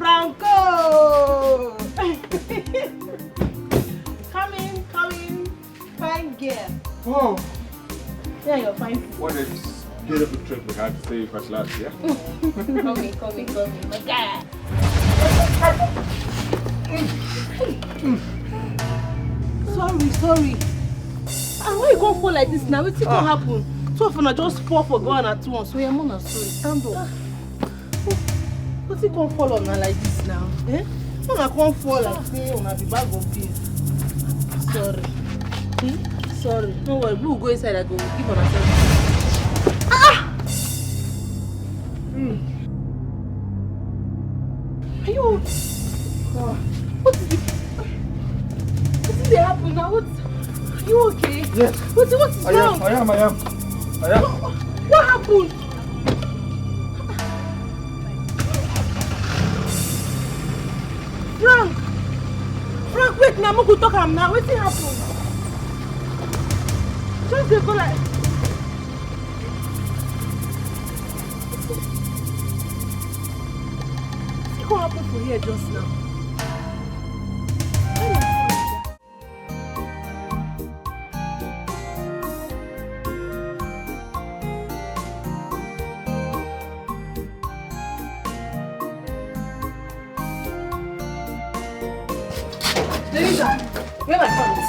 Franco! Come in. Fine girl. Oh. Yeah, you're fine. What a beautiful trip we had to stay first class, yeah? Come in, my guy. Sorry. Why you go fall like this now? What's gonna happen? Two of them just fall for going at once. So you're more sorry. Stand up. What's it gonna fall on her like this now? Eh? When I can't fall like me on a bag of beans. Sorry. Sorry. No worry. We'll go inside and go give on ourselves. Are you? What is it happen now? Are you okay? Yes. What is wrong? I am. What happened? Frank, wait now, I'm going to talk him now. What's happened? Just go like... What happened for here just now? Teresa, where my pants?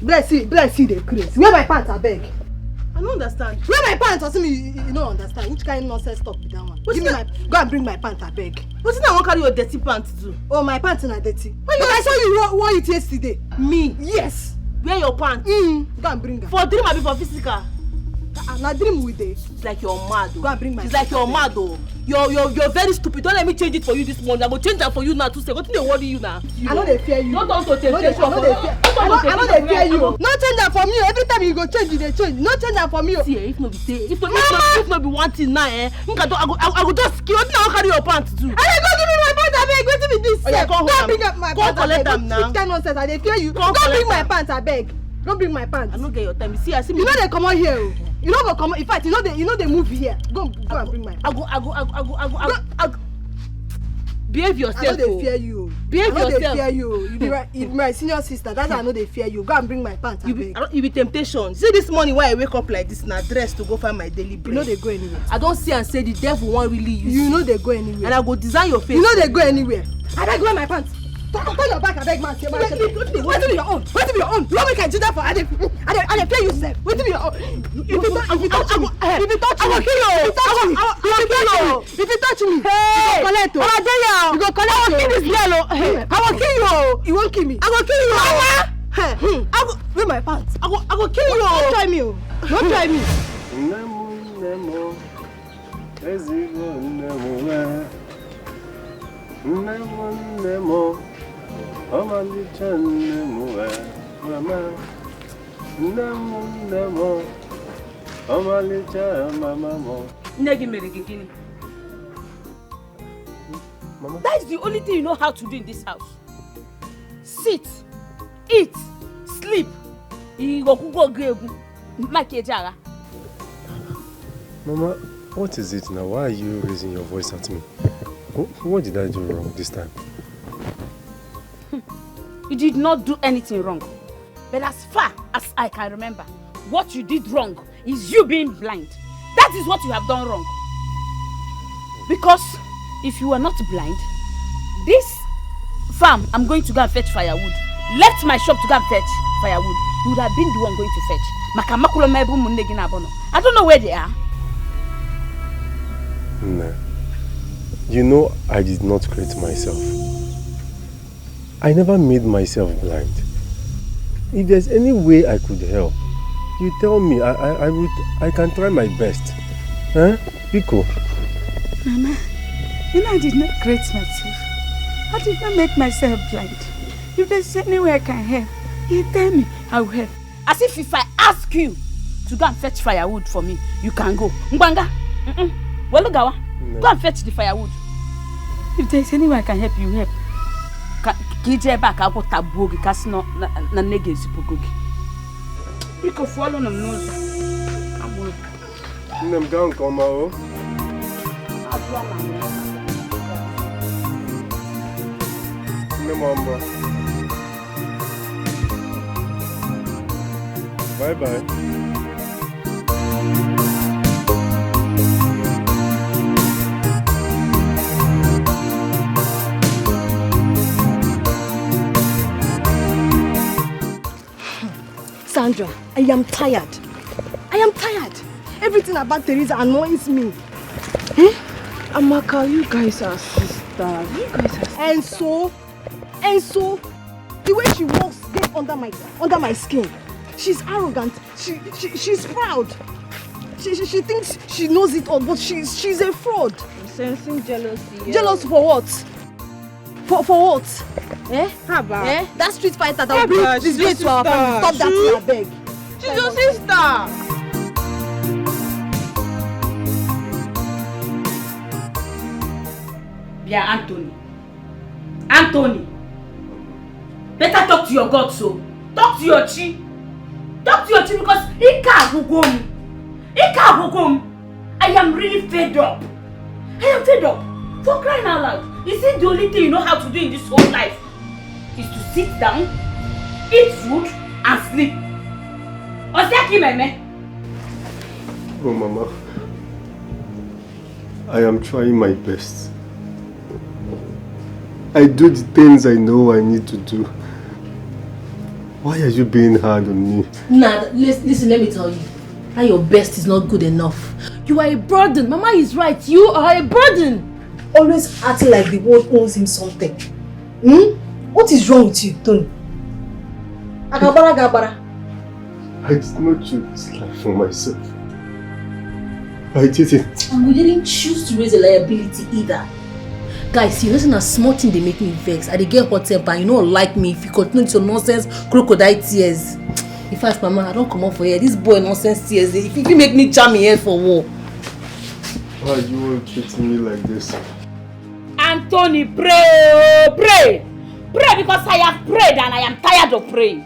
Bless you, the craze. Where my pants, I beg? I don't understand. Where my pants? You don't understand. Which kind of nonsense talk with that one? Go and bring my pants, I beg. What's that? I won't carry your dirty pants too. Oh, my pants are dirty. But I saw you wore it yesterday. Me? Yes. Wear your pants. Go and bring them. For dream or for physical? Now dream with it. It's like you're mad. Go and bring my. It's like you're mad though. You're very stupid. Don't let me change it for you this morning. I'm gonna change that for you now to say what do they worry you now? I know they fear you. Don't turn to temptation. I know they fear you. No change that for me. Every time you go change, they change. No change that for me. See, if no be one thing now, I go just kill. Now carry your pants too. I go give me my pants. I beg. Wait till this. Go bring up my pants. Go collect them now. Which kind of nonsense? I fear you. Go bring my pants. I beg. Don't bring my pants. I don't get your time. See, I see me. You know they come out here. You know go come. In fact, you know they move here. Go and bring my. I go. Behave yourself. I know they fear you. Behave yourself. They fear you. You be right. You be my senior sister. That's how I know they fear you. Go and bring my pants. You be temptation. See this morning why I wake up like this now, dressed to go find my daily bread. You know they go anywhere. I don't see and say the devil won't really use you. You know they go anywhere. And I go design your face. You know they go anywhere. I beg wear my pants. Turn your back, I beg, man. What to be your own? What to be your own? You want me can do that for? I play you, sir. What to be your own? If you touch me, I will kill you. If you touch me, hey, you go collect. I will kill this girl. I will kill you. You won't kill me. I will kill you. I will wear my pants. I will kill you. Don't try me. Don't try me. Nemo. That's the only thing you know how to do in this house. Sit, eat, sleep. Mama, what is it now? Why are you raising your voice at me? What did I do wrong this time? You did not do anything wrong. But as far as I can remember, what you did wrong is you being blind. That is what you have done wrong. Because if you were not blind, this farm I'm going to go and fetch firewood, left my shop to go and fetch firewood, you would have been the one going to fetch. I don't know where they are. No. You know I did not create myself. I never made myself blind. If there's any way I could help, you tell me. I can try my best. Huh? Pico. Mama, you know I did not create myself. I did not make myself blind. If there's any way I can help, you tell me, I will help. As if I ask you to go and fetch firewood for me, you can go. Mbanga. Well, go and fetch the firewood. If there's any way I can help, you help. Kije back I go Taboo because no na nege zipogogi. Iko follow no nose. Nem down come out. Mama. Bye-bye. Sandra, I am tired. I am tired. Everything about Teresa annoys me. Amaka, you guys are sisters. And so, the way she walks gets under my skin. She's arrogant. She's proud. She thinks she knows it all, but she's a fraud. I'm sensing jealousy. Yeah. Jealous for what? For what? Eh? Haba. Eh? That street fighter that will bring disgrace to our family. Stop that, I beg. She's your sister. Yeah, Anthony. Better talk to your God, so. Talk to your chi. Talk to your chi because I am really fed up. For crying out loud. Is it the only thing you know how to do in this whole life? Is to sit down, eat food, and sleep. Oh, Mama. I am trying my best. I do the things I know I need to do. Why are you being hard on me? Nah, listen, let me tell you. That your best is not good enough. You are a burden. Mama is right. You are a burden. Always acting like the world owes him something. What is wrong with you, Tony? Agabara. I did not choose this life for myself. I didn't. And we didn't choose to raise a liability either. Guys, you listen, a small thing they make me vex. I dey get hot temper and you don't like me if you continue with your nonsense crocodile tears. In fact, Mama, I don't come up for here. This boy nonsense tears. If you make me jam here for war. Why are you all treating me like this? Anthony, pray because I have prayed and I am tired of praying.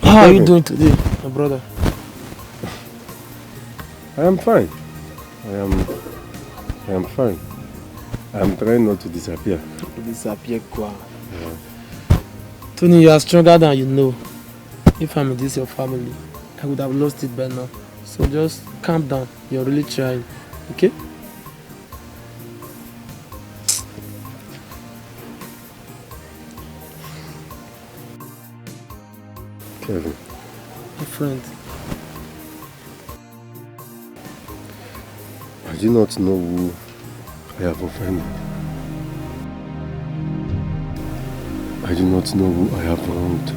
How are you doing today, my brother? I am fine. I am fine. I am trying not to disappear. Disappear, quoi? Yeah. Tony, you are stronger than you know. If I'm in this your family, I would have lost it by now. So just calm down. You're really trying, okay? Kevin. My friend. I do not know who I have offended. I do not know who I have wronged.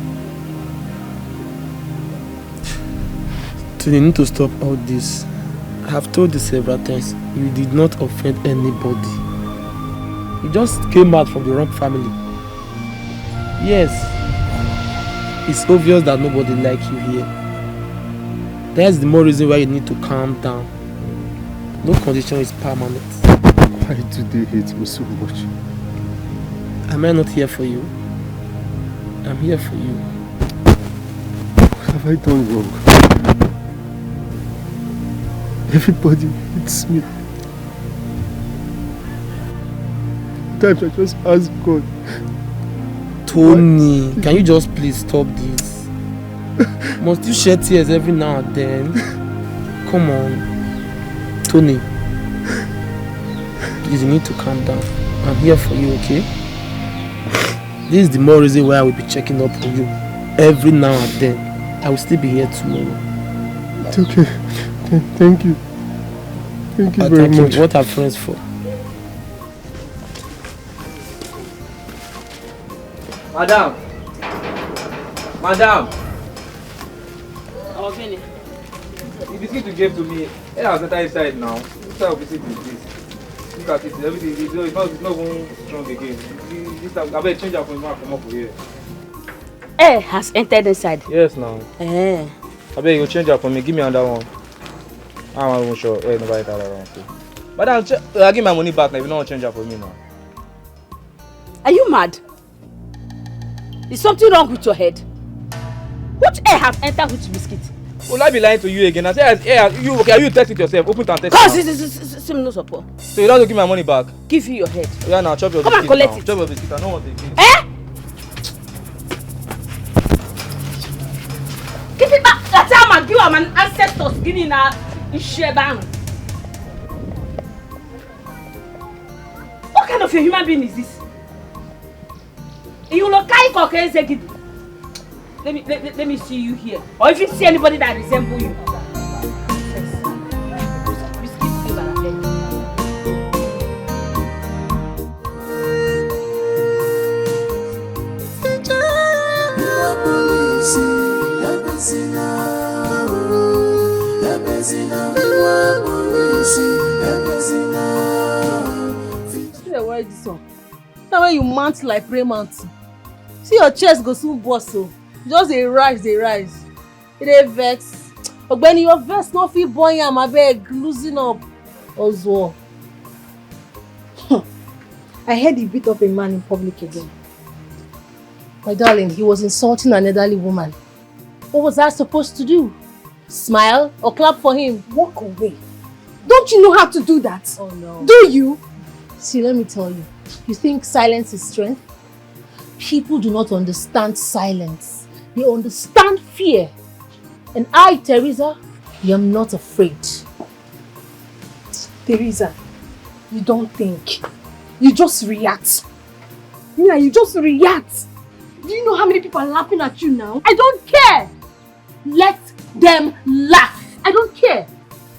So you need to stop all this. I have told you several times, you did not offend anybody. You just came out from the wrong family. Yes, it's obvious that nobody likes you here. That's the more reason why you need to calm down. No condition is permanent. Why do they hate me so much? Am I not here for you? I'm here for you. What have I done wrong? Everybody hates me. Sometimes I just ask God. Tony, can you just please stop this? Must you shed tears every now and then? Come on. Tony. Please, you need to calm down. I'm here for you, okay? This is the more reason why I will be checking up on you every now and then. I will still be here tomorrow. It's okay. Thank you. Thank you very much. What are friends for? Madam! Madam! The biscuit you gave to me, it has entered inside now. What type of biscuit is this? Look at it, everything it's not even strong again. This time, I better change it for me and come up here. Air has entered inside. Yes, now. Eh. I bet you change it for me, give me another one. I'm not even sure. Hey, nobody that around. Madam, I'll give my money back now if you don't change it for me now. Are you mad? Is something wrong with your head? Which air has entered which biscuit? Will I be lying to you again? I said, you test it yourself. Open it and test it. No support. So you don't have to give my money back? Give you your head. Yeah, now chop your Come biscuit. Come and collect it. Chop your biscuit. I don't want it again. Eh? Give it back. That's how I'm give an ancestors giving a Ishebang. What kind of a human being is this? You look like let me see you here. Or if you see anybody that resembles you. Why this one? Now when you mount like prey mountain, see your chest go soon burst so. Just dey rise. It dey vex. Ogbeni, your vex no fit burn yam abeg, loosen up. Ozo. I heard he beat up a man in public again. My darling, he was insulting an elderly woman. What was I supposed to do? Smile or clap for him? Walk away. Don't you know how to do that? Oh no. Do you? See, let me tell you. You think silence is strength? People do not understand silence. They understand fear. And I, Teresa, I am not afraid. Teresa, you don't think. You just react. Yeah, you just react. Do you know how many people are laughing at you now? I don't care. Let them laugh. I don't care.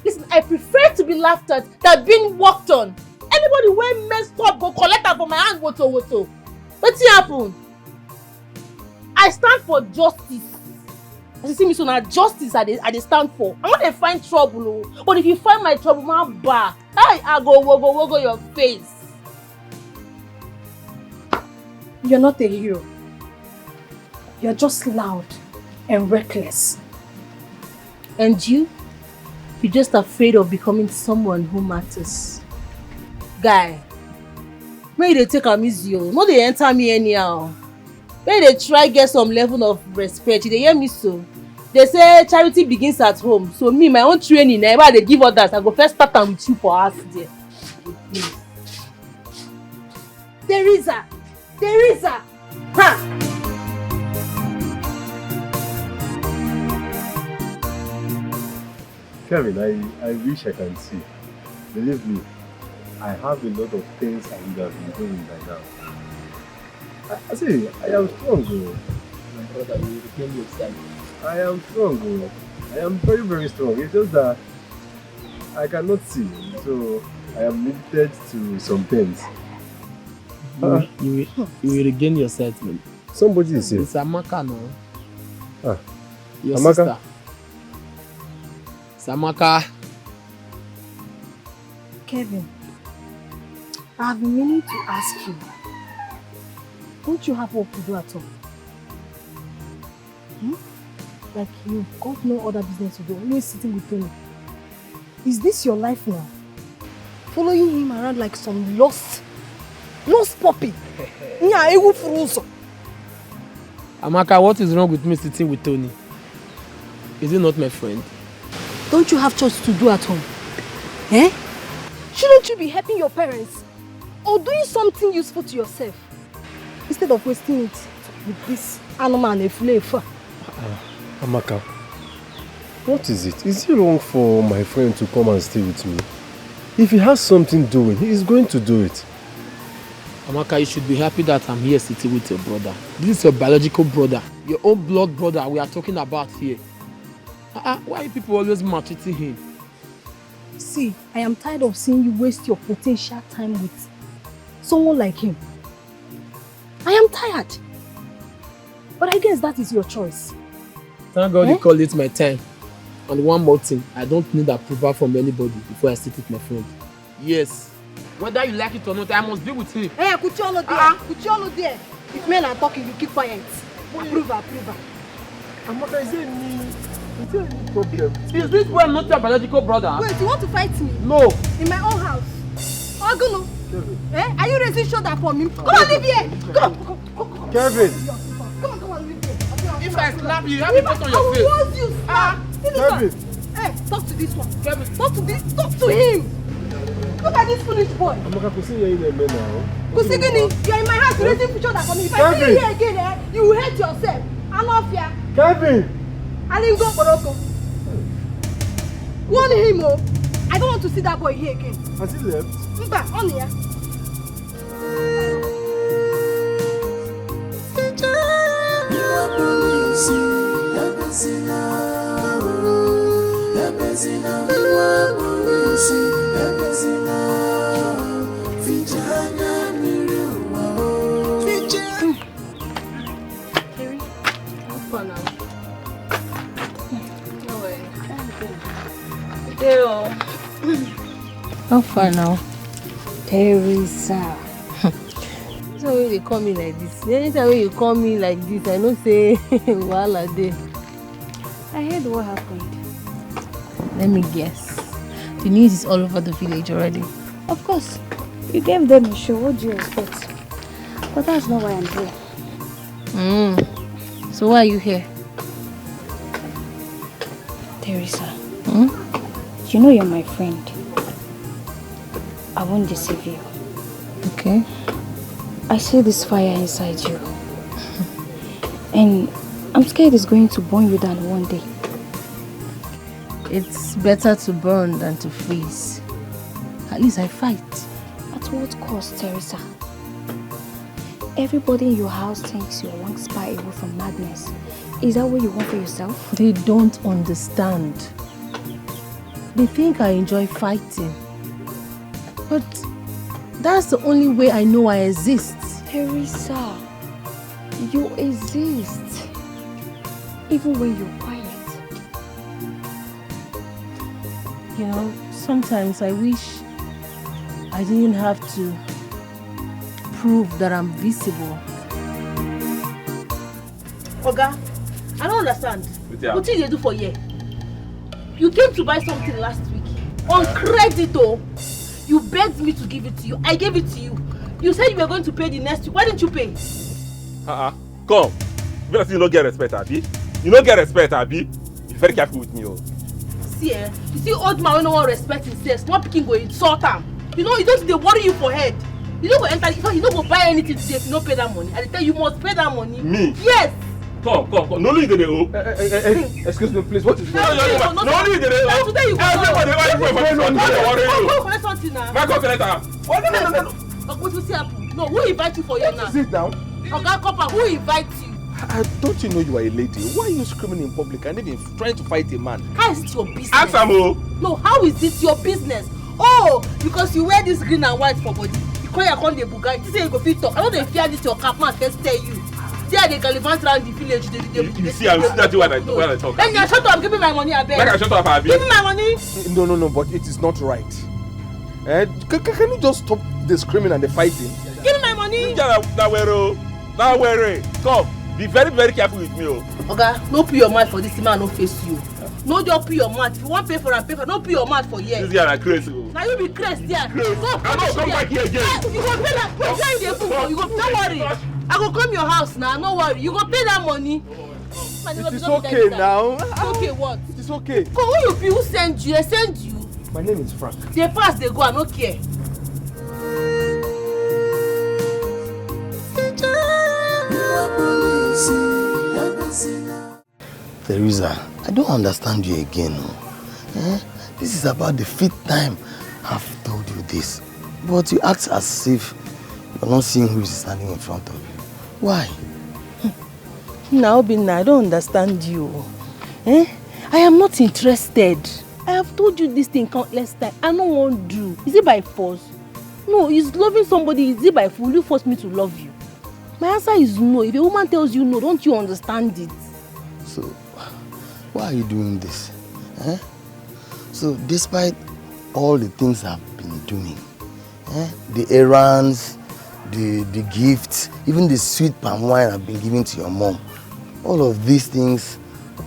Listen, I prefer to be laughed at than being walked on. Anybody wey messed up go collect am for my hand woto. Wetin happen? I stand for justice. As you see me so na justice I dey stand for. I no dey find trouble o. But if you find my trouble, man bar, I go wogo your face. You're not a hero. You're just loud and reckless. And you? You're just afraid of becoming someone who matters. Guy, may they take am easy o. No dey enter me anyhow. May they try get some level of respect. You dey hear me so? They say charity begins at home. So me, my own training, if I dey give others, I go first start am with you for house there. Teresa! Ha! Kevin, I wish I can see. Believe me, I have a lot of things I would have been doing by now. I say, I am strong, bro. My brother, you reclaim yourself. I am strong, bro. I am very, very strong. It's just that I cannot see, so I am limited to some things. You will regain your settlement. Somebody is here. It's Amaka now. Ah. Your Amaka? sister. It's Amaka. Kevin, I have been meaning to ask you. Don't you have work to do at all? Like you've got no other business to do, always sitting with Tony. Is this your life now? Following him around like some lost puppy? Amaka, what is wrong with me sitting with Tony? Is he not my friend? Don't you have chores to do at home? Eh? Shouldn't you be helping your parents? Or doing something useful to yourself? Instead of wasting it with this animal and a flavor. Amaka, what is it? Is it wrong for my friend to come and stay with me? If he has something doing, he is going to do it. Amaka, you should be happy that I'm here sitting with your brother. This is your biological brother. Your own blood brother we are talking about here. Why are people always maltreating him? See, I am tired of seeing you waste your potential time with someone like him. I am tired. But I guess that is your choice. Thank God you call it my time. And one more thing, I don't need approval from anybody before I sit with my friend. Yes. Whether you like it or not, I must be with him. Hey, Kucholo there. Kucholo there. If men are talking, you keep quiet. Approve. Amaka, is there any problem? Is this boy not your biological brother? Wait, you want to fight me? No. In my own house? Oguno. Are you raising shoulder for me? Come on, live here. Come. Kevin. Come on, live here. If I slap you, you have to put on your face. I will you slap. Kevin. Hey, talk to this one. Kevin, talk to him. Look at this foolish boy. Amaka, Kusi, you're in a now. Kusigini, you're in my house raising shoulder for me. If I see you here again, you will hate yourself. I love you. Kevin. I didn't go Morocco. Warn him, oh. I don't want to see that boy here again. Has he left? Mba, on here. How far now? Teresa. So when they call me like this, anytime when you call me like this, I don't say wahala dey. I heard what happened. Let me guess. The news is all over the village already. Of course. You gave them a show. What do you expect? But that's not why I'm here. So why are you here? Teresa. You know you're my friend. I won't deceive you. Okay. I see this fire inside you. And I'm scared it's going to burn you down one day. It's better to burn than to freeze. At least I fight. At what cost, Teresa? Everybody in your house thinks you're one spy away from madness. Is that what you want for yourself? They don't understand. They think I enjoy fighting. But that's the only way I know I exist. Teresa, you exist. Even when you're quiet. You know, sometimes I wish I didn't have to prove that I'm visible. Oga, I don't understand. What did you do for you? You came to buy something last week. On credit, oh. You begged me to give it to you. I gave it to you. You said you were going to pay the next week. Why didn't you pay? Come. You don't get respect, Abi. You don't get respect, Abi. Be very careful with me, oh. See, you see old man when no one respect himself. Small picking go insult him. You know, you don't they worry you for head. You don't go enter, you don't go buy anything today if you don't pay that money. I tell you must pay that money. Me? Yes. Come. No need to owe. Excuse me, please. What is going on? No need to owe. Today you go. Everybody Collect something now. Go collect her. No. What will happen? No, who invite you for you now? Sit down. Oga Copper, who invites you? Don't you know you are a lady? Why are you screaming in public and even trying to fight a man? How is it your business? Answer me. No, how is this your business? Oh, because you wear this green and white for body. You call your the Bugatti. This is you go fit talk. I know they fear this your cap man first tell you. There they gallivant around the village. You see, I'm still when I talk. Then you shut up. Give me my money, I beg. Like I shut up, Abi. Give me my money. No, but it is not right. Can you just stop the screaming and the fighting? Give me my money. Now where? Come. Be very, very careful with me, oh. Oga, no put your mouth for this man, no face you. No just put your mouth. If you want pay for and pay for, no put your mouth for here. This guy is crazy. Now you be crazy there. Go. Come back here again. You go pay that. You go. Don't worry. I go come your house now. No worry. You go pay that money. It is okay now. It's okay what? It is okay. Go. Who you be? Who send you? They send you. My name is Frank. They pass. They go. I don't care. Teresa, I don't understand you again. This is about the 5th time I've told you this. But you act as if you're not seeing who is standing in front of you. Why? Now, Binna, I don't understand you. I am not interested. I have told you this thing countless times. I don't want to do. Is it by force? No, is loving somebody, is it by force? Will you force me to love you? My answer is no. If a woman tells you no, don't you understand it? So, why are you doing this? Eh? So, despite all the things I've been doing, the errands, the gifts, even the sweet palm wine I've been giving to your mom, all of these things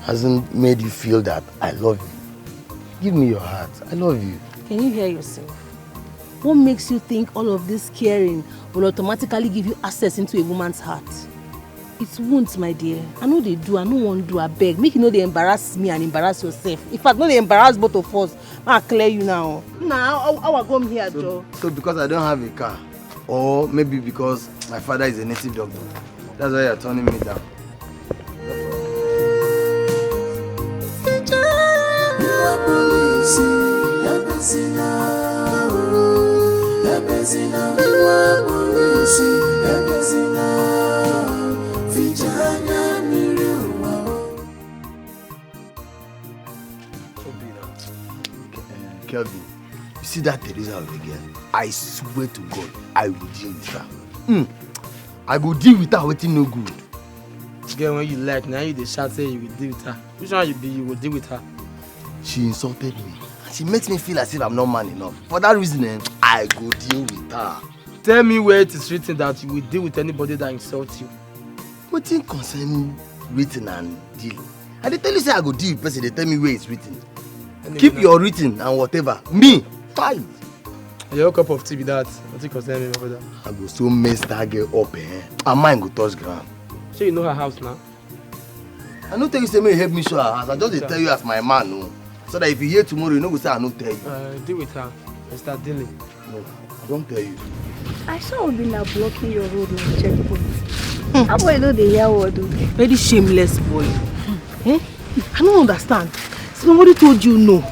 hasn't made you feel that I love you. Give me your heart. I love you. Can you hear yourself? What makes you think all of this caring will automatically give you access into a woman's heart? It's wounds, my dear. I know they do. I don't want to do. I beg. Make you know they embarrass me and embarrass yourself. In fact, no, they embarrass both of us. I'll clear you now. Now, I will come here, Joe. So because I don't have a car, or maybe because my father is a native doctor, that's why you're turning me down. Kelvin, you see that Teresa over again? I swear to God, I will deal with her. I go deal with her waiting no good. Girl, when you like, now you dey shout say you will deal with her. Which one you will deal with her? She insulted me. She makes me feel as if I'm not man enough. For that reason, I go deal with her. Tell me where it is written that you will deal with anybody that insults you. What thing concerning written and deal? I dey tell you say I go deal with person, they tell me where it's written. Anyway, keep your written and whatever. Me, fine. Your cup of tea be that. What you concern me, my brother? I go so mess that girl up, and mine go touch ground. So you know her house now? I don't tell you say may help me show her house. I just tell you as my man, no. So that if you hear tomorrow, you know go say I no tell you. Deal with her. And start dealing. No, I don't tell you. I saw Obina blocking your road like checkpoint. How boy know the hear word? Very shameless boy. I don't understand. Somebody told you no,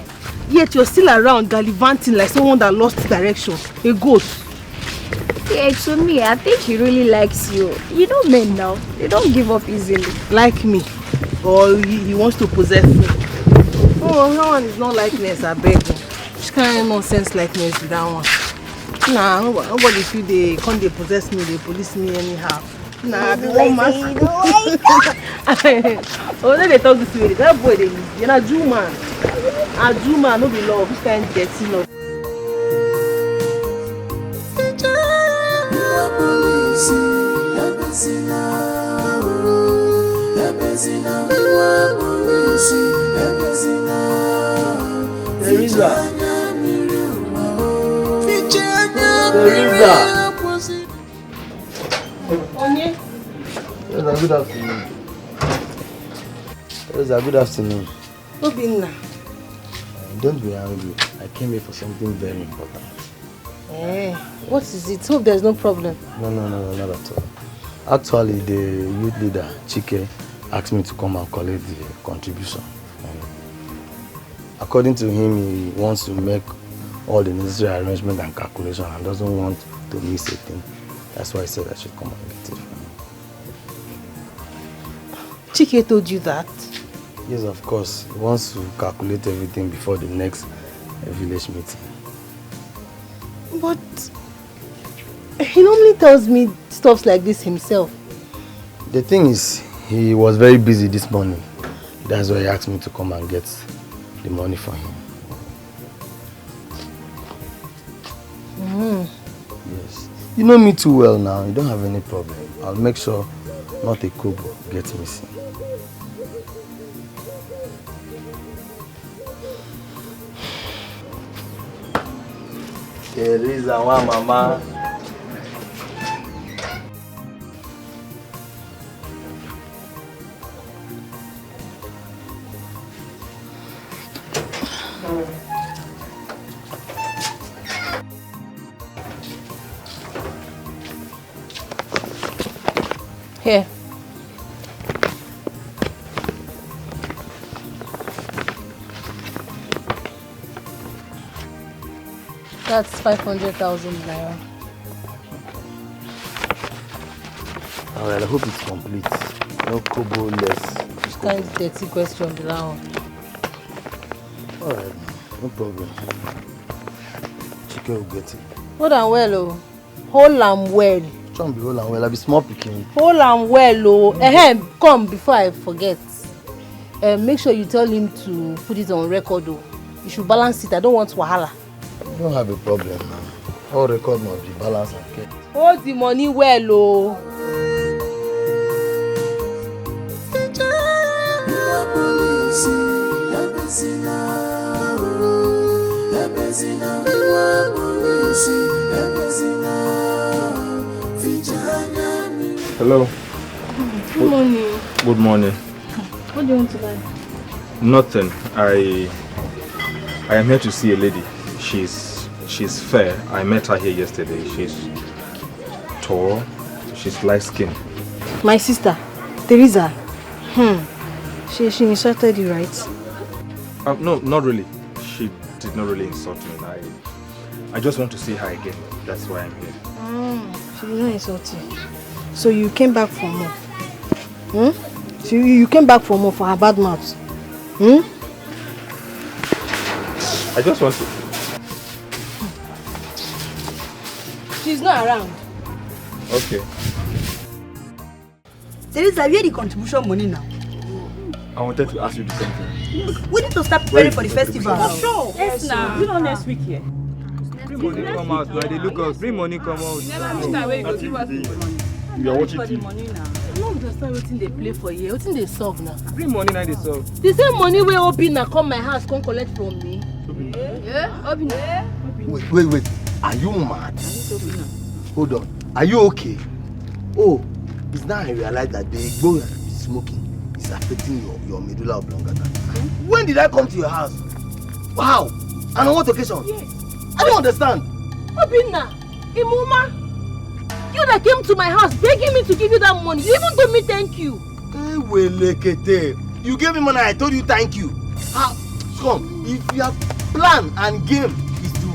yet you're still around gallivanting like someone that lost direction. A ghost. Yeah, to me, I think he really likes you. You know men now, they don't give up easily. Like me? Or he wants to possess me? Oh, that one is not likeness, I beg you. Which kind of nonsense likeness with that one? Nah, nobody feel they can't they possess me, they police me anyhow. Nah, the one man. Oh, then they talk this way. That boy, you're not Jew man. A Jew man, no be love. Which kind of dirty love? Teresa. Teresa. Onye? Teresa, good afternoon. Teresa, good afternoon. Obinna. Don't be angry. I came here for something very important. What is it? Hope there's no problem. No, not at all. Actually, the youth leader, Chike, asked me to come and collect the contribution. According to him, he wants to make all the necessary arrangements and calculations and doesn't want to miss a thing. That's why I said I should come and get it from him. Chike told you that? Yes, of course. He wants to calculate everything before the next village meeting. But he normally tells me stuff like this himself. The thing is, he was very busy this morning. That's why he asked me to come and get the money for him. Yes. You know me too well now. You don't have any problem. I'll make sure not a kobo gets missing. Teresa, one mama. Here. That's 500,000 naira. Alright, I hope it's complete. No kobo less. Which kind of dirty question be that one? Alright, no problem. Chike will get it. Hold on well, oh. Hold on well. Try be hold on well. I be small picking. Hold on well, oh. Come before I forget. Make sure you tell him to put it on record, oh. You should balance it. I don't want wahala. You don't have a problem now. All record must be balanced and kept. Hold the money well, oh. Hello. Good morning. Good morning. What do you want to buy? Nothing. I am here to see a lady. She's fair. I met her here yesterday. She's tall. She's light skinned. My sister, Teresa. She insulted you, right? No, not really. She did not really insult me. I just want to see her again. That's why I'm here. She did not insult you. So you came back for more? So you came back for more for her bad mouth? I just want to. She's not around. Okay. Teresa, where the contribution money now? I wanted to ask you the same thing. We need to start preparing for the festival. Sure. Yes, now. You know next week here. Bring money come out. Now they look us. Bring money come out. You are watching TV. I don't understand what they play for here. What they solve now? Bring money now they solve. The same money where Obina come my house come collect from me. Yeah, Obina. Wait. Are you mad? Hold on. Are you okay? Oh, it's now I realize that the igbo you are smoking is affecting your medulla oblongata. When did I come to your house? Wow! And on what occasion? Yes. I don't understand. Obina, Imuma, you that came to my house begging me to give you that money. You even told me thank you. You gave me money, I told you thank you. Come, if your plan and game is to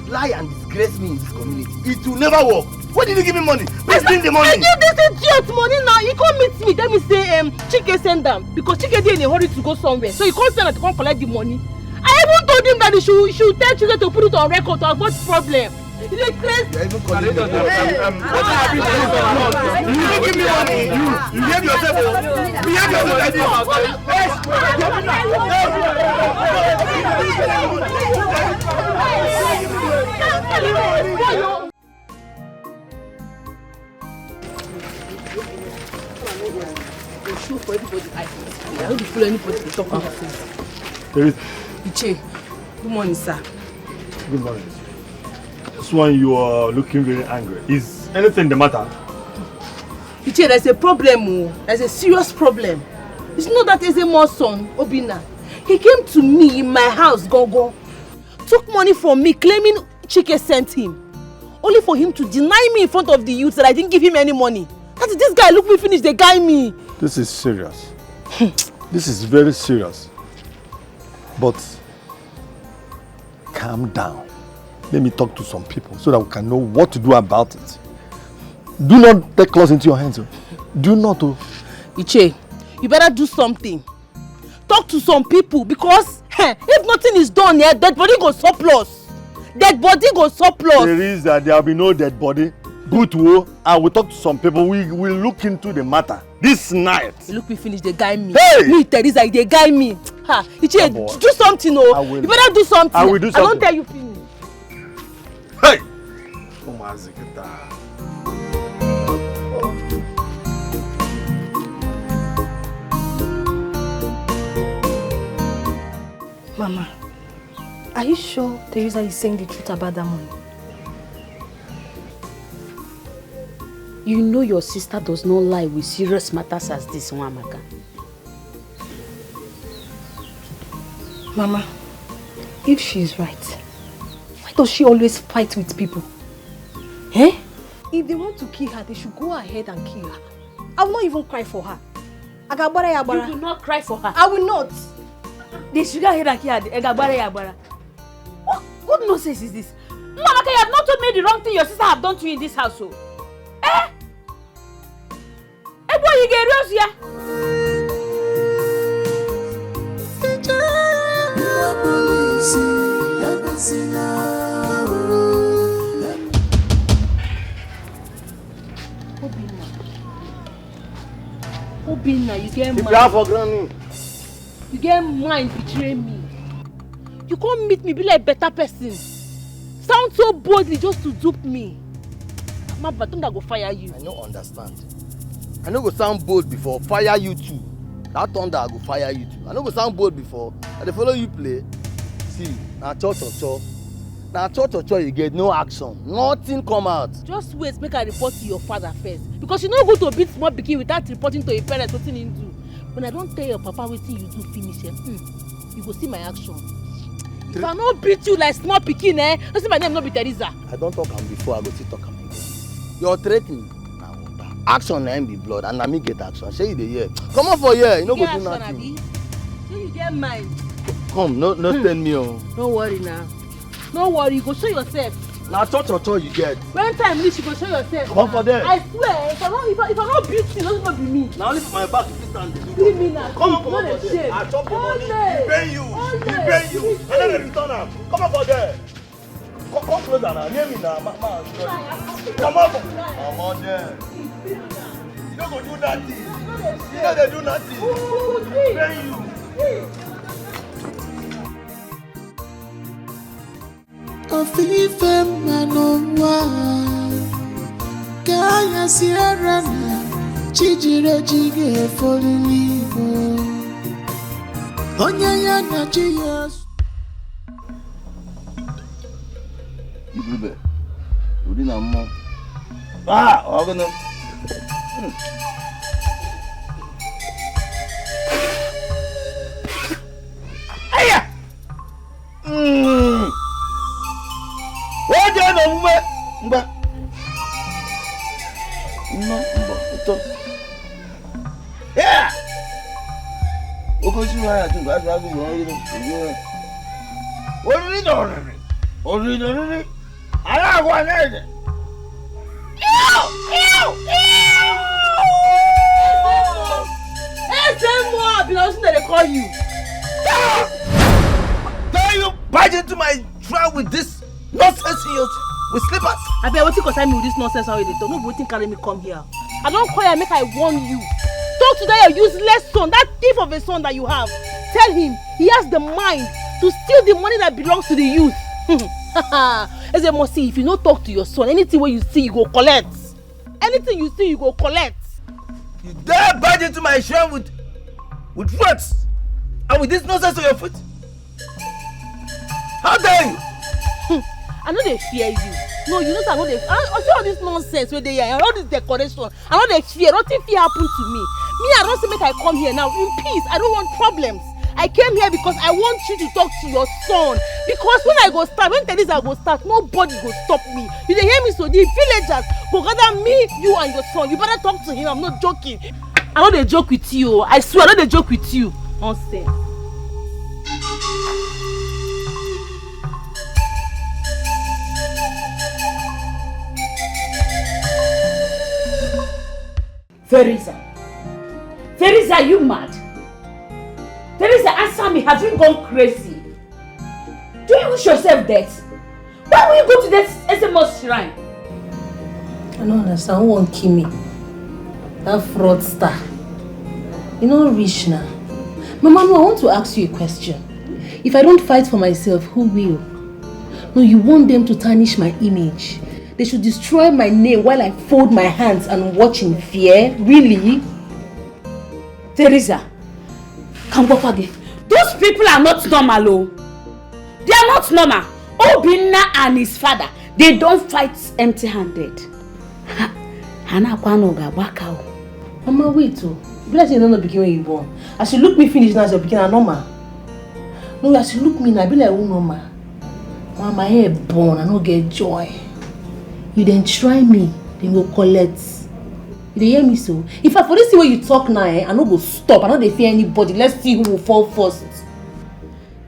lie and disgrace me in this community, it will never work. Why did you give me money? Please bring the money. I give this idiot money now. He come meet me. Let me say, Chike send them because Chike dey in a hurry to go somewhere. So he can't send her to come collect the money. I even told him that he should tell Chike to put it on record to avoid problem. He dey crazy. You even calling me. You don't give me money. You behave yourself. Behave yourself like this. Show for everybody I don't feel anybody to talk on her face. Teresa. Iche, good morning, sir. Good morning. This one you are looking very angry. Is anything the matter? Iche, there's a problem. There's a serious problem. It's not that Ezemo's son, Obina. He came to me in my house, Gogo. Took money from me, claiming Chike sent him. Only for him to deny me in front of the youth that I didn't give him any money. That this guy, look me finish, they guy me. This is serious. This is very serious. But calm down. Let me talk to some people so that we can know what to do about it. Do not take claws into your hands. Do not. Iche, you better do something. Talk to some people because if nothing is done here, dead body go surplus. Dead body go surplus. There is there will be no dead body. Good wo, I will talk to some people. We will look into the matter this night. Look me finish, they guy me. Hey! Me, Teresa, they guy me. Ha, Iche, do something, oh. You better do something. I will do something. I don't tell you finish. Hey! Mama, are you sure Teresa is saying the truth about that money? You know your sister does not lie with serious matters as this one, Amaka. Mama, if she's right, why does she always fight with people? Eh? If they want to kill her, they should go ahead and kill her. I will not even cry for her. You will not cry for her. I will not. They should go ahead and kill her. What nonsense is this? Amaka, you have not told me the wrong thing your sister have done to you in this household. Eh? Boy, you get rose here. get If mind. you have for granny. You get mind betraying me. You come meet me, be like better person. Sound so boldly just to dupe me. My baton that go fire you. I don't understand. I no go sound bold before, fire you too. That thunder I go fire you too. I no go sound bold before. I dey follow you play. See, na cho. Na cho you get no action. Nothing come out. Just wait, make I report to your father first. Because you no go to beat small pikin without reporting to your parents wetin him do. When I don't tell your papa wetin you do finish, you go see my action. If I no beat you like small pikin, don't see my name no be Teresa. I don't talk am before, I go still talk am again. You're threatening. Na water. Action na be blood, and na me get action. Shey you dey hear? Come on for here, you no go do nothing. Shey you get mind? Come, no stand me on. Don't worry now. No worry, you go show yourself. Na cho you get. When time reach, you go show yourself. Come on for there. I swear, if I not beat you, don't be me. Na only for my back you fit stand dey do. Leave me now. Come on for there. I chop your money. He pay you. And then I return am. Come on for there. Come closer now. Near me now. Come on there. You no go do nothing. You no dey do nothing. He pay you. Ofife manowa Kaya sierra na Chijire jige folilivo Onya na chiyas Ibrube Udi na mo Ogono Aya Oje no mba No ito Yeah Okoshi wa ya tunga azu agu Ori Ala kwa nede I've been listening to they call you. Can you barge into my trial with this nonsense with slippers? I bet what you concern me with this nonsense how you dey talk. No waiting carry me come here. I don't call you make I warn you. Talk to that your useless son, that thief of a son that you have. Tell him he has the mind to steal the money that belongs to the youth. As a must see, if you don't talk to your son, anything where you see you go collect. Anything you see you go collect. You dare barge into my shrine with words and with this nonsense on your foot? How dare you? I know they fear you. No, you know I know they. I see all this nonsense where they are, and all this decoration. I know they fear. Nothing fear happen to me. Me, I don't say make I come here now in peace. I don't want problems. I came here because I want you to talk to your son. Because when I go start, when Teresa go start, nobody go stop me. You dey hear me? So the villagers go gather me, you and your son. You better talk to him. I'm not joking. I know they joke with you. I swear, I know they joke with you. Nonsense. Teresa, are you mad? Teresa, answer me. Have you gone crazy? Do you wish yourself death? Why will you go to that SMS shrine? I don't understand. Who won't kill me? That fraudster. You know, rich now. Mama, no, I want to ask you a question. If I don't fight for myself, who will? No, you want them to tarnish my image. They should destroy my name while I fold my hands and watch in fear? Really? Teresa, come go again. Those people are not normal, oh. They are not normal. Obinna and his father, they don't fight empty-handed. Mama, wait, oh. Blessing don't know begin when you born. As you look me finish now, as you begin a normal. No, as you look me now, be like who normal. Mama, my hair born, I don't get joy. You then try me, then go collect. You dey hear me so? If I for this see where you talk now, I no go stop. I no dey fear anybody. Let's see who will fall first.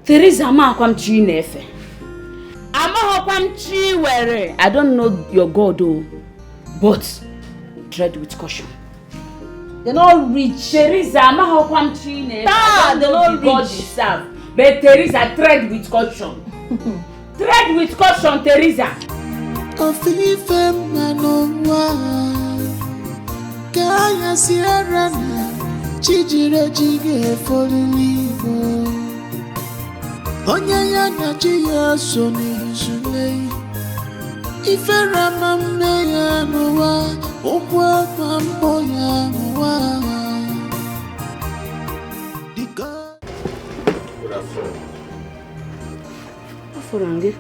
Teresa, ma kwam Chinenye. Ama kwam Chiwere. I don't know your God, oh, but tread with caution. They're not rich. Teresa, ama kwam Chinenye. I don't know the God you serve, but Teresa, tread with caution. Tread with caution, Teresa. Ofife manowa Kaya sierra na chijire jige folilivo. Onye ya na chi ya so n'izule. Ife ramamne ya n'ụwa, okwu amambo ya n'ụwa. Good afternoon. Furangi.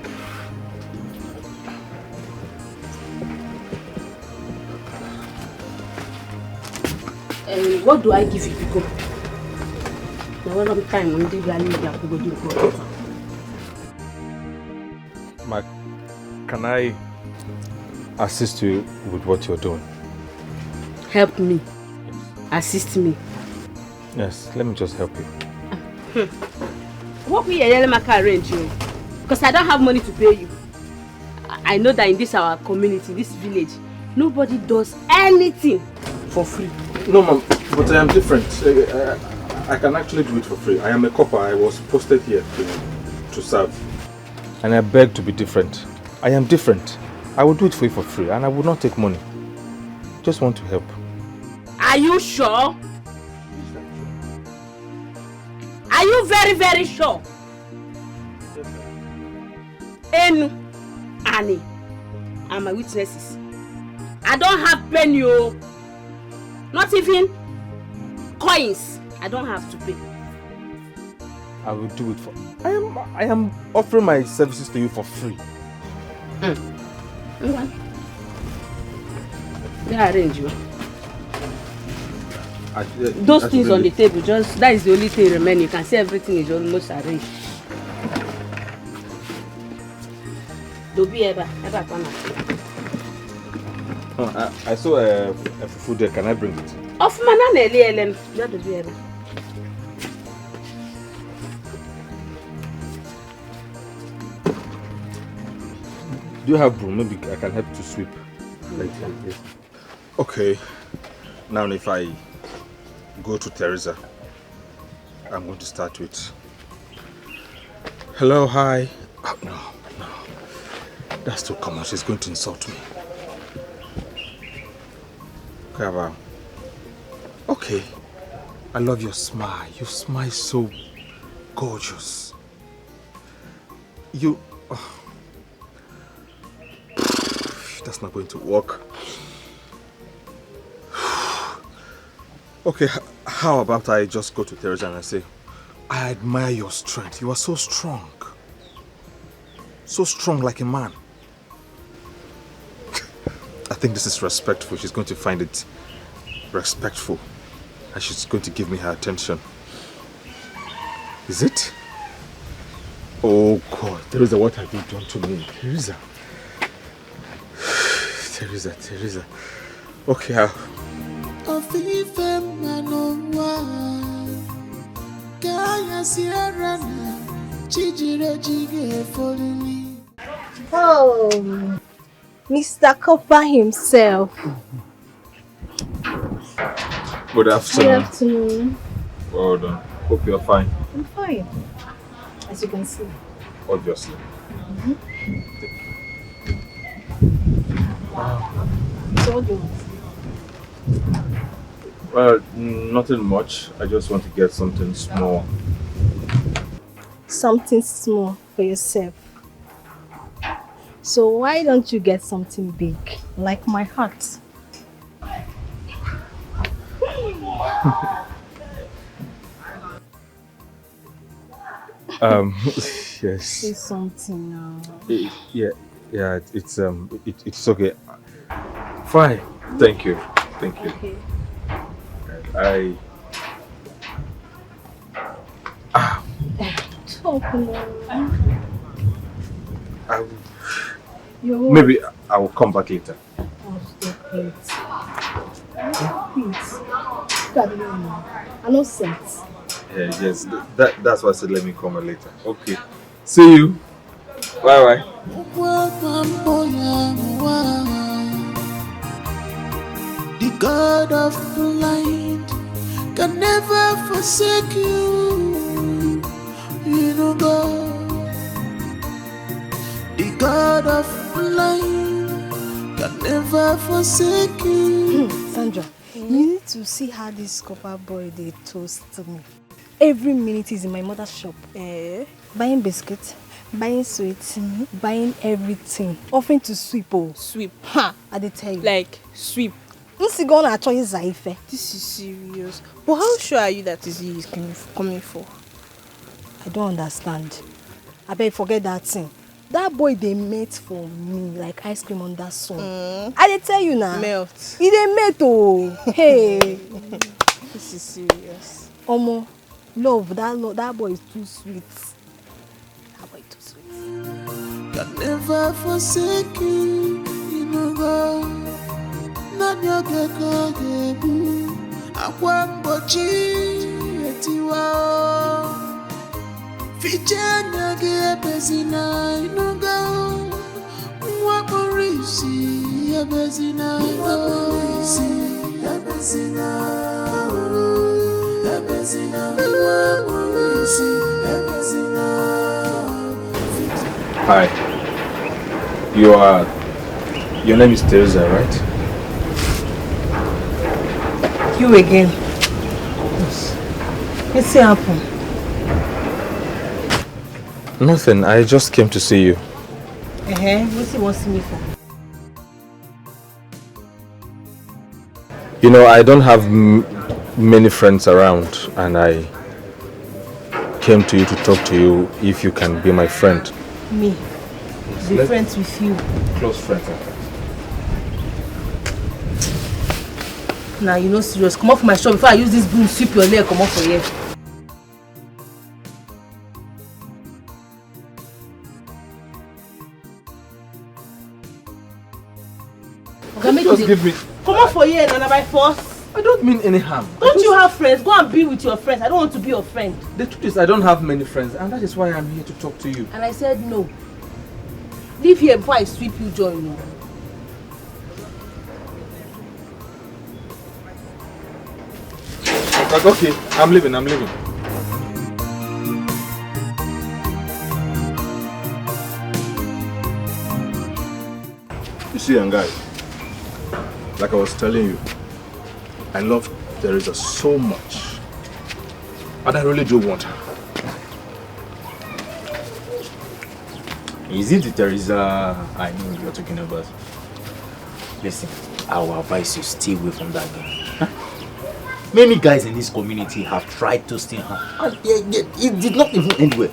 What do I give you to go? Now one time I'm the value that we go do. Mark, can I assist you with what you're doing? Help me. Assist me. Yes, let me just help you. What will you arrange you? Because I don't have money to pay you. I know that in this our community, this village, nobody does anything for free. No, ma'am, but I am different. I can actually do it for free. I am a copper. I was posted here to serve. And I beg to be different. I am different. I will do it for you for free and I will not take money. Just want to help. Are you sure? Are you very, very sure? Enu, Annie, are my witnesses. I don't have penny, not even coins. I don't have to pay. I will do it for. I am offering my services to you for free. Okay. Yeah, arrange you. Those things on the table, just that is the only thing remaining. You can see everything is almost arranged. Dobi ever come. I saw a food there. Can I bring it? Of manana Ellen. That Dobi ever. Do you have broom? Maybe I can help to sweep. Like this. Okay. Now if I go to Teresa, I'm going to start with hello, hi. Oh, no. That's too common. She's going to insult me. Okay. I love your smile. You smile so gorgeous. You... Oh. That's not going to work. Okay, how about I just go to Teresa and I say, I admire your strength. You are so strong. So strong like a man. I think this is respectful. She's going to find it respectful. And she's going to give me her attention. Is it? Oh God, Teresa, what have you done to me? Teresa. Teresa. Okay, Oh, Mr. Copper himself. Good afternoon. Good afternoon. Well done. Hope you're fine. I'm fine, as you can see. Obviously. So what do you want? Well, nothing much. I just want to get something small. Something small for yourself. So why don't you get something big, like my heart? Yes. Say something now. Yeah. It's okay. Fine. Thank you. Okay. Talk now. Maybe I will come back later. Oh, stop it. Please. Look at me now. I'm not set. Yeah, yes. That's why I said let me come later. Okay. See you. Bye. The God of light can never forsake you. You know God. The God of light can never forsake you. Sandra, you need to see how this copper boy they toast me. Every minute is in my mother's shop. Buying biscuits, buying sweets, buying everything. Offering to sweep. Oh. Sweep. Ha! I did tell you. Like, sweep. This is serious. But how sure are you that is he is coming for? I don't understand. I beg forget that thing. That boy they made for me like ice cream on that sun. I did tell you now. Melt. He they made oh. Hey. This is serious. Omo, love, that boy is too sweet. That boy too sweet. Can never forsake you, go. Not your gebu. Akwambochi etiwa. Fichana gebezina inuga. Wakorisi yabezina. Wakorisi yabezina. Yabezina. Wakorisi yabezina. Hi. Your name is Teresa, right? You again? Yes. What's happened? Nothing. I just came to see you. What's he want to see me for? You know, I don't have many friends around, and I came to you to talk to you if you can be my friend. Me? Be friends with you? Close friends. Nah, you know serious. Come off my shop before I use this broom sweep your leg. Come off for here. Just give me. Come off for here, Nnanna, by force. I don't mean any harm. Don't you have friends? Go and be with your friends. I don't want to be your friend. The truth is, I don't have many friends, and that is why I'm here to talk to you. And I said no. Leave here before I sweep you, join you. Okay, I'm leaving. You see, young guy, like I was telling you, I love Teresa so much, and I really do want her. Is it the Teresa I know you're talking about? Listen, I will advise you stay away from that girl. Huh? Many guys in this community have tried toasting her, and it did not even end well.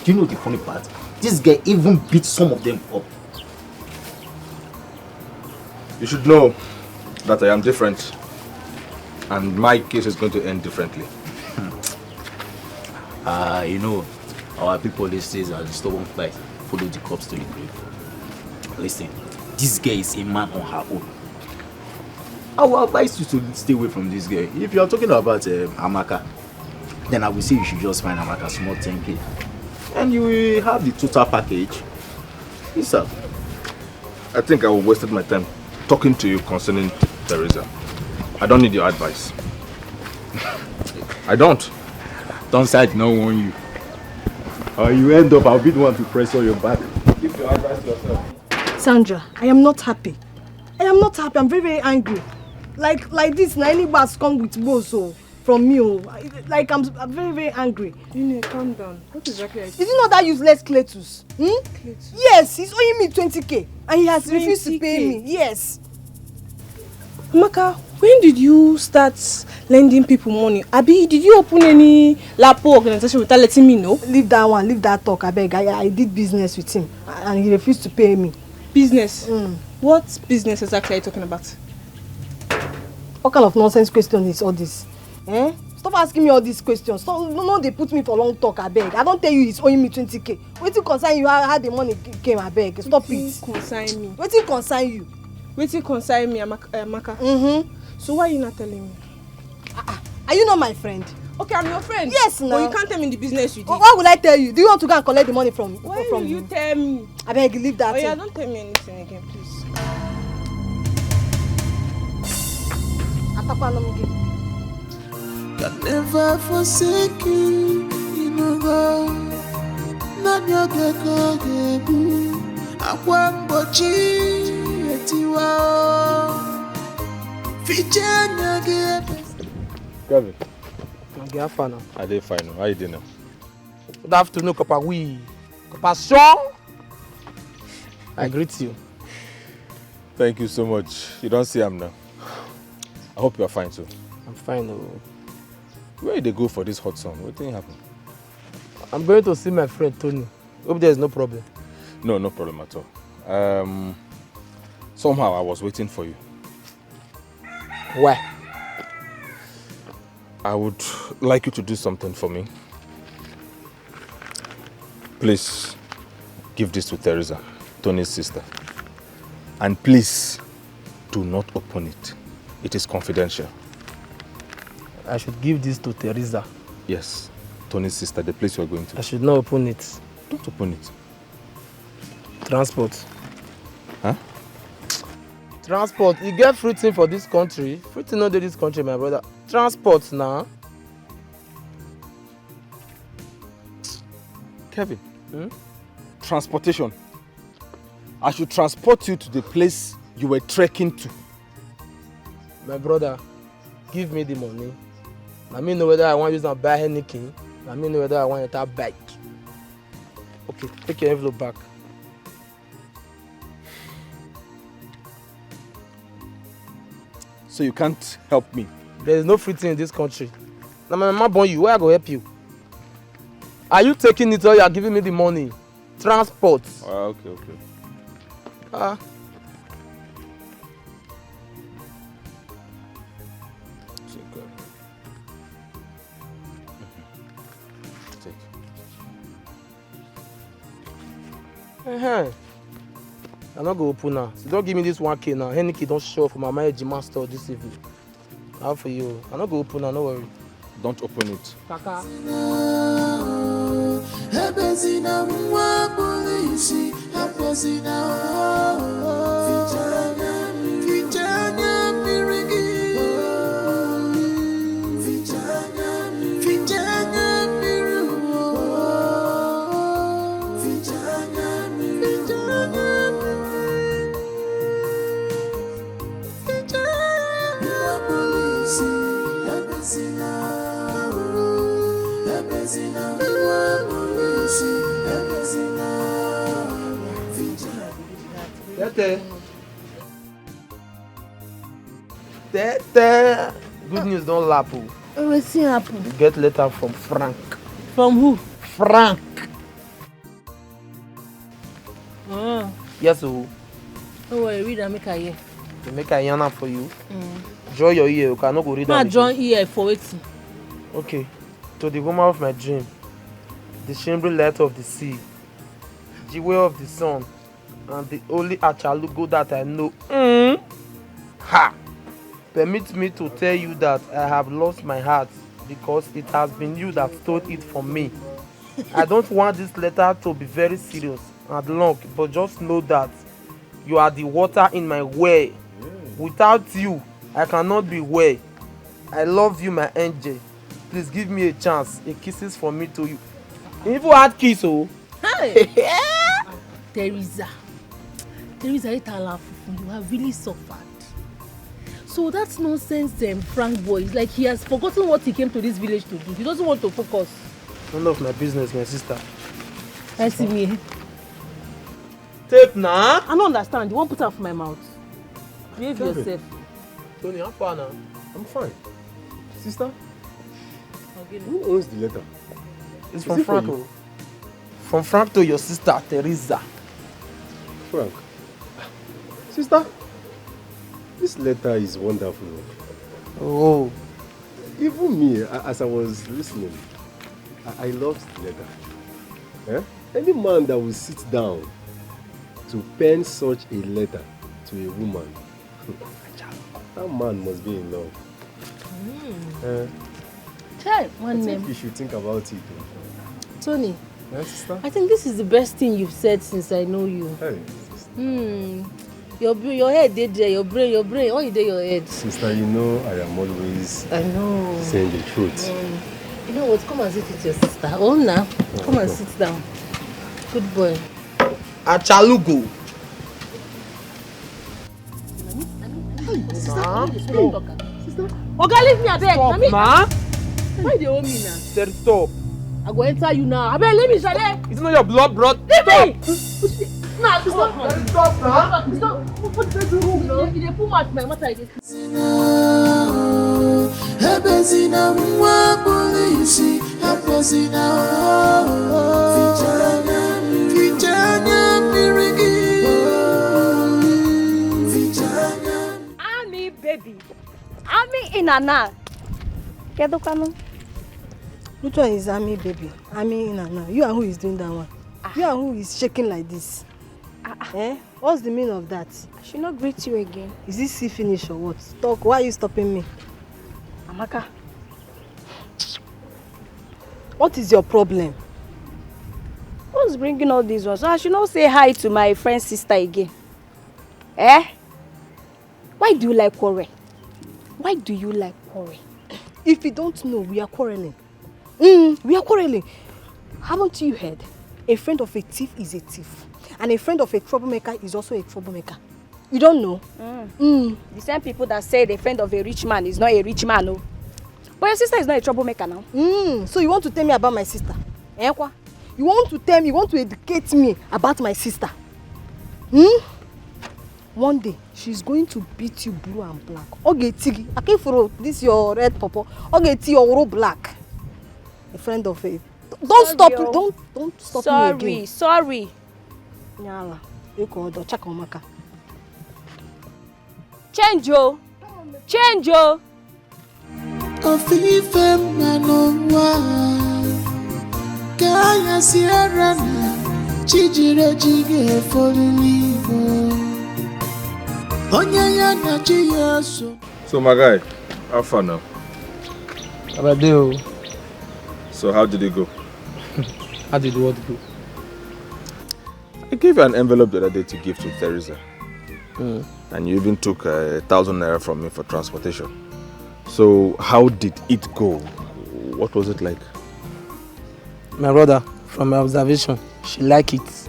Do you know the funny part? This guy even beat some of them up. You should know that I am different, and my case is going to end differently. You know, our people these days are stubborn flight. Follow the cops to the grave. Listen, this girl is a man on her own. I will advise you to stay away from this girl. If you are talking about Amaka, then I will say you should just find Amaka small 10k. And you will have the total package. Yes, sir. I think I wasted my time talking to you concerning Teresa. I don't need your advice. I don't. Don't say I did not warn you. Or you end up, I'll be the one to press on your back. Give your advice to yourself. Sandra, I am not happy. I'm very, very angry. Like this, now any bus come with boso from me. Like I'm very, very angry. Nene, calm down. What exactly? Is it not that useless Cletus? Cletus? Yes, he's owing me 20k and he has refused to pay me. Yes. Amaka, when did you start lending people money? Abi, did you open any Lapo organization without letting me know? Leave that one, leave that talk, I beg. I did business with him and he refused to pay me. Business? What business exactly are you talking about? What kind of nonsense question is all this? Stop asking me all these questions. No, they put me for long talk, I beg. I don't tell you he's owing me 20k. Wetin concern you how the money came, I beg. Stop it. Wetin concern me? Wetin concern you? Wetin concern me, Amaka? So why are you not telling me? Are you not my friend? Okay, I'm your friend. Yes, now. But you can't tell me the business you did. Why would I tell you? Do you want to go and collect the money from Why will you tell me? I beg, leave that. Oh yeah, don't tell me anything again, please. Can never forsake you, go. Not your gebu. Akwambochi etiwa. Kevin. Get fine now. I did fine. How you doing now? Good afternoon, Papa. Papa Sean. I greet you. Thank you so much. You don't see him now. I hope you are fine too. I'm fine. Oh. Where did they go for this hot sun? What thing happened? I'm going to see my friend Tony. Hope there's no problem. No problem at all. Somehow I was waiting for you. Why? I would like you to do something for me. Please give this to Teresa, Tony's sister. And please do not open it. It is confidential. I should give this to Teresa. Yes, Tony's sister, the place you are going to. I should not open it. Don't open it. Transport. Huh? Transport. You get free thing for this country. Free thing not in this country, my brother. Transport now. Kevin, transportation. I should transport you to the place you were trekking to. My brother, give me the money. Let me know whether I want to use and buy anything. Let me know whether I want to bike. Okay, take your envelope back. So you can't help me? There is no free thing in this country. Now my mama born you, where I go help you? Are you taking it or you are giving me the money? Transport. Okay. Take. I'm not going to open now. So don't give me this 1K now. Any kid don't show up for my marriage master this evening. How for you? I'm not going to open now, no worry. Don't open it. Kaka. Tete. Good news don't lap. What's happened? You get letter from Frank. From who? Frank. Oh. Yes, oh. Don't worry, read and make a ear. To make a yarn for you. Draw your ear, you cannot go read Ma that. join ear for waiting. Okay. To the woman of my dream, the shimmering light of the sea, the way of the sun, and the only Achalugo that I know. Ha! Permit me to tell you that I have lost my heart because it has been you that stole it from me. I don't want this letter to be very serious and long, but just know that you are the water in my well. Without you, I cannot be well. I love you, my angel. Please give me a chance. A kisses from me to you. You even had kiss, oh. Hey. Teresa, you have really suffered. So that's nonsense, Frank boy. It's like he has forgotten what he came to this village to do. He doesn't want to focus. None of my business, my sister. I see me. Tape now. I don't understand. You won't put out of my mouth. Behave yourself. Tony, how far now? I'm fine. Sister? Okay. Who owns the letter? It's from Frank. From Frank to your sister, Teresa. Frank. Sister? This letter is wonderful. Oh. Even me, as I was listening, I loved the letter. Eh? Any man that will sit down to pen such a letter to a woman, that man must be in love. Child, I think you should think about it. Tony, yes, sister? I think this is the best thing you've said since I know you. Hey, Your head did there, your brain, all you did your head. Sister, you know I am always saying the truth. You know what? Come and sit with your sister. Oh, now. Come and sit down. Good boy. Achalugo. Oga, leave me abeg. Stop, ma. Why they owe me now? Said stop. I go enter you now. Abeg, leave me, Shade. It's not your blood, bro. Leave me. Nah, Stop, now. Stop. Put the room now. If you put my matter, it is. Ebezina mwa polisi, ebezina vijana mirigi, vijana. Ami baby, Ami Nnanna. Kedokano. Which one is Ami baby? Ami Nnanna. You and who is doing that one? You and who is shaking like this? Eh? What's the meaning of that? I should not greet you again. Is this see finish or what? Talk. Why are you stopping me? Amaka. What is your problem? Who's bringing all these ones? I should not say hi to my friend's sister again. Eh? Why do you like quarrel? Why do you like quarrel? If you don't know, we are quarreling. We are quarreling. Haven't you heard? A friend of a thief is a thief. And a friend of a troublemaker is also a troublemaker. You don't know? The same people that say the friend of a rich man is not a rich man, no. But your sister is not a troublemaker now. So you want to tell me about my sister? Eh, kwa? You want to tell me, you want to educate me about my sister? One day, she's going to beat you blue and black. Okay, Tigi, I came for this your red purple. Okay, Tigi, your black. A friend of a... Don't stop me, don't stop me again. Sorry. Nyala, you call the Chakomaka. Change, oh. Change, oh. Ofife manowa Kaya sierra na Chijire jige folilivo Onya ya na chiyaso. So my guy, how far now? Abadeo. So how did it go? How did what go? I gave you an envelope the other day to give to Teresa. And you even took 1,000 naira from me for transportation. So how did it go? What was it like? My brother, from my observation, she liked it.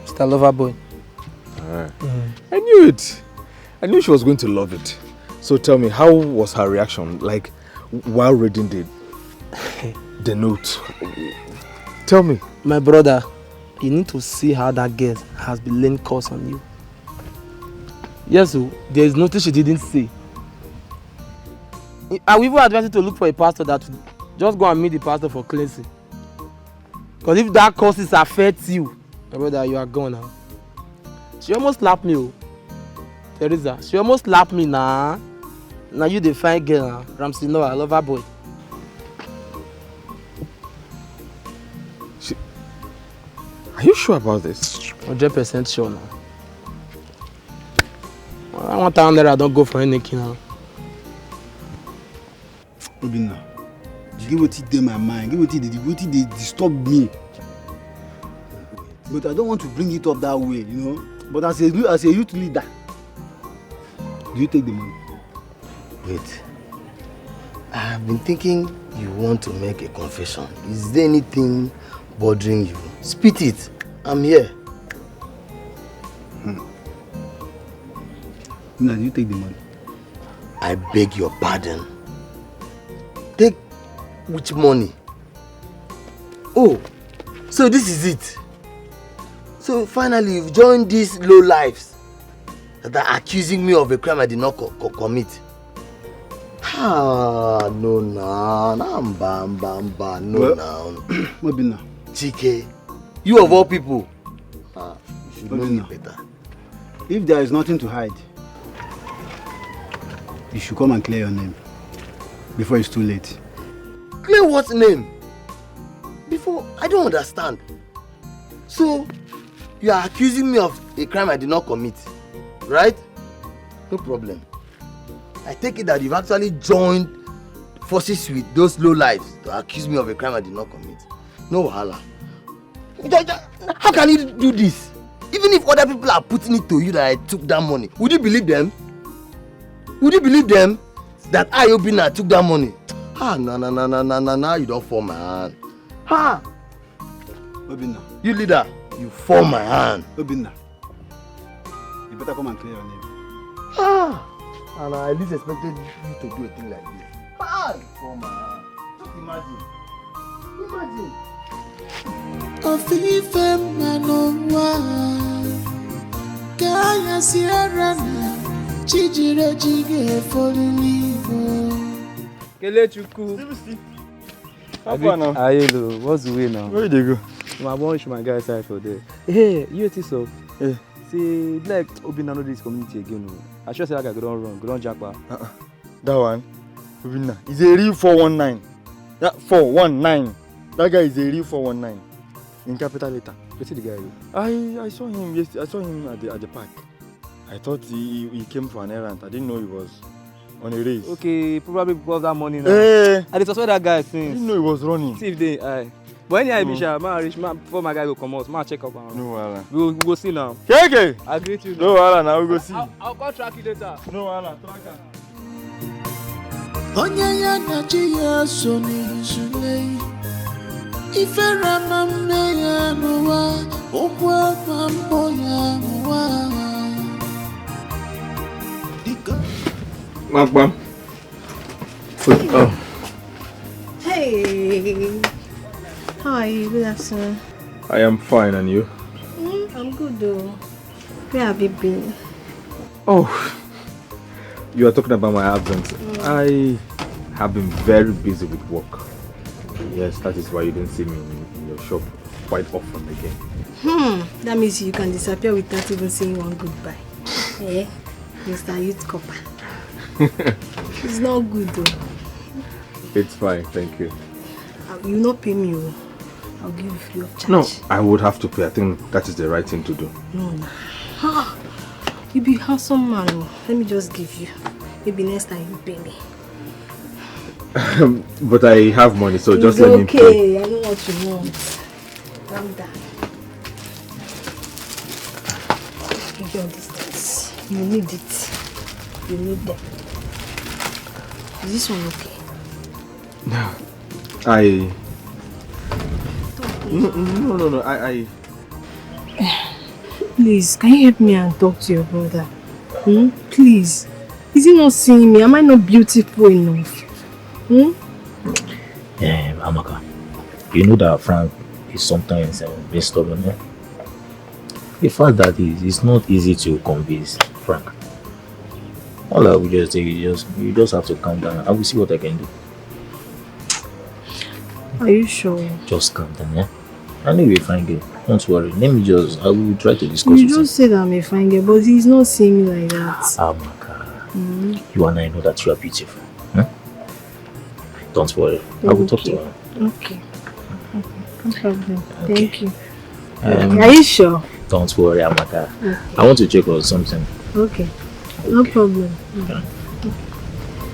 She's a lover boy. I knew it. I knew she was going to love it. So tell me, how was her reaction? Like while reading the note? Tell me. My brother, you need to see how that girl has been laying curse on you. Yes, there is nothing she didn't say. I will even advise you to look for a pastor that will just go and meet the pastor for cleansing. Because if that causes affects you, my brother, you are gone now. She almost slapped me, Teresa. She almost slapped me now. Now you the fine girl now. Ramsey Noah, I love her boy. Are you sure about this? 100% sure now. I want down there, I don't go for anything now. Obinna, give what it in my mind, give what it they disturb me. But I don't want to bring it up that way, you know. But as a youth leader, do you take the money? Wait. I have been thinking you want to make a confession. Is there anything bothering you? Spit it. I'm here. Now, do you take the money? I beg your pardon. Take which money? Oh, so this is it. So finally you've joined these low lives that are accusing me of a crime I did not commit. No, Obinna. Chike, you of all people. You should know me better. If there is nothing to hide, you should come and clear your name before it's too late. Clear what name? Before, I don't understand. So, you are accusing me of a crime I did not commit, right? No problem. I take it that you've actually joined forces with those low lives to accuse me of a crime I did not commit. No wahala. How can you do this? Even if other people are putting it to you that I took that money, would you believe them? Would you believe them that I, Obinna, took that money? No, you don't fall my hand. Obinna. You leader, you fall my hand. Obinna, you better come and clear your name. And I at least expected you to do a thing like this. Bad! Come on. Just imagine. Imagine. Ofife manowa Kaya Sierra na Chijire jige folilivo Kelechukwu. How far now? Hello, what's the way now? Where did they go? My boy, my guy side for there. Hey, you think so? Yeah. See, like Obina know this community again. I sure say that guy go down wrong, go down jackpot. That one? Obina. He's a real 419. That 419. That guy is a real 419. In capital letter. What's the guy? I saw him yesterday. I saw him at the park. I thought he came for an errand. I didn't know he was on a race. Okay, probably because of that money now. Hey. I just saw that guy I since. didn't know he was running. See if they, but anyhow, Bisha, man, reach man before my guy will come out. Man, check up. No, we go see now. Okay. I agree to you. No, now we go see. I'll call track you later. No, track. Onyanya na jiya so ni zule Ifera mamme ya nowa Okwa mambo ya nowa Magba. Oh. Hey. How are you? Good afternoon. I am fine, and you? I'm good though. Where have you been? Oh, you are talking about my absence. I have been very busy with work. Yes, that is why you didn't see me in your shop quite often again. That means you can disappear without even saying one goodbye. Eh? Mr. Youth Copper. It's not good though. It's fine, thank you. You not pay me. I'll give you free of charge. No, I would have to pay. I think that is the right thing to do. No. You be handsome man. Let me just give you. Maybe next time you pay me. But I have money, so just it's let me pay. Okay, I know what you want. Calm down. Give you all these things. You need it. You need them. Is this one okay? No. Please, can you help me and talk to your brother? Please. Is he not seeing me? Am I not beautiful enough? Yeah, Amaka. You know that Frank is sometimes a bit stubborn, eh? The fact that it's not easy to convince Frank. All I will just say is you just have to calm down. I will see what I can do. Are you sure? Just calm down, yeah? I know you're a fine girl. Don't worry. I will try to discuss You with him. just said I'm a fine girl, but he's not seeing me like that. Amaka, you and I know that you are beautiful. Huh? Don't worry. I will talk to her. Okay. No problem. Okay. Thank you. Are you sure? Don't worry, Amaka. Okay. I want to check on something. Okay. No problem. Yeah.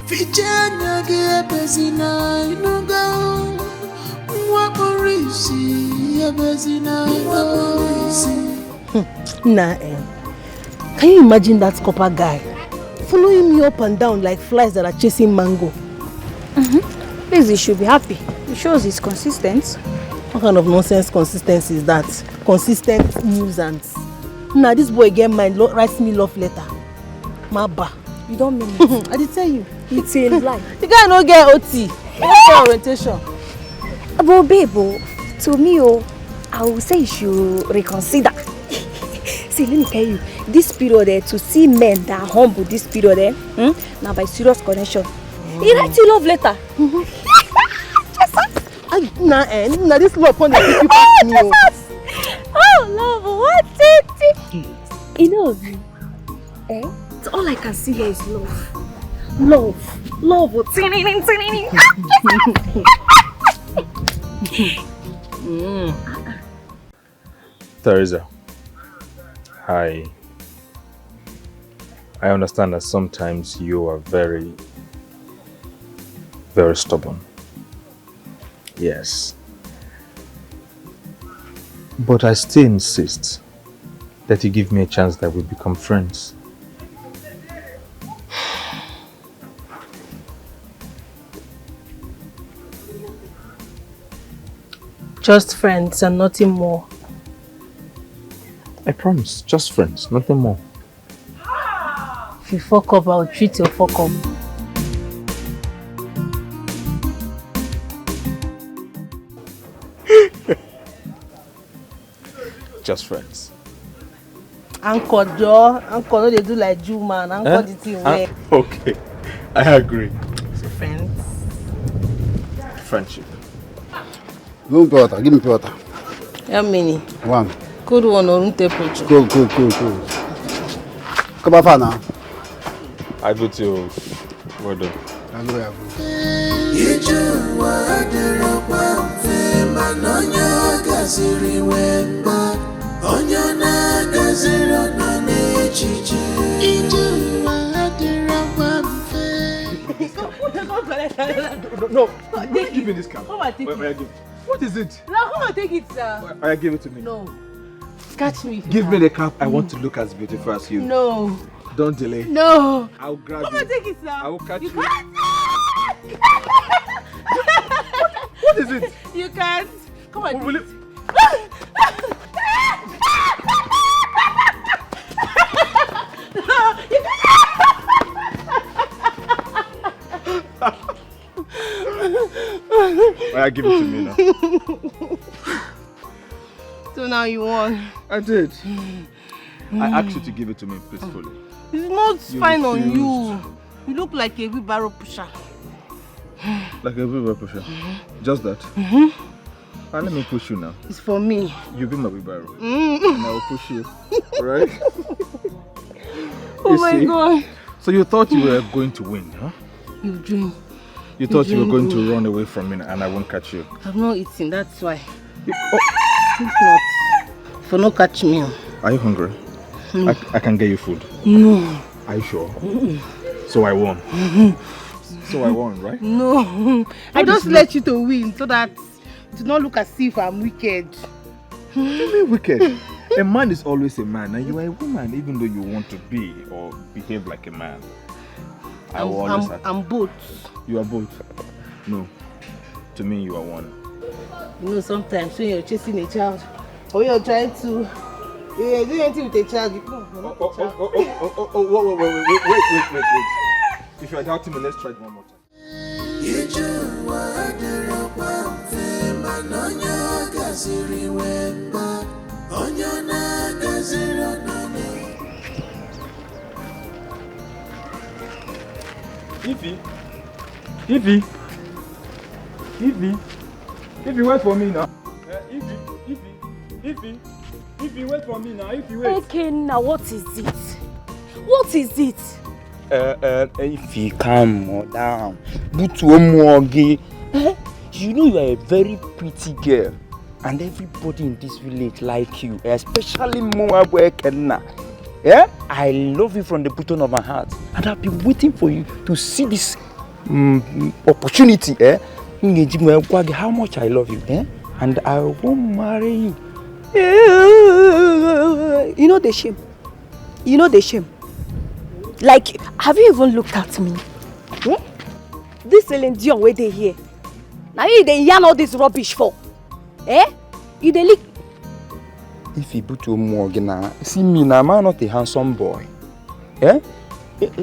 Vijana gebezina inuga Mwakorisi gebezina Can you imagine that copper guy following me up and down like flies that are chasing mango? Please, he should be happy. It shows he's consistent. What kind of nonsense consistency is that? Consistent nuisance. Now this boy get mine, writes me love letter. Maba. You don't mean it. I did tell you. It's a lie. The guy no get OT. No orientation. But babe, to me, I will say you should reconsider. See, let me tell you, this period to see men that are humble this period now by serious connection. He writes you love letter. Now this love on the people pass me. Oh, love, what it? You know, so all I can see here is love. Love. Teresa, I understand that sometimes you are very, very stubborn. Yes. But I still insist that you give me a chance that we become friends. Just friends and nothing more. I promise, just friends, nothing more. If you fuck up, I'll treat your fuck up. Just friends. Uncle Joe, Uncle no they do like Jew man. Uncle the thing where. Okay, I agree. So friends. Friendship. Give me water. Give me water. How many? One. Cold one or room temperature? Cool. Come on, now. I go to. Well done. No, give me this cap. Come and take it. What is it? Now come and take it, sir. I give it to me. No. Catch me. Give me the cap. I want to look as beautiful as you. No. Don't delay. No. I'll grab Come you. and take it, sir. I will catch you. Can't. What is it? You can't. Come on. Will it? I give it to me now. So now you won. I did. I asked you to give it to me peacefully. It's not You fine on refused. you. You look like a wheelbarrow pusher. Like a wheelbarrow pusher. Just that. Let me push you now. It's for me. You be my wheelbarrow. And I will push you. Right? Oh my God. So you thought you were going to win, huh? You dream. You thought you were going to run away from me and I won't catch you. I've not eaten, that's why. If not, for no catch me. Are you hungry? I can get you food. No. Are you sure? So I won. So I won, right? No. I just let you to win so that it do not look as if I'm wicked. What do you mean wicked? A man is always a man and you are a woman even though you want to be or behave like a man. I'm both. You are both. No. To me you are one. You know, sometimes when you're chasing a child or you're trying to you're doing anything with a child, you come. If you are doubting me, let's try it one more time. Ify, wait for me now. Ify, wait for me now. Ify, wait. Okay, now what is it? What is it? Ify, calm down. You know you are a very pretty girl, and everybody in this village like you, especially Nnanna. Yeah, I love you from the bottom of my heart, and I've been waiting for you to see this opportunity. How much I love you, and I won't marry you. You know the shame. You know the shame. Like, have you even looked at me? This Dion where they here. Now you they yarn all this rubbish for. You they lick. If you put your morgan, see me now, I'm not a handsome boy.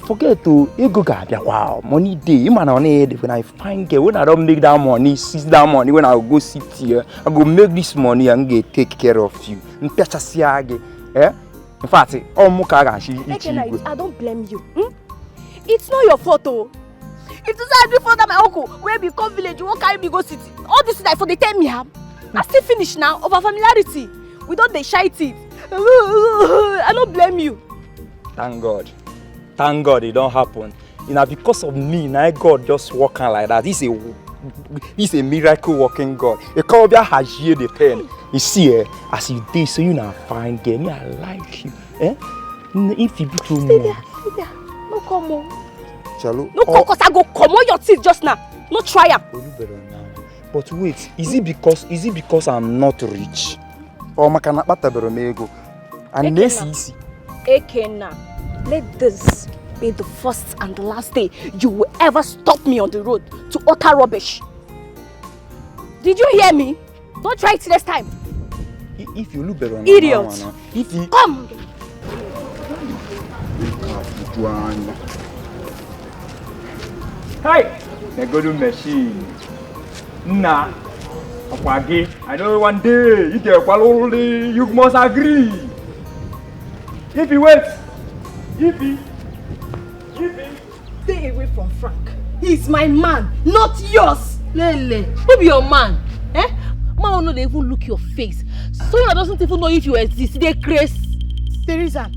Forget to you go get wow, money day. You man on head when I find girl, when I don't make that money, seize that money, when I go sit here, I go make this money and get take care of you. In fact, I don't blame you. It's not your fault, oh. If this is before that my uncle, where we come village, you won't carry me go city. All this is like for the 10 me I still finish now over familiarity. We don't they shite it. I don't blame you. Thank God. Thank God it don't happen. You know, because of me, now God just walking like that. He's a miracle working God. The Cobia has here the pen. You see, as you did, so you now find girl. Me, I like you. If you be too more. No come on. Chalo. No come, cause I go come on your teeth just now. No try am. But wait, is it because I'm not rich? Or makana patabero mego? And this easy. Ekena, let this be the first and the last day you will ever stop me on the road to utter rubbish. Did you hear me? Don't try it next time. If you look better, idiot. If you come. Hey! The golden machine. Nah. I know one day you must agree. If you wait. Stay away from Frank. He's my man, not yours. Lele, who be your man? Eh? Man will not even look your face. Someone that doesn't even know if you exist. They craze. Teresa,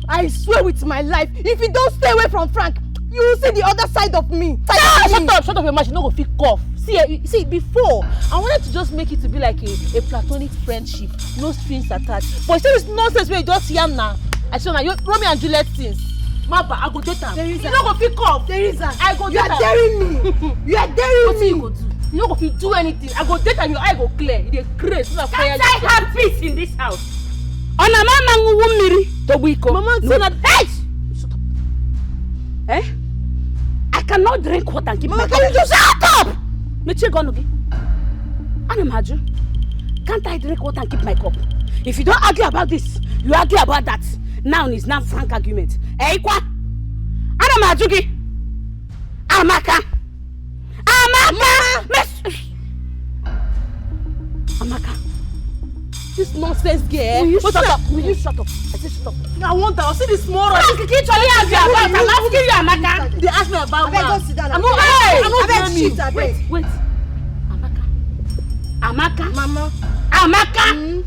I swear with my life, if you don't stay away from Frank, you will see the other side of me. Shut up your mouth. You don't go feel cough. See, before I wanted to just make it to be like a platonic friendship, no strings attached. But see this nonsense where you just yam now. I show now you Romeo and Juliet things. Mapa, I go date am. You don't go feel cough. Teresa, I go you are daring me. You are daring me. You go do? You don't go feel do anything. I go date and your eye go clear. You dey craze. Can't I have peace in this house? On a mama ngu miri to wiko. Mama, no that. Hey! Shut up. Eh? I cannot drink water and keep my. Can you just shut up? Meche gonugi. Anamaju. Can't I drink water and keep my cup? If you don't argue about this, you argue about that. Now is not frank argument. Eh, kwa? Anamajugi. Amaka. Amaka. This nonsense girl. Will you shut up? Will you shut up? I said shut up. I want that. I'll see this tomorrow. I'm asking you, Amaka. They ask me about one. I'm not Wait. Amaka. Mama. Amaka.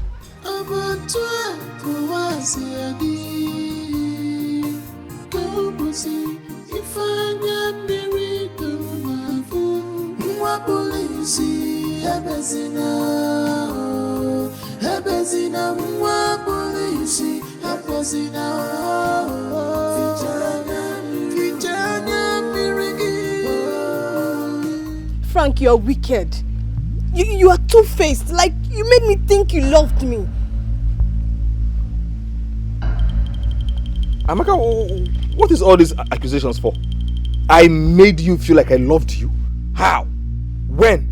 Frank, you're wicked. You are two-faced. Like, you made me think you loved me. Amaka, what is all these accusations for? I made you feel like I loved you? How? When?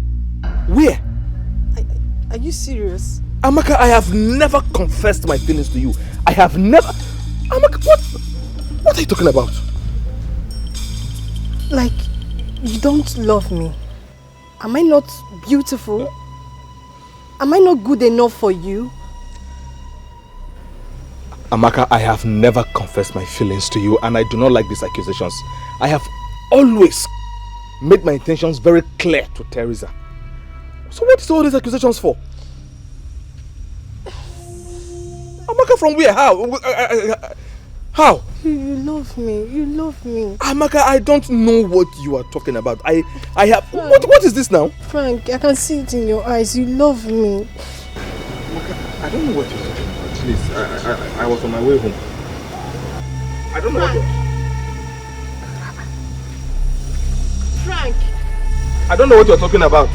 Where? Are you serious? Amaka, I have never confessed my feelings to you. I have never... Amaka, what are you talking about? Like, you don't love me. Am I not beautiful? Am I not good enough for you? Amaka, I have never confessed my feelings to you, and I do not like these accusations. I have always made my intentions very clear to Teresa. So what is all these accusations for? Amaka, from where? How? How? You love me. You love me. Amaka, I don't know what you are talking about. I have... What is this now? Frank, I can see it in your eyes. You love me. Amaka, I don't know what you're talking about. Please, I was on my way home. I don't know what you're... Frank! I don't know what you're talking about.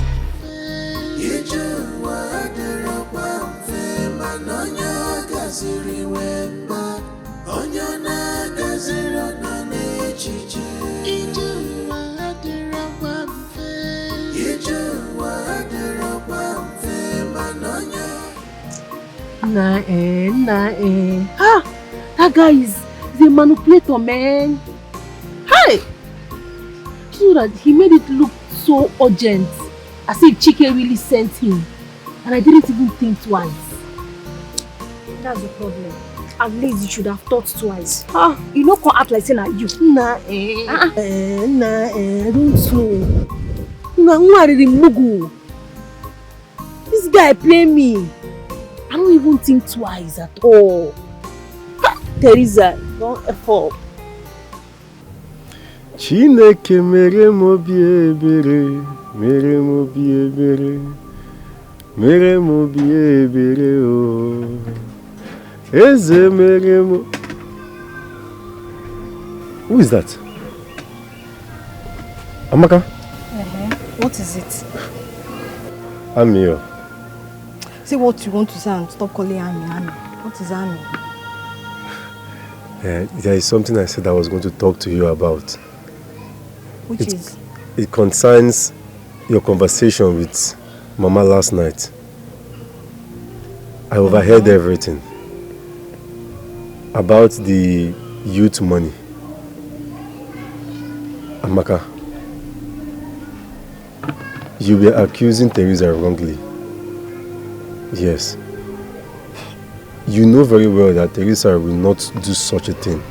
Ah, that guy is a manipulator, man. Hey! So that he made it look so urgent, as if Chike really sent him, and I didn't even think twice. That's the problem. At least you should have thought twice. Ah, you know, can't act like saying that you. Don't know. This guy play me. I don't even think twice at all. Teresa, don't F up. Chineke mere mo biebere, mere mo biebere, mere mo biebere o. Eze mere mo. Who is that? Amaka? What is it? I'm here. Say what you want to say and stop calling Ami. What is Ami? There is something I said I was going to talk to you about. Which is? It concerns your conversation with Mama last night. I overheard everything about the youth money. Amaka, you were accusing Teresa wrongly. Yes. You know very well that Teresa will not do such a thing.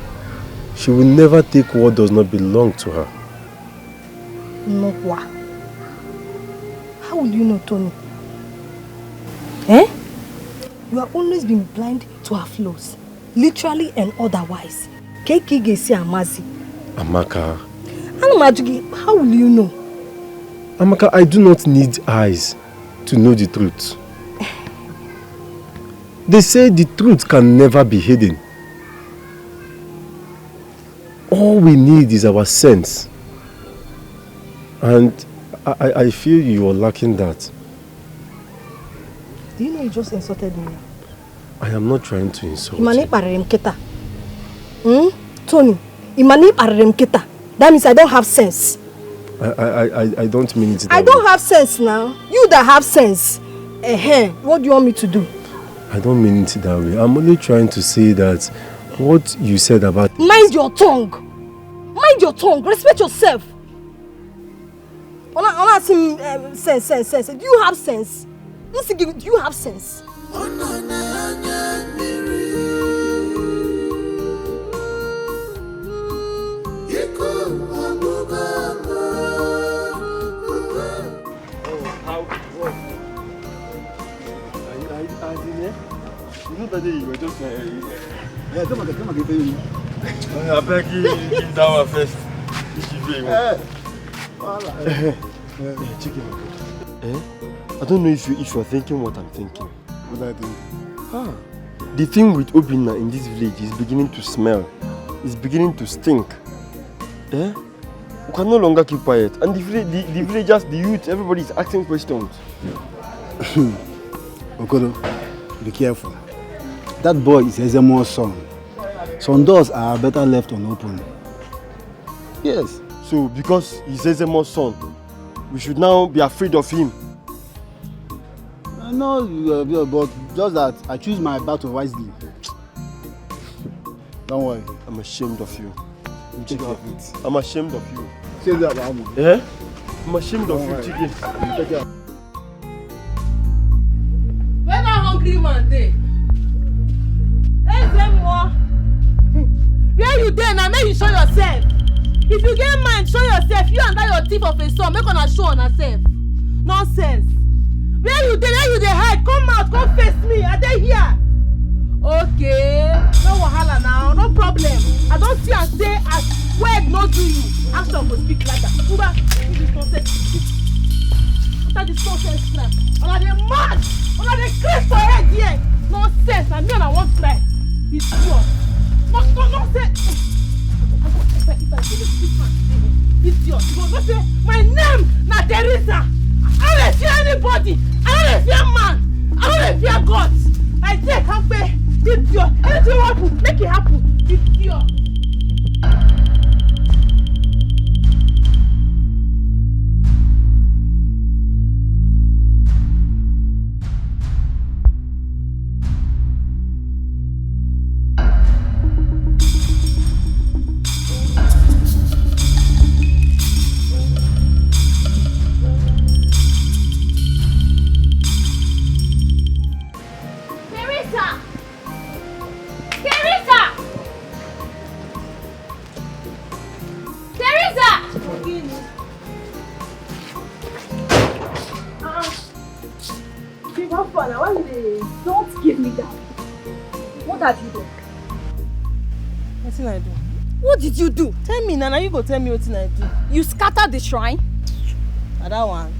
She will never take what does not belong to her. No, what? How would you know, Tony? Eh? You have always been blind to her flaws, literally and otherwise. Amaka. How will you know? Amaka, I do not need eyes to know the truth. They say the truth can never be hidden. All we need is our sense. And I feel you are lacking that. Do you know you just insulted me? I am not trying to insult you. Tony, that means I don't have sense. I don't mean it that I don't have sense now. You that have sense. What do you want me to do? I don't mean it that way. I'm only trying to say that what you said about... Mind your tongue. Mind your tongue. Respect yourself. Sense. Do you have sense? Do you have sense? You know that day you were just yeah, come on, give me. I beg you, give that one first. Chicken. I don't know if you are thinking what I'm thinking. What I think? The thing with Obinna in this village is beginning to smell. It's beginning to stink. We can no longer keep quiet. And the villagers, the youth, everybody is asking questions. Okodo, be careful. That boy is Ezemo's son. Some doors are better left unopened. Yes. So because he's Ezemo's son, we should now be afraid of him. No, but just that I choose my battle wisely. Don't worry. I'm ashamed of you. I'm I'm ashamed of you. Say that, Babu. I'm ashamed of you, Chicken. Take care. Where that hungry man dey? Where you dey now? Make you show yourself. If you get mind, show yourself. You and that your thief of a son, make una show on yourself. Nonsense. Where you dey? Where you dey hide? Come out, come face me. I dey here. Okay, no wahala now, no problem. I don't see and say as word no do you. Action go speak like that. Uba, this nonsense. After this nonsense crap, una dey mad. Una dey craze for head here. Nonsense, and me and I want try. It's pure. Nonsense. If I give it to this man today, it's yours. You go not say my name na Teresa. I don't fear anybody. I don't fear man. I don't fear God. I take and pay. It's yours. Anything happen, make it happen. It's yours. Don't give me that. What have you done? What did I do? What did you do? Tell me, Nnanna, you go tell me what I do. You scattered the shrine? That one.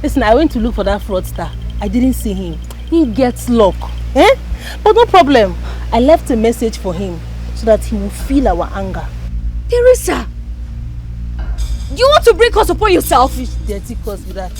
Listen, I went to look for that fraudster. I didn't see him. He gets luck. But no problem. I left a message for him so that he will feel our anger. Teresa! You want to bring us upon yourself? Fish dirty cause with that.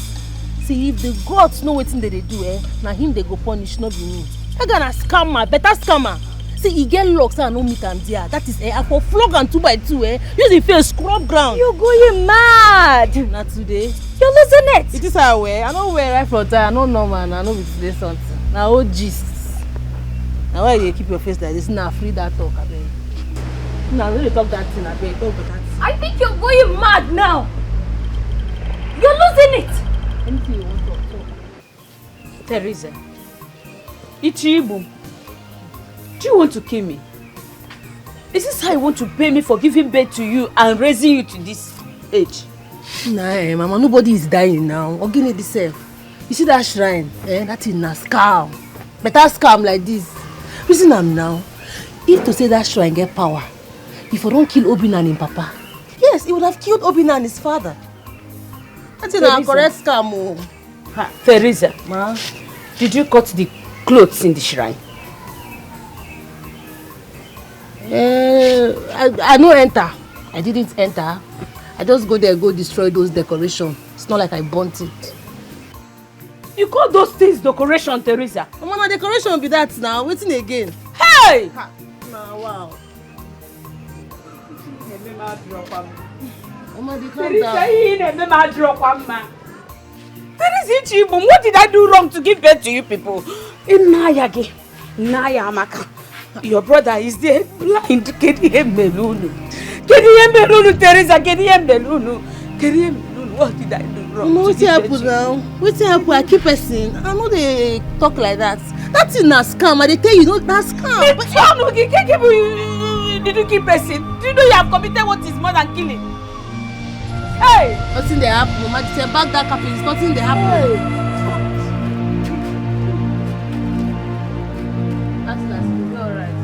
See, if the gods know what they do, now him they go punish, not be me. I got a scammer, better scammer. See, he get locks and no meet and there. That is I for flog and 2 by 2, use the face scrub ground. You're going mad. Not today. You're losing it. It is I wear. I don't wear right from time. I don't know, man. I know it's today something. Now old gist. Now why you keep your face like this? Now free that talk, I beg. Now really talk that thing, I beg. Talk about that thing. I think you're going mad now. You're losing it. Anything you want to talk. Teresa, Ichibu, do you want to kill me? Is this how you want to pay me for giving birth to you and raising you to this age? Nah, Mama, nobody is dying now. Ogini this self. You see that shrine? That is a scam. Better scam like this. Reason am now. If to say that shrine get power, if I don't kill Obina and him papa, yes, he would have killed Obina and his father. That's a correct scam. Oh. Ha, Teresa, Ma, did you cut the clothes in the shrine? I no enter. I didn't enter. I just go there, go destroy those decorations. It's not like I burnt it. You call those things decoration, Teresa? Mama, decoration be that now. Waiting again. Hey! Ha. Nah, wow. Mama, they calm down. Teresa Ichibum, what did I do wrong to give birth to you people? Nnaya Amaka. Your brother is there blind. Teresa, what did I do wrong? Mama, what's happen now? What's happen? I keep person. I know they talk like that. That's in a scam. I tell you, no, that's scam. Did you keep person? Do you know you have committed what is more than killing? Hey! Nothing they happen. Mama, just back that cap. It's nothing they happen. Hey. That's nice. You'll be alright.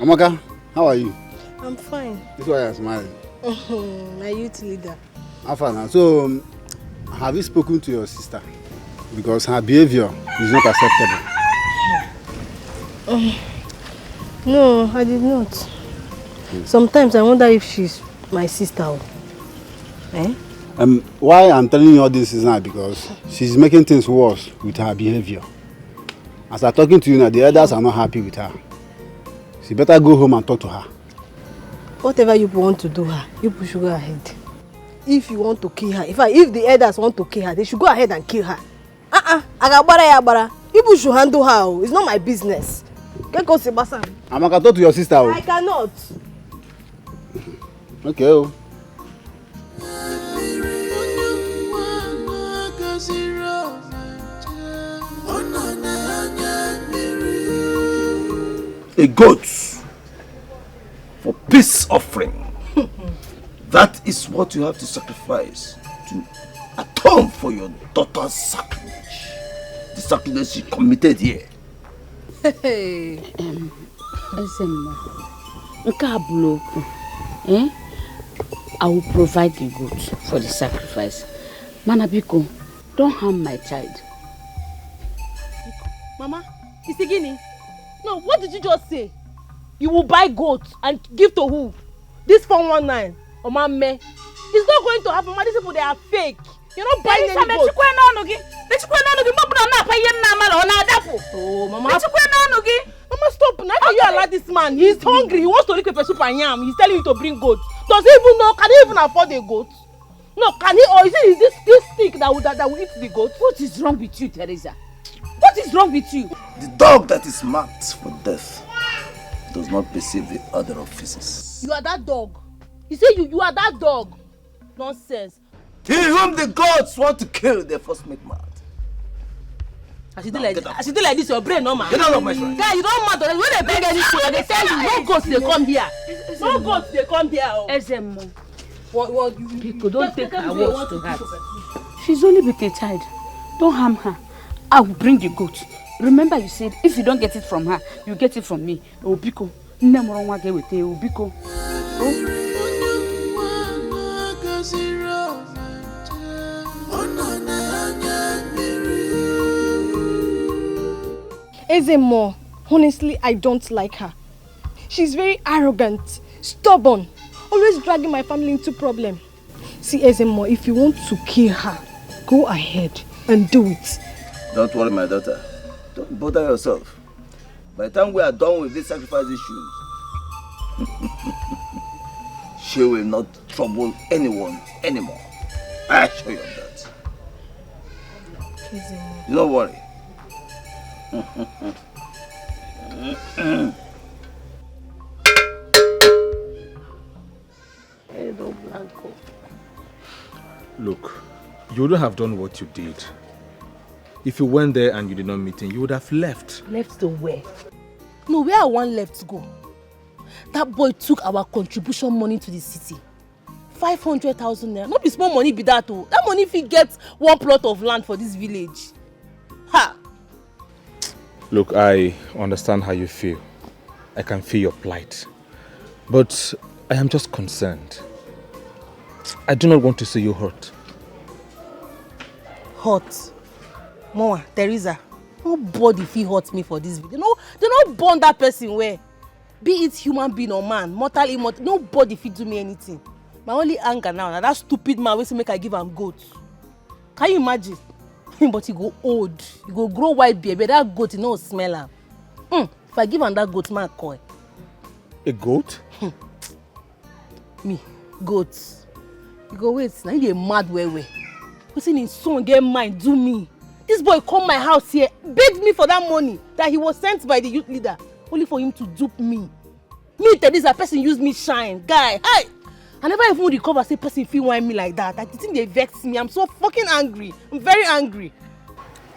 Amaka, how are you? I'm fine. This is why I'm smiling. My youth leader. How far now? So, have you spoken to your sister? Because her behavior is not acceptable. No, I did not. Sometimes I wonder if she's my sister. Eh? Why I'm telling you all this is now because she's making things worse with her behavior. As I'm talking to you now, the others are not happy with her. She better go home and talk to her. Whatever you want to do her, you should go ahead. If you want to kill her, if the elders want to kill her, they should go ahead and kill her. You should handle her. It's not my business. Amaka, talk to your sister. I cannot. Okay. A goat for peace offering. That is what you have to sacrifice to atone for your daughter's sacrilege. The sacrilege she committed here. Hey. I will provide the goods for the sacrifice. Manabiko, don't harm my child. Mama, Isigini. No, what did you just say? You will buy goats and give to who? This 419 or Mame? It's not going to happen. These people, they are fake. You're not buying any goats. Oh, Mama. Mama, stop. Now can you allow this man? He's hungry. He wants to lick pepper soup and yam. He's telling you to bring goats. Does he even know? Can he even afford a goat? No, can he? Or is it this stick that will eat the goat? What is wrong with you, Teresa? What is wrong with you? The dog that is marked for death does not perceive the odor of feces. You are that dog. You say you are that dog. Nonsense. He whom the gods want to kill, they first make mad. As you do like this, your brain no man. Get out of my friend. Guy, you don't matter. When they bring anything, they tell you no goats they come here. No goats they come here. Ezemo. What you people don't take her words to heart. She's only with a child. Don't harm her. I will bring the goat. Remember you said if you don't get it from her, you get it from me. Obiko. Nemorongwa get with you. Obiko. Ezemo, honestly, I don't like her. She's very arrogant, stubborn, always dragging my family into problem. See, Ezemo, if you want to kill her, go ahead and do it. Don't worry, my daughter. Don't bother yourself. By the time we are done with these sacrifice issues, she will not trouble anyone anymore. I assure you of that. Don't worry. Look, you wouldn't have done what you did. If you went there and you did not meet him, you would have left. Left to where? No, where I want left to go. That boy took our contribution money to the city. 500,000 naira. Not be small money be that oh. That money if he gets one plot of land for this village. Ha! Look, I understand how you feel. I can feel your plight. But I am just concerned. I do not want to see you hurt. Hurt? Mama, Teresa, nobody feel hurt me for this video. They don't burn that person where. Be it human being or man, mortal, immortal, nobody feel do me anything. My only anger now, that stupid man will make I give him goat. Can you imagine? But he go old, he go grow white beard, but that goat, you know, smell him. If I give him that goat, man, call. A goat? Me, goats. You go wait, now you mad way. Person his son get mind, do me. This boy come my house here, begged me for that money that he was sent by the youth leader, only for him to dupe me. Me, Teresa, person use me shine, guy. Hi! I never even recover say person feel want me like that. I think they vex me. I'm so fucking angry. I'm very angry.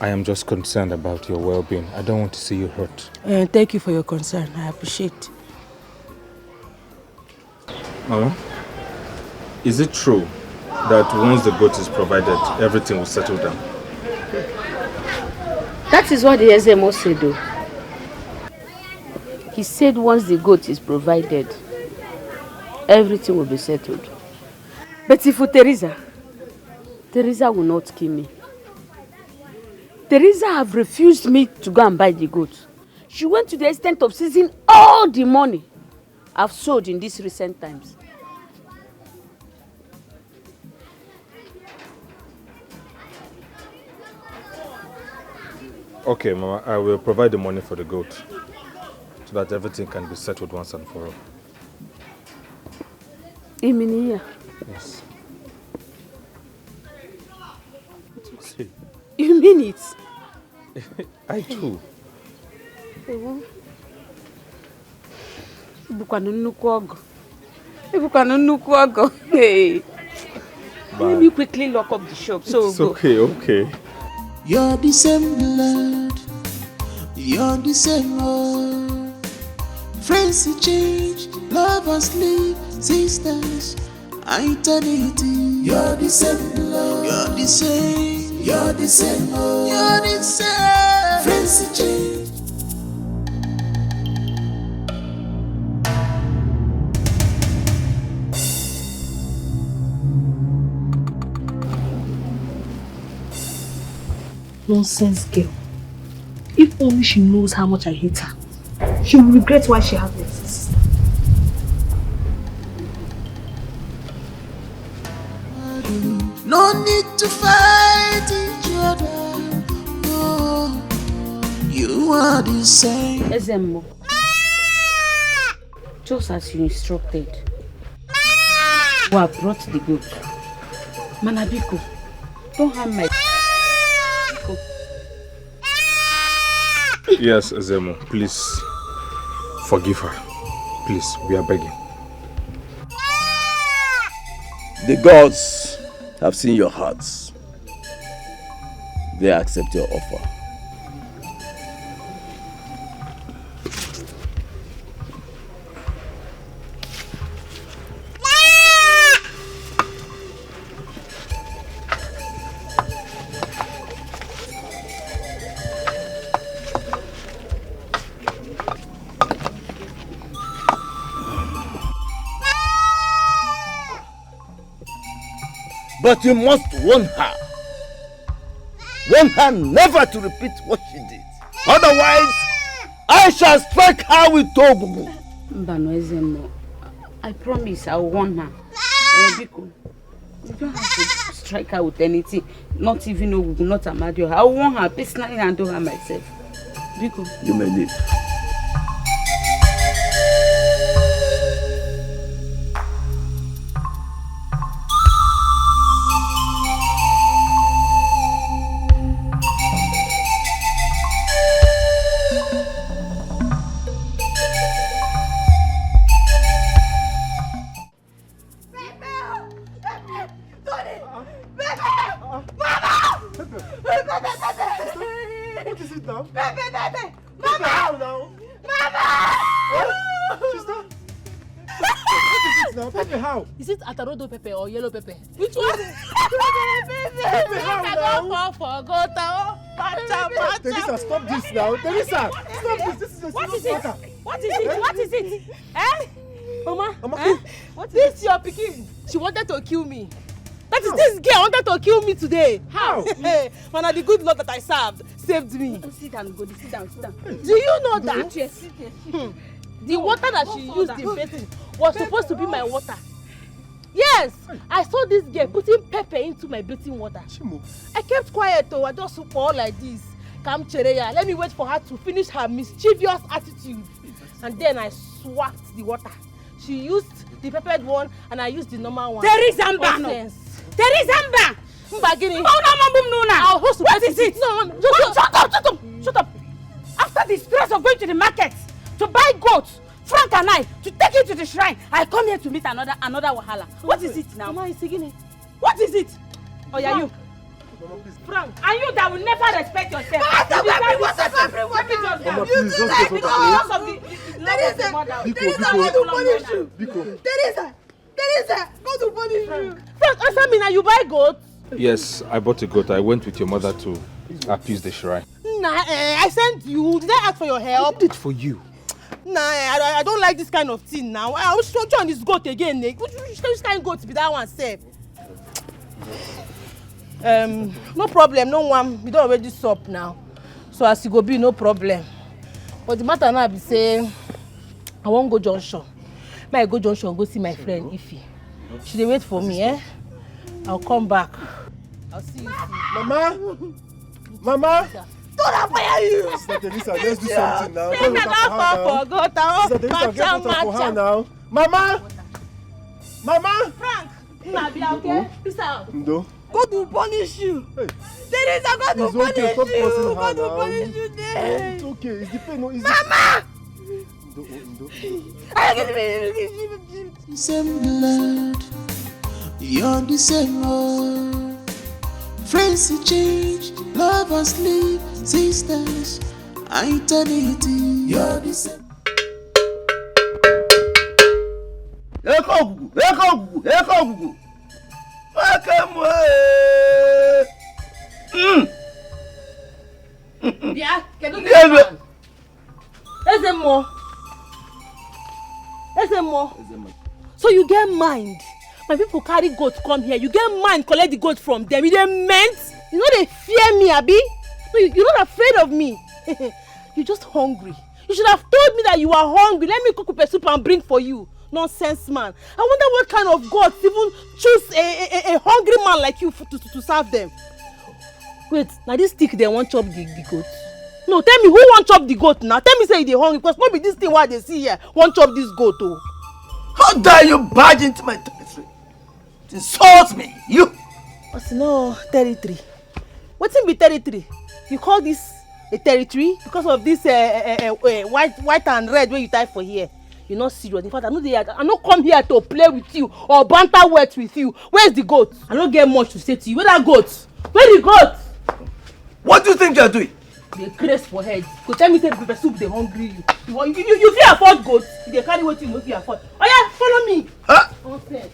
I am just concerned about your well-being. I don't want to see you hurt. Thank you for your concern. I appreciate it. Mama, is it true that once the goat is provided, everything will settle down? That is what the SMO said though. He said once the goat is provided, everything will be settled. But if for Teresa will not kill me. Teresa have refused me to go and buy the goat. She went to the extent of seizing all the money I've sold in these recent times. Okay, Mama, I will provide the money for the goat so that everything can be settled once and for all. Eminia. Yes. You mean it? I do. Hey. Let me quickly lock up the shop. So it's okay, okay. You're the same blood, you're the same old. Friends change, lovers leave, sisters, eternity. You're the same blood, you're the same, you're the same old. You're the same. Friends change. Nonsense girl. If only she knows how much I hate her, she will regret why she has this. No need to fight each other. Oh, you are the same. Ezemo, just as you instructed, we have brought the goat. Manabiko, don't harm my. Yes, Ezemo, please forgive her. Please, we are begging. The gods have seen your hearts. They accept your offer. But you must warn her. Warn her never to repeat what she did. Otherwise, I shall strike her with Tobugu. Mbano Ezemo, I promise I will warn her. Biko, You don't have to strike her with anything. Not even Ogugu, not Amadio. I want her personally handle her myself. Biko. You may leave. What is it now? Pepe! Mama! How now? Mama! Sister? What is it now? Pepe, how? Is it Atarodo Pepe or yellow Pepe? Which one? Pepe, how now? Teresa, stop this now. Teresa, stop this. This is a What is serious it? matter. What is it? What is it? Eh? Mama, What is this your pikin. She wanted to kill me. That is this girl wanted to kill me today. How? Man, the good Lord that I served saved me. Sit down, go. Sit down. Do you know that? Sit here. The water that she used in bathing was supposed to be my water. Yes, I saw this girl putting pepper into my bathing water. I kept quiet though. I just pour like this. Come Chereya, let me wait for her to finish her mischievous attitude. And then I swapped the water. She used the peppered one and I used the normal one. Teresa Mbano! Mbagini. What is it? No, Shut up! After the stress of going to the market to buy goats, Frank and I to take it to the shrine, I come here to meet another wahala. What is it now? Mama, What is it? Oh yeah, you. Frank, and you that will never respect yourself. Mama, please, just get Teresa, go to punish you. Frank, answer me now. You buy goats? Yes, I bought a goat. I went with your mother to appease the shrine. Nah, I sent you. Did I ask for your help? I did it for you. Nah, I don't like this kind of thing now. I will show you on this goat again, Nick. Which kind of goat be that one, safe? No problem, no one. We don't already sup now. So as you go be, no problem. But the matter now be say, I won't go Junction. May I go Junction, go see my friend Ify. She dey wait for me, eh? I'll come back. I'll see you soon. Mama! Don't fire you! Sister Teresa, let's do something now. Sister Teresa, get water for her now. Mama! Frank! Nnebe, okay? Peace out. Ndo. God will punish you. Hey. Teresa, God will punish you. God will punish you there. It's okay. It's the pain. No, it's Mama! Same blood, you're the same old. Friends change, lovers leave, sisters, eternity. You're the same. Eko. Yeah, can you get one? There's more. So you get mind. My people carry goats come here. You get mind, collect the goat from them. You dey meant? You know they fear me, Abi? No, you're not afraid of me. You're just hungry. You should have told me that you are hungry. Let me cook pepper soup and bring for you. Nonsense, man. I wonder what kind of gods even choose a hungry man like you to serve them. Wait, now this stick they won't chop the goat. No, tell me who won't chop the goat now? Tell me say they hungry because maybe this thing what they see here won't chop this goat oh. How dare you barge into my territory? To insult me, you! What's no territory? What's in be territory? You call this a territory because of this white and red where you tie for here? You're not serious. In fact, I'm not come here to play with you or banter words with you. Where's the goat? I don't get much to say to you. Where that goat? Where the goat? What do you think you're doing? They craze for head. Go tell me say the pepper soup they hungry you. You fit afford goats? You dey carry wetin you no fit afford. Oh yeah, follow me. Huh? Nonsense.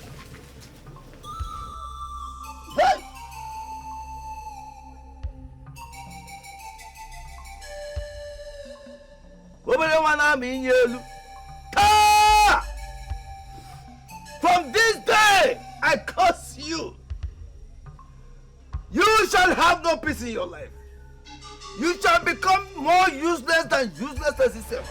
From this day, I curse you. You shall have no peace in your life. You shall become more useless than useless as itself.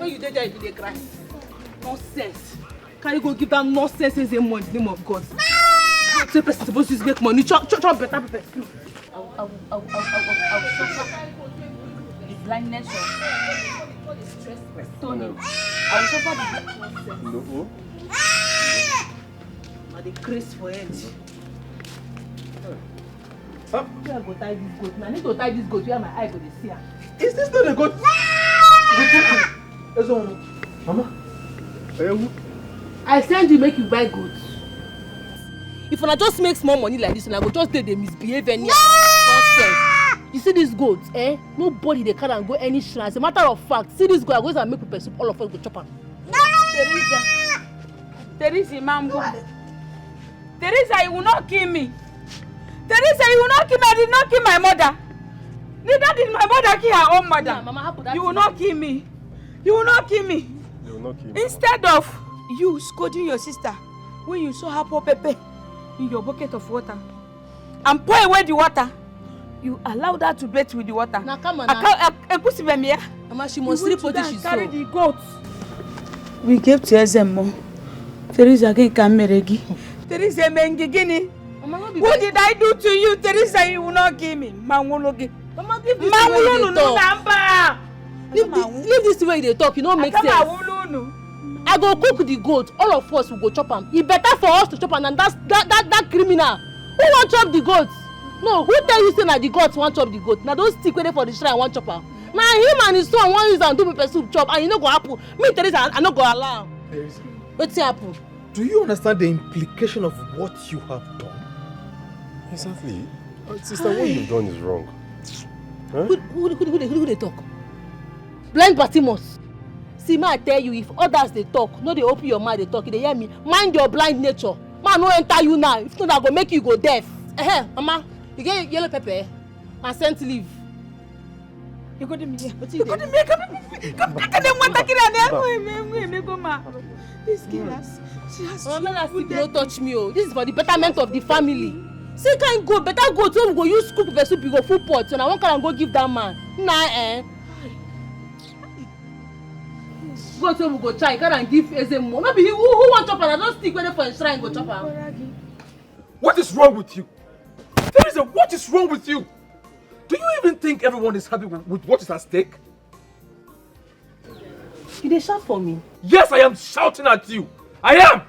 When you dey there, you dey cry. Nonsense. Can you go give that nonsense in the name of God? Say person supposed to make money. Chop better pepper. I'll suffer the blindness of the stress. Tony. I will suffer the nonsense. No. I dey craze for it. Where I go tie this goat? I need to tie this goat where my eye go dey see am. Is this not a goat? Mama. I send you make you buy goats. If una just make small money like this, una go just dey misbehave anyhow. You see these goats, eh? Nobody dey carry am go any shrine. As a matter of fact, see this goat, I go and make pepper soup. All of us go chop am. Teresa, Mambo. Teresa, you will not kill me. Teresa, you will not kill me. I did not kill my mother. Neither did my mother kill her own mother. Yeah, Mama, how could that you will not kill me. You will not kill me. You will not kill me. Instead of you scolding your sister when you saw her pour pepper in your bucket of water and pour away the water, you allowed her to bathe with the water. Now come on now. Mama, she must sleep what she carry the goats. We gave to Ezemo. Teresa again can meregi. Teresa mengigini. What did I do to you, Teresa? You will not give me. Mangologi. Mama, leave this the way they talk. Leave this the way they talk. You know make sense. I go cook the goat. All of us will go chop am. It better for us to chop am than that criminal. Who want chop the goat? No, who tell you say na the goat want chop the goat? Na those stick wey dey for the shrine want chop am. Na him and his son wan use am do pepper soup chop, and e no go happen. Me, Teresa, I no go allow am. Teresa, wetin happen? Do you understand the implication of what you have done? Exactly. Sister, what you've done is wrong. Huh? Who they talk? Blind Bartimaeus. See, ma, I tell you, if others they talk, no, they open your mind, they talk, they hear me. Mind your blind nature. Man, no enter you now. If not, I go make you go deaf. Mama, you get yellow pepper and scent leaf. You got me here. What you got me. Come. This girl she has. Mama, don't touch me. Oh, this is for the betterment of the family. See, can't go better go to go use cook pepper soup, you go full pot. So now one can go give that man. Nah, Go to go try, and give Ezemo. Maybe who want chop and I don't stick with it for a shrine go chop am. What is wrong with you? Teresa, what is wrong with you? Do you even think everyone is happy with what is at stake? You dey shout for me? Yes, I am shouting at you. I am.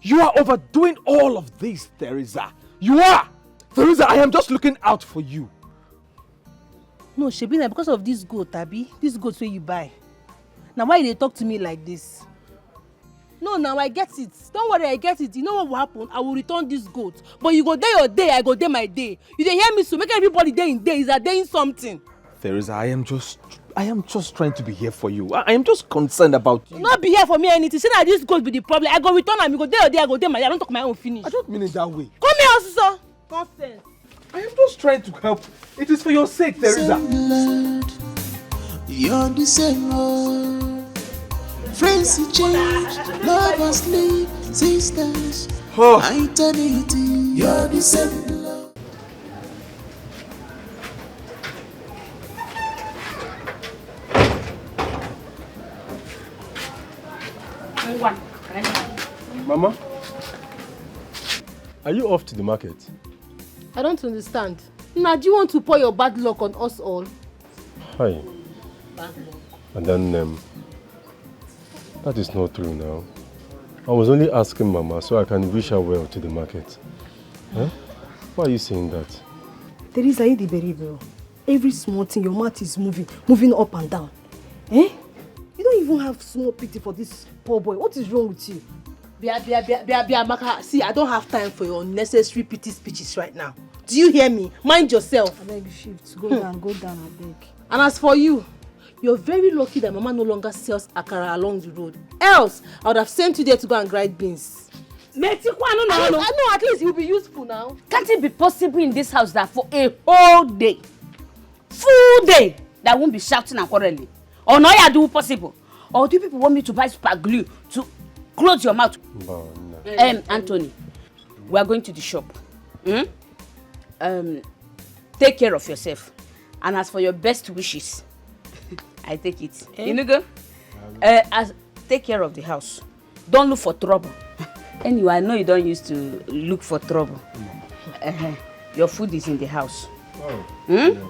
You are overdoing all of this, Teresa. You are. Teresa, I am just looking out for you. No, Shebina, because of this goat, Abi. This goat where you buy. Now why they talk to me like this? No, now I get it. Don't worry, I get it. You know what will happen? I will return this goat. But you go day your day, I go day my day. You dey hear me so make everybody day in day. Is that day in something? Teresa, I am just trying to be here for you. I am just concerned about you. Not be here for me anything. Say that this goat be the problem. I go return and you go day your day, I go day my day. I don't talk my own finish. I don't mean it that way. Come here, officer. Nonsense. I am just trying to help. It is for your sake, Teresa. You're the same old. Friends change, lovers leave, sisters, eternity. You're the same love. Mama, are you off to the market? I don't understand. Now, do you want to pour your bad luck on us all? Hi. Bad luck. And then, that is not true now. I was only asking Mama so I can wish her well to the market. Huh? Why are you saying that? Teresa, you the berry. Every small thing, your mouth is moving up and down. Eh? You don't even have small pity for this poor boy. What is wrong with you? See, I don't have time for your unnecessary pity speeches right now. Do you hear me? Mind yourself. I beg you, shift. Go down, I beg. And as for you, you're very lucky that Mama no longer sells akara along the road. Else, I would have sent you there to go and grind beans. I know, at least it will be useful now. Can't it be possible in this house that for a whole day, full day, that won't be shouting and quarreling? Or no, you do possible? Or do people want me to buy super glue to close your mouth? No. Anthony, we are going to the shop. Take care of yourself. And as for your best wishes, I take it. You know go? Take care of the house. Don't look for trouble. Anyway, I know you don't used to look for trouble. Your food is in the house. Oh. Thank you.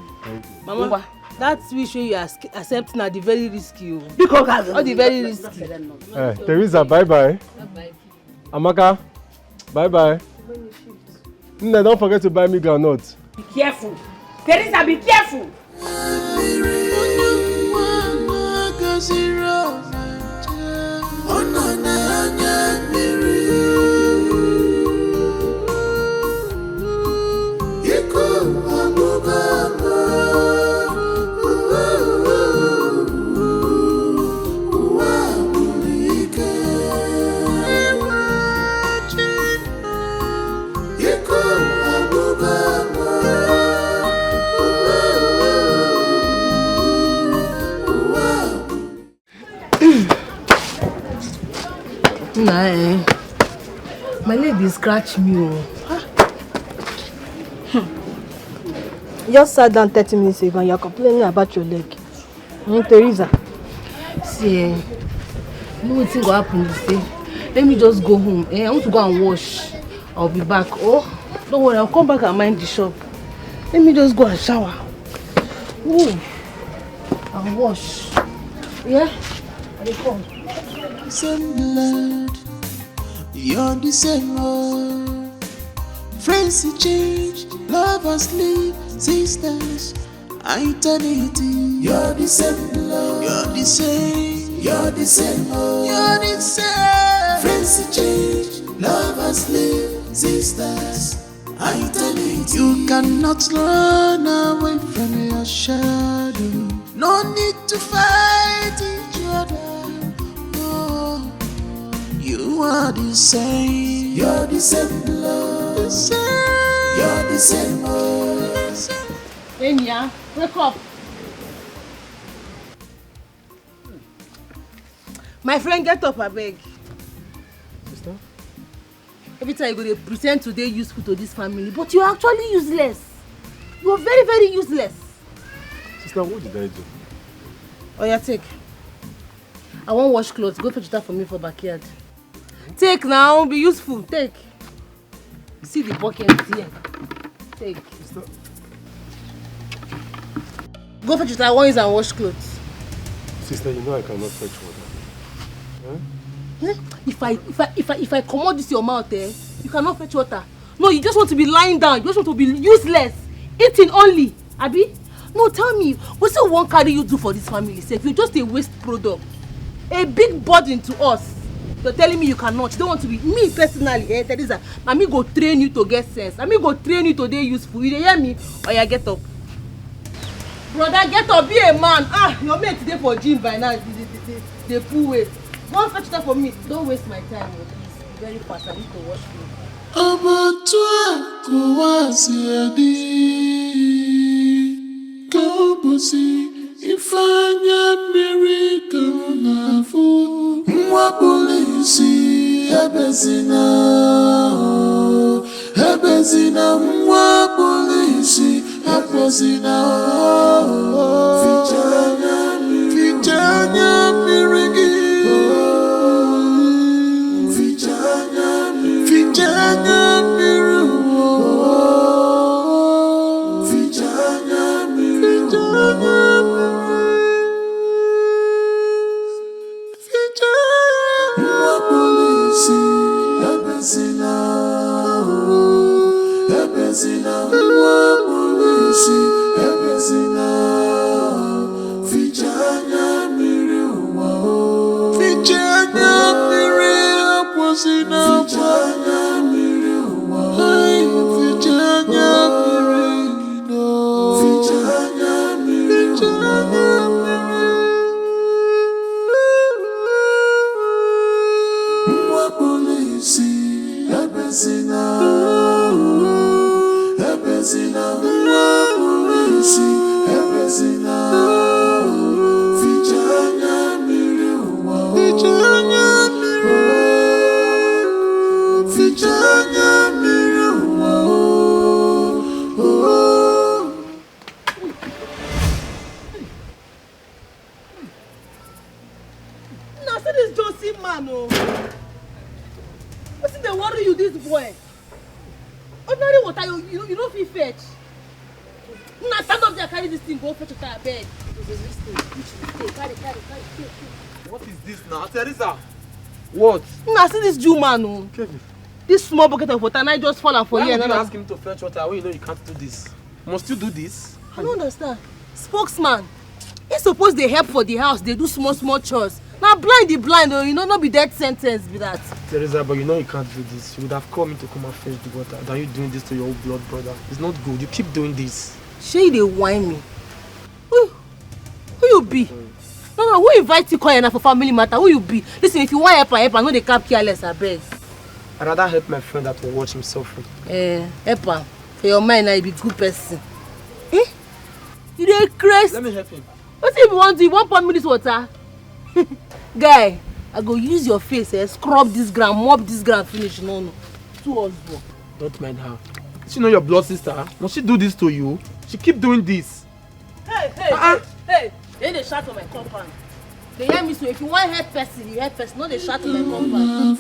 Mama, that wish you accept now the very risky. Because all the very risky. Teresa, bye-bye. Amaka, bye-bye. Nnenne, don't forget to buy me groundnuts. Be careful. Teresa, be careful. Nah, my leg dey scratch me. Just sat down 30 minutes ago and you're complaining about your leg. Teresa. See, you know what's going to happen this day? Let me just go home. I want to go and wash. I'll be back. Oh, don't worry, I'll come back and mind the shop. Let me just go and shower. Ooh, I'll wash. Yeah? I will come. Same blood, you're the same old. Friends change, lovers leave, sisters, eternity. You're the same blood, you're the same, you're the same old. You're the same. Friends change, lovers leave, sisters, eternity. You cannot run away from your shadow. No need to fight each other. You are the same. You're the same blood. The same. You're the same blood. Enya, wake up. My friend, get up, I beg. Sister? Every time you go to pretend to be useful to this family, but you're actually useless. You're very, very useless. Sister, what did I do? Oh yeah, take. I won't wash clothes. Go fetch water for me for backyard. Take now, be useful. Take. See the bucket here. Take. Sister. Go fetch water. I want use and wash clothes. Sister, you know I cannot fetch water. If I commode this your mouth, you cannot fetch water. No, you just want to be lying down. You just want to be useless, eating only. Abi? No, tell me, what's the one carry you do for this family? Say, you're just a waste product, a big burden to us. You're telling me you cannot. You don't want to be me personally. Teresa, I me go train you to get sense. I me go train you to be useful. You hear me? Oh yeah, get up, brother. Get up. Be a man. Your mate today for gym by now. They pull weight. Go fetch that for me. Don't waste my time, please. Very fast. I need to wash clothes. Ifanya miracle na fu mwa polisi ebezina mwa polisi ebezina fichanya mirigi fichanya miru fichanya you this boy. Ordinary water, you don't feel fetch. Now stand up there, carry this thing, go fetch water, I beg. Carry. What is this now, Teresa? What? Now see this Jew man, oh. This small bucket of water, and I just fall out for you. Why would you ask him to fetch water when you know you can't do this? Must you do this? I don't understand. Spokesman, he supposed they help for the house, they do small chores. Now blind the blind, oh, you know, not be death sentence be that. Teresa, but you know you can't do this. You would have called me to come and fetch the water than you doing this to your old blood brother. It's not good. You keep doing this. Shay, they whine me. Who you be? No, who invite you call for family matter? Who you be? Listen, if you want help, I know they can't careless, I beg. I'd rather help my friend that will watch him suffering. Help him. For your mind, I be good person. You dey crazy. Let me help him. What if you want to? You want pour me this water? Guy, I go use your face, scrub this ground, mop this ground, finish. No. Two husband. Don't mind her. She know your blood sister. Must she do this to you? She keep doing this. Hey! They shout on my compound. They hear me, so if you want help person, you help person. No, they shout on my compound.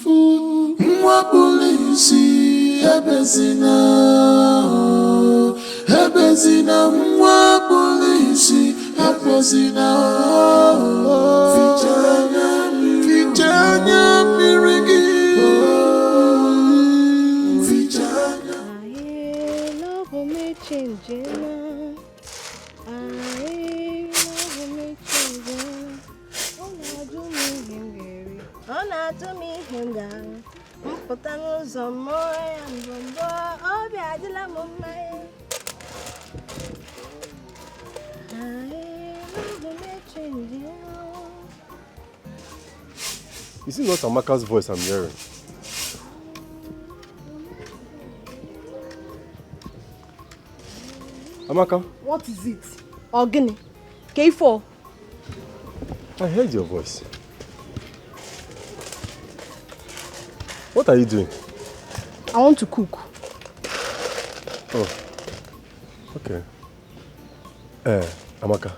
Is it not Amaka's voice I'm hearing? Amaka? What is it? Ogini? K4? I heard your voice. What are you doing? I want to cook. Oh, okay. Amaka,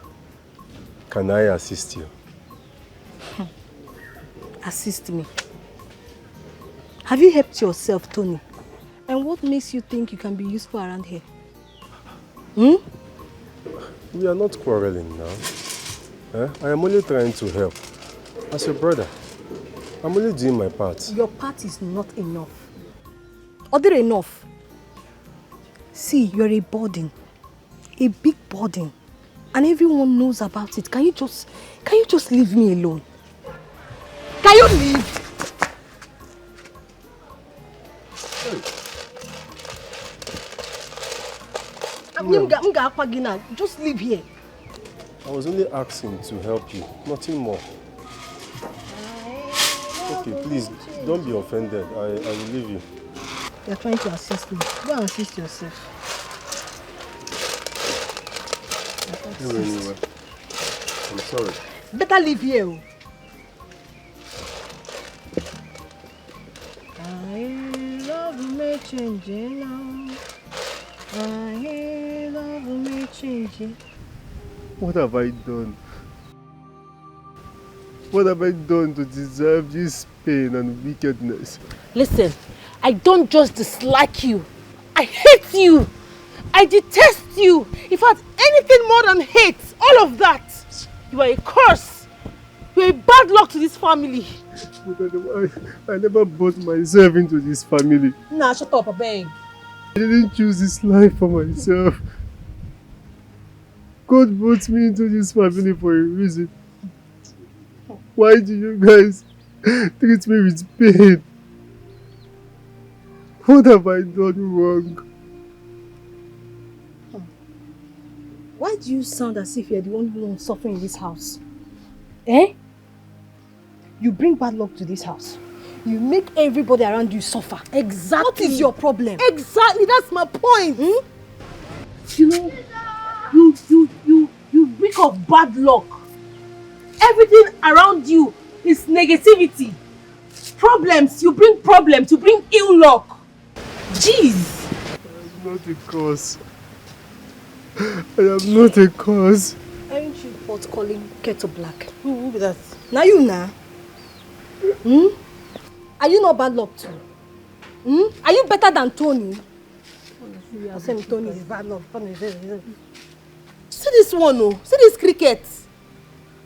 can I assist you? Assist me? Have you helped yourself, Tony? And what makes you think you can be useful around here? We are not quarreling now. I am only trying to help. As your brother, I'm only doing my part. Your part is not enough. Other enough. See, you're a burden. A big burden. And everyone knows about it. Can you just leave me alone? Can you leave? Just leave here. I was only asking to help you, nothing more. Okay, please, don't be offended. I will leave you. You're trying to assist me. Go and assist yourself. Anyway, I'm sorry. Better leave here. I love me changing now. I love me changing. What have I done? What have I done to deserve this pain and wickedness? Listen, I don't just dislike you. I hate you. I detest you. In fact, anything more than hate, all of that. You are a curse. You are a bad luck to this family. I never brought myself into this family. Nah, shut up, I beg. I didn't choose this life for myself. God brought me into this family for a reason. Why do you guys treat me with pain? What have I done wrong? Why do you sound as if you're the only one suffering in this house? Eh? You bring bad luck to this house. You make everybody around you suffer. Exactly. What is your problem? Exactly, that's my point. You know, you reek of bad luck. Everything around you is negativity. Problems, you bring ill luck. Jeez. I am not a cause. I am not a cause. Aren't you pot calling kettle black? Who be that? Now you now. Are you not bad luck too? Are you better than Tony? You are saying Tony is bad love. See this one, oh. See this cricket.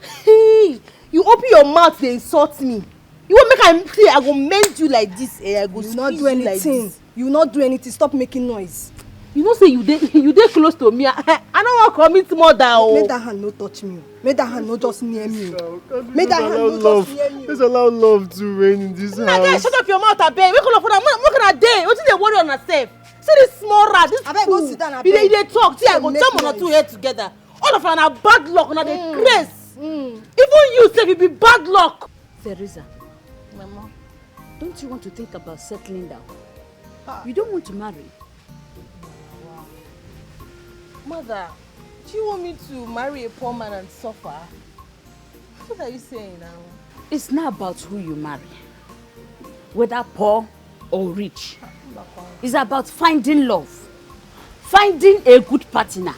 Hey, you open your mouth, they insult me. You won't make I play, I go mend you like this. I go you not do anything. Like you will not do anything. Stop making noise. You know say you dey close to me. I don't want to commit murder. Oh. Make that hand no touch me. Make that hand no just near me. Make that hand no just near me. Let's allow love to reign in this house. Guys, shut up your mouth, abeg. Make una for that. Make una dey. What they worry on yourself? See this small rat. This abeg go sit down. Abeg. You dey talk. See, I go jump on two here together. All of una bad luck. Una dey craze. Even you say you be bad luck. Teresa, Mama, don't you want to think about settling down? You don't want to marry. Mother, do you want me to marry a poor man and suffer? What are you saying now? It's not about who you marry, whether poor or rich. It's about finding love, finding a good partner.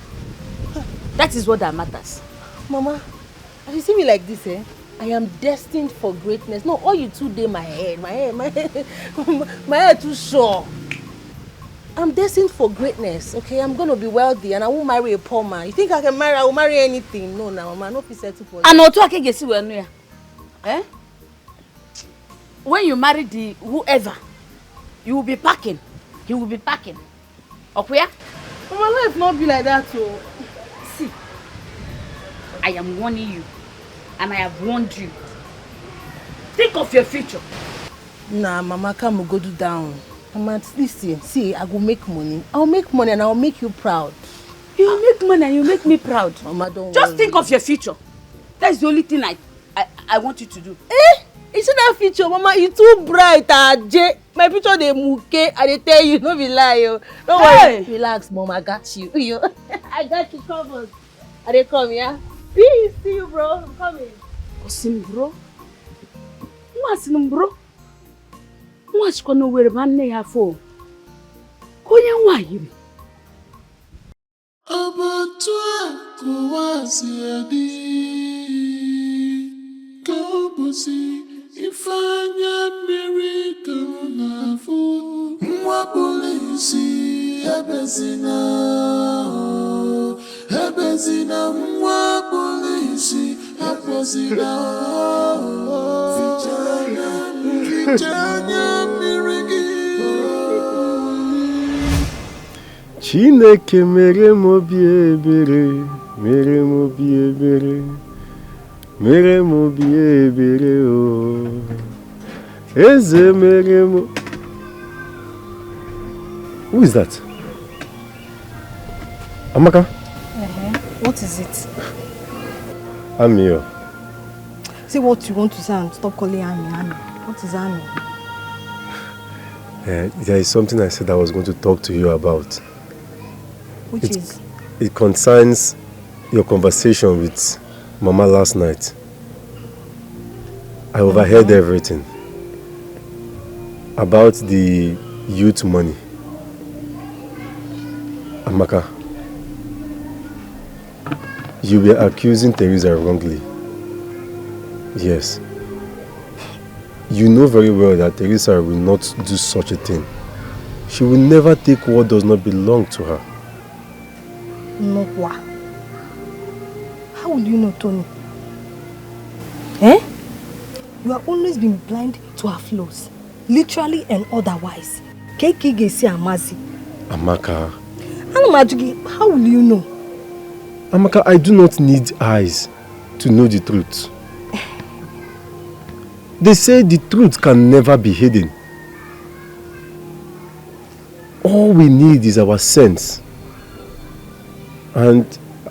That is what that matters. Mama, as you see me like this, I am destined for greatness. No, all you two day my head, my head too short. I'm destined for greatness, okay? I'm gonna be wealthy and I won't marry a poor man. You think I can marry? I will marry anything. No, Mama, no be settled for. And also, I can get you eh? When you marry the whoever, you will be packing. He will be packing. Okay? Mama, life not be like that, oh. See, I am warning you, and I have warned you. Think of your future. Nah, Mama, come go do down. Mama, listen, see, I will make money. I'll make money and I'll make you proud. You make money and you make me proud. Mama, don't Just worry. think of your future. That's the only thing I want you to do. You see that future, Mama? You too bright, Jay. My future they muke. I tell you, no be lie. Don't worry. Relax, Mom. I got you. I got you covered. Are they come, yeah? Peace to you, bro. I'm coming. Osim, bro. What's in bro? What's going to wear a man there for? Konya why? Abattoir, Kowasiadi, Kobosi, Ifanya Mirika Nafu, Mwapolisi, Ebezina, Mwapolisi, Ebezina, Vijaya Mirigi. Chineke mere m obi ebere, mere m obi ebere, mere m obi ebere o. Eze mere m. Who is that? Amaka? What is it? I'm here. Say what you want to say and stop calling Ami. What is Ami? There is something I said I was going to talk to you about. Which is? It concerns your conversation with Mama last night. I overheard everything about the youth money. Amaka, you were accusing Teresa wrongly. Yes. You know very well that Teresa will not do such a thing. She will never take what does not belong to her. No, what? How would you know, Tony? You have always been blind to her flaws, literally and otherwise. Kekigesi Amazi. Amaka. How will you know? Amaka, I do not need eyes to know the truth. They say the truth can never be hidden. All we need is our sense. And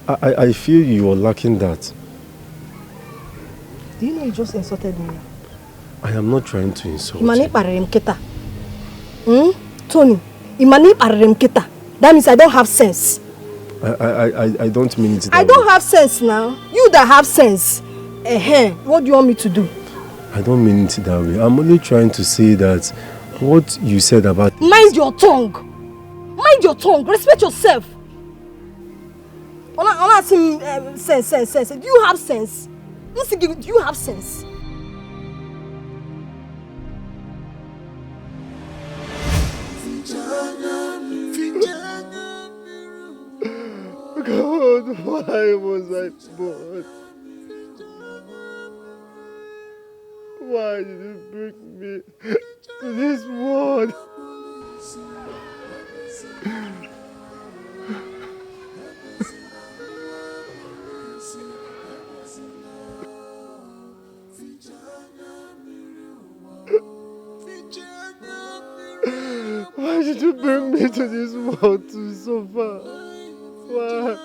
I feel you are lacking that. Do you know you just insulted me now? I am not trying to insult you. Tony, that means I don't have sense. I don't mean it that I don't have sense now. You that have sense. What do you want me to do? I don't mean it that way. I'm only trying to say that what you said about... Mind your tongue. Mind your tongue. Respect yourself. I'm not asking sense. Do you have sense? Do you have sense? Why was I born? Why did you bring me to this world? Why did you bring me to this world to suffer? Why?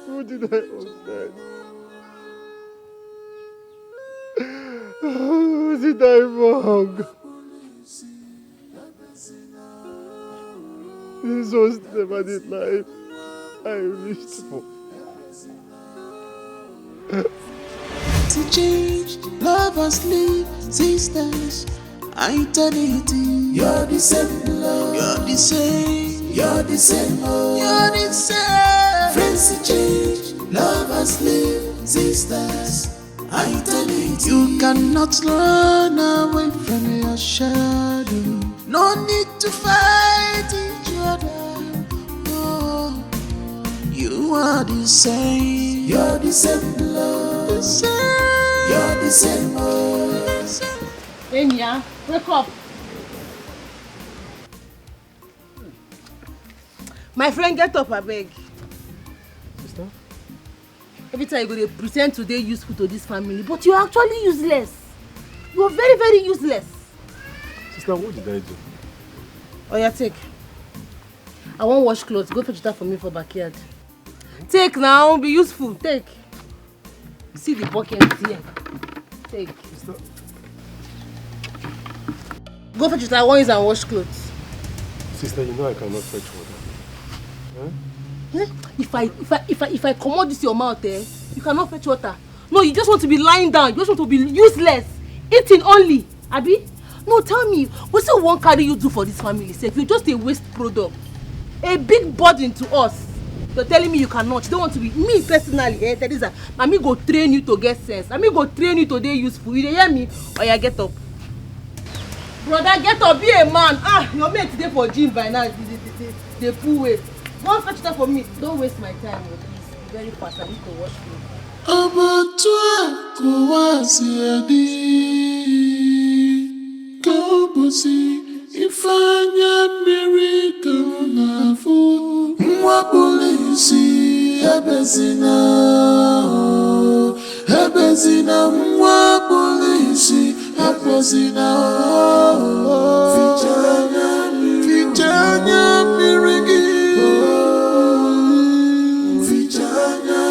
Who did I offend? Who did I wrong? This was never the life I wished for. To change, lovers leave, sisters, eternity. You're the same love, you're the same, you're the same, you're the same. Friends to change, lovers leave, sisters, eternity. You cannot run away from your shadow. No need to fight each other. Oh, you are the same, you're the same love, the same. You're the same. Enya, wake up. My friend, get up, I beg. Sister? Every time you go, they pretend to be useful to this family, but you're actually useless. You're very, very useless. Sister, what did I do? Oh yeah, take. I won't wash clothes. Go fetch that for me for backyard. Take now, be useful. Take. See the bucket here. Take. Sister. Go fetch it. I want use and wash clothes. Sister, you know I cannot fetch water. Huh? If I come out this your mouth, you cannot fetch water. No, you just want to be lying down. You just want to be useless, eating only. Abi? No, tell me, what's the one carry you do for this family sake? You're just a waste product, a big burden to us. You're telling me you cannot. You don't want to be me personally. Teresa, mommy go train you to get sense. Mommy go train you to be useful. You hear me? Oh yeah, get up. Brother, get up. Be a man. Your mate today for gym by now. They pull weight. Go fetch that for me. Don't waste my time, please. Be very fast. I need to wash clothes. Ifanya miracle na fu mwa polisi ebezina mwa polisi ebezina fichanya mirigi fichanya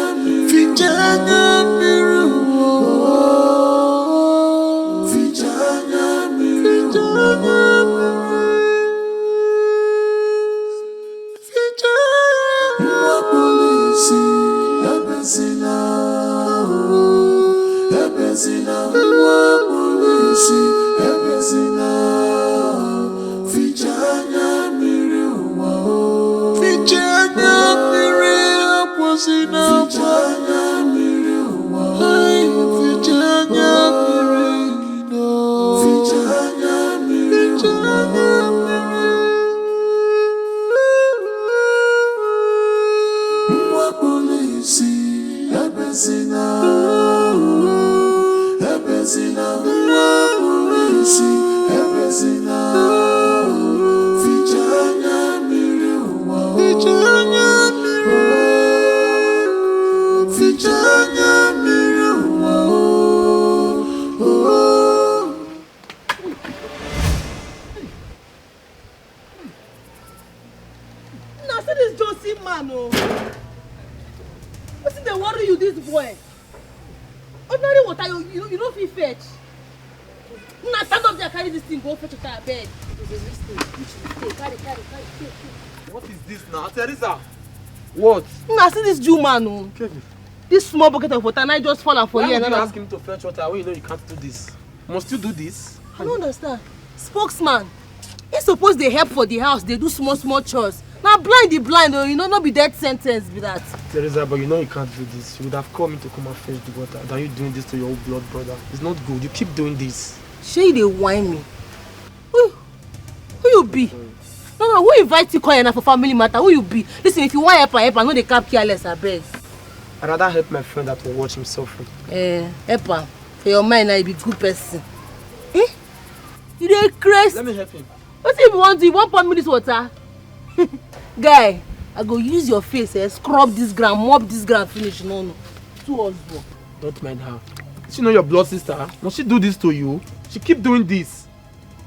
What? Nah, see this Jew man, oh. This small bucket of water, and I just fall for here. Why would you ask him to fetch water when you know you can't do this? Must you do this? I don't understand. Spokesman, he's supposed to help for the house. They do small chores. Now blind the blind, oh, you know, not be death sentence be that. Teresa, but you know you can't do this. You would have called me to come and fetch the water than you doing this to your old blood brother. It's not good. You keep doing this. Shay, they whine me. Who you be? No, who invite you call for family matter? Who you be? Listen, if you want help, no dey cap careless, abeg. I'd rather help my friend that will watch him suffering. Help. For your mind, I be good person. You dey crazy. Let me help him. What if you want to? You want pour me this water? Guy, I go use your face, scrub this ground, mop this ground, finish. No. Two us work. Don't mind her. She know your blood sister. Must she do this to you? She keep doing this.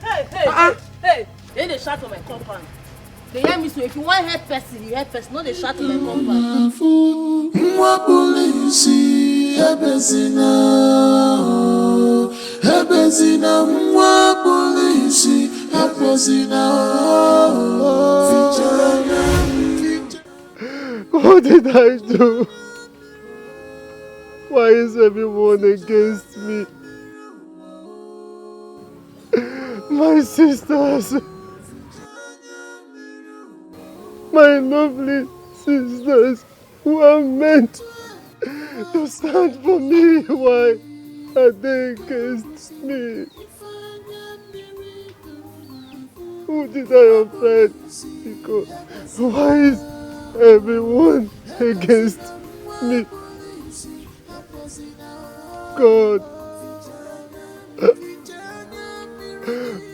Hey! They shout for my compound. They hear me, so if you want help person, you help person. No, they shout for my compound. What did I do? Why is everyone against me? My sisters, my lovely sisters who are meant to stand for me, why are they against me? Who did I offend? Because why is everyone against me? God,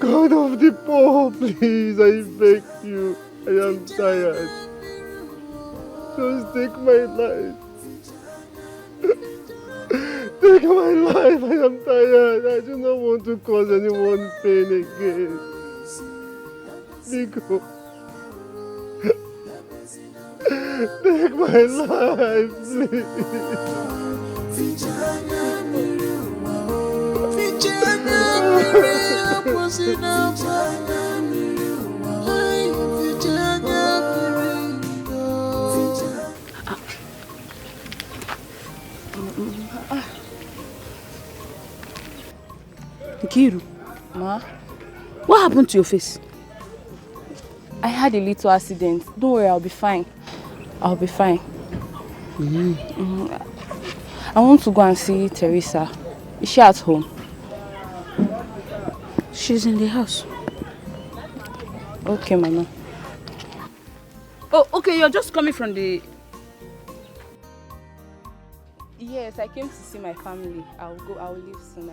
God of the poor, please, I beg you, I am tired. Just take my life. Take my life, I am tired. I do not want to cause anyone pain again. Nico, take my life, please. Nkiru, Ma? what happened to your face? I had a little accident. Don't worry, I'll be fine. I'll be fine. I want to go and see Teresa. Is she at home? She's in the house. Okay, Mama. Oh, okay, you're just coming from the... Yes, I came to see my family. I'll leave soon.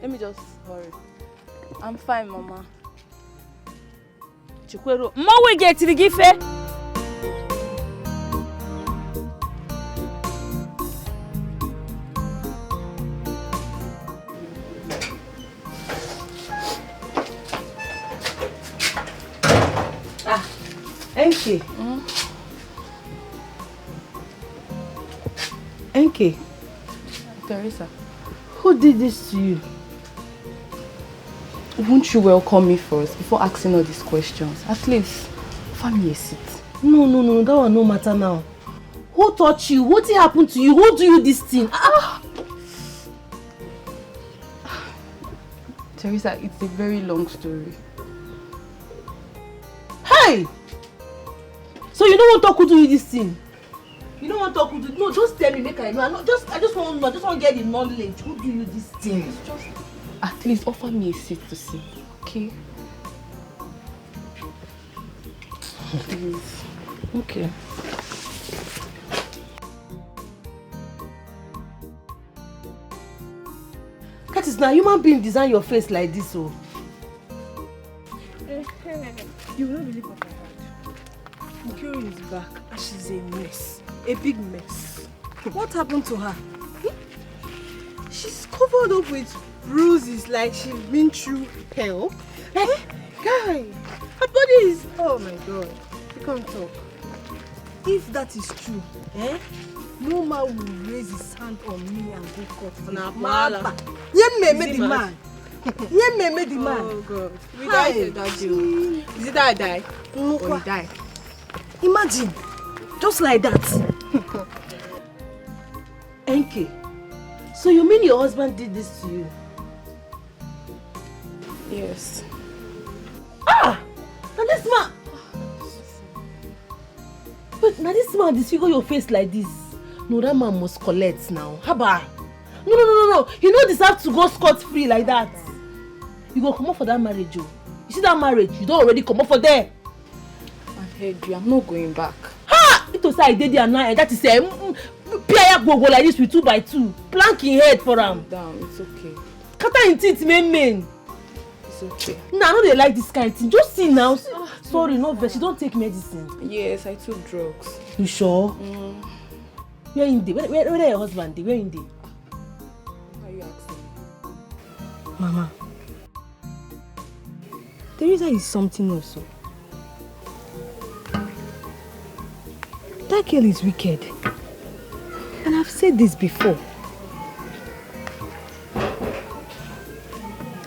Let me just hurry. I'm fine, Mama. Chikwero, we get to the gift. Enke. Enke. Teresa. Who did this to you? Won't you welcome me first before asking all these questions? At least, offer me a seat. No, that one no matter now. Who taught you? What happened to you? Who do you this thing? Teresa, it's a very long story. Hey! So you don't want to talk who do you this thing? You don't want to talk who do? No, just tell me, make I know. I just want to know. I just want to get the knowledge. Who do you this thing? Just at least offer me a seat to sit, okay? Please. Okay. That is now human being design your face like this, oh. You will not believe what I heard. Nkiru is back and she's a mess. A big mess. What happened to her? She's covered up with bruises like she's been through hell. Guy, her body is... Oh my God. You can't talk. If that is true, no man will raise his hand on me and go court for now. Nnebe the man. Nnebe the man. Oh God. We died in that jail. Is it that I die? No, or he died? Imagine. Just like that. Enke, so you mean your husband did this to you? Yes. Now this man... But now this man disfigure your face like this. No, that man must collect now. Haba. No. You don't deserve to go scot-free like that. You go come up for that marriage, oh. You see that marriage? You don't already come up for there. heard you. I'm not going back. Ha! It was I did there now, and that is a go like this with 2 by 2. Planking head for him. Down, it's okay. Kata in teeth, men. It's okay. Nah, I know they like this kind of thing. Just see now. Sorry, no vex. You don't take medicine. Yes, I took drugs. You sure? Where in the? Where your husband? Where in the? Why are you asking? Mama, Teresa is something also. That girl is wicked. And I've said this before.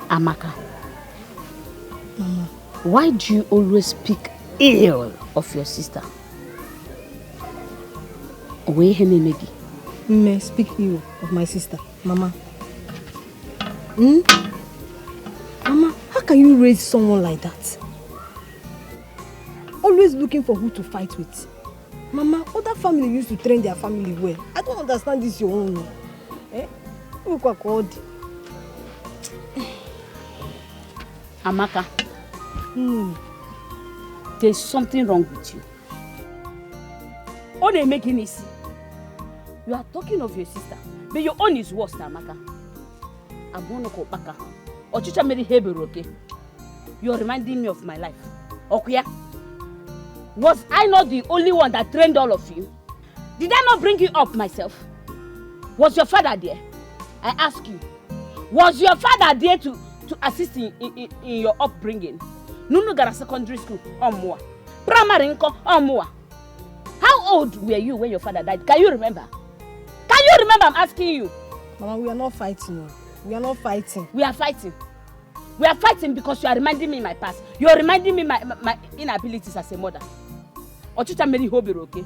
Amaka. Mama. Why do you always speak ill of your sister? May speak ill of my sister, Mama. Mama, how can you raise someone like that? Always looking for who to fight with. Mama, other family used to train their family well. I don't understand this your own. Eh? Amaka. There's something wrong with you. Oh, they making it. You are talking of your sister, but your own is worse, Amaka. I'm going to go back. Ochicha Mary Hebrew, okay? You're reminding me of my life. Okay? Was I not the only one that trained all of you? Did I not bring you up myself? Was your father there? I ask you. Was your father there to assist in your upbringing? Nunu got a secondary school or more. Primary income or more. How old were you when your father died? Can you remember? Can you remember? I'm asking you. Mama, we are not fighting. We are not fighting. We are fighting. We are fighting because you are reminding me my past. You are reminding me my inabilities as a mother. Ochicha Mary Hobero, okay?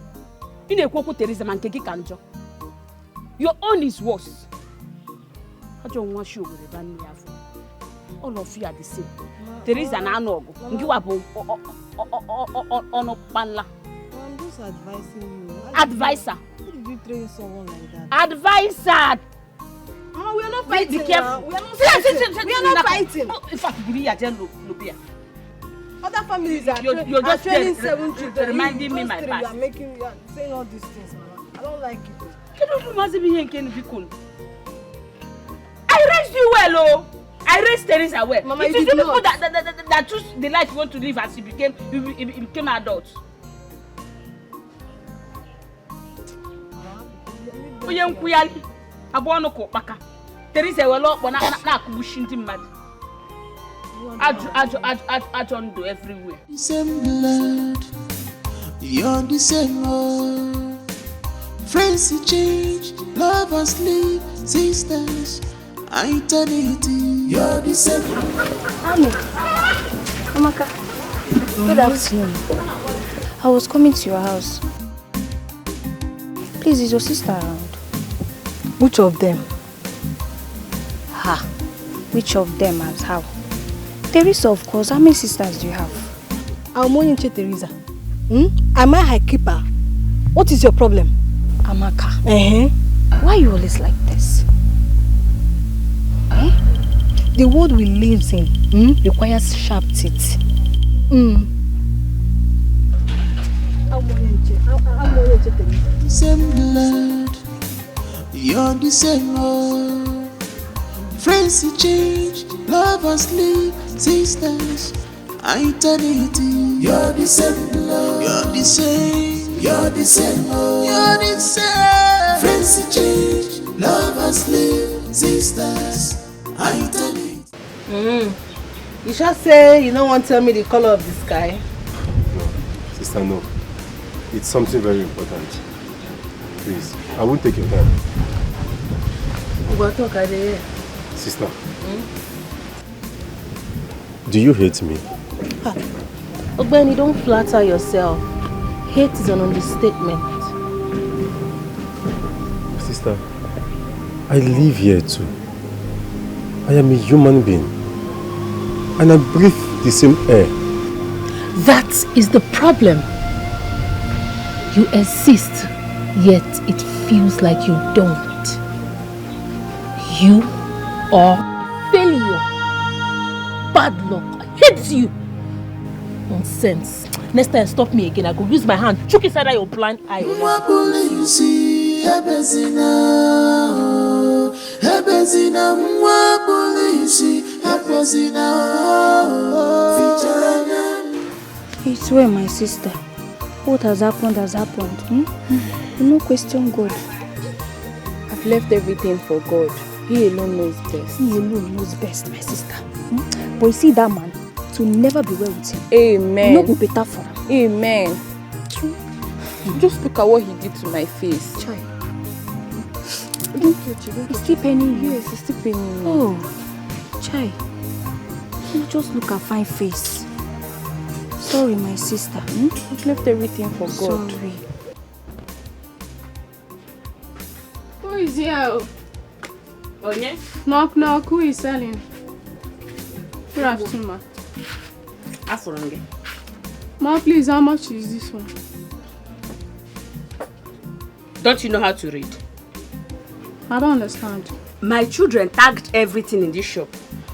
In a Koko Teresa man keki kanjo. Your own is worse. I don't want you with a all of you are the same. Teresa and Anogo. You are on Panla. I'm just advising you. Advisor. How did you train someone like that? Advisor. Mama, we are not fighting. Be careful. We are not fighting. We are not fighting. In fact, give me a gel Lubia. Other families are you're just training 7 children. Reminding me my past. You are saying all these things, Mama. I don't like it. I raised you well, oh. I raised Teresa well. Mama, it you is did the not. people that choose the life you want to live as you became adults. Teresa well up when I pushing him mad. I don't do everywhere. Same blood, you're the same old. Friends change, lovers leave, sisters, eternity. You're the same. Amaka, good afternoon. I was coming to your house. Please, is your sister around? Which of them? Ha! Which of them as how? Teresa, of course. How many sisters do you have? I'm only Teresa. Am I high keeper? What is your problem? Amaka. Why are you always like this? The world we live in requires sharp teeth. Same blood, you're the same old. Friends change, lovers leave, sisters, eternity. You're the same blood, you're the same, you're the same old. You're the same. Friends change, lovers leave, sisters, eternity. You shall say you don't want to tell me the color of the sky. Sister, no. It's something very important. Please, I won't take your time. Sister, do you hate me? Ogbeni, don't flatter yourself. Hate is an understatement. Sister, I live here too. I am a human being. And I breathe the same air. That is the problem. You exist, yet it feels like you don't. You are failure. Bad luck hits you. Nonsense. Next time stop me again, I go use my hand chook inside that your blind eye. It's well, my sister. What has happened has happened. You no question God. I've left everything for God. He alone knows best. He alone knows best, my sister. But you see that man, to never be well with him. Amen. No go better for him. Amen. Just look at what he did to my face. Chai. It's still paining you. Yes, it's still paining me. Oh, Chai. You just look at fine face. Sorry, my sister. I've left everything for God. Sorry. Who is here? Oh, yeah? Knock, knock. Who is selling? Good afternoon, ma. Afurange. Ma, please, how much is this one? Don't you know how to read? I don't understand. My children tagged everything in this shop,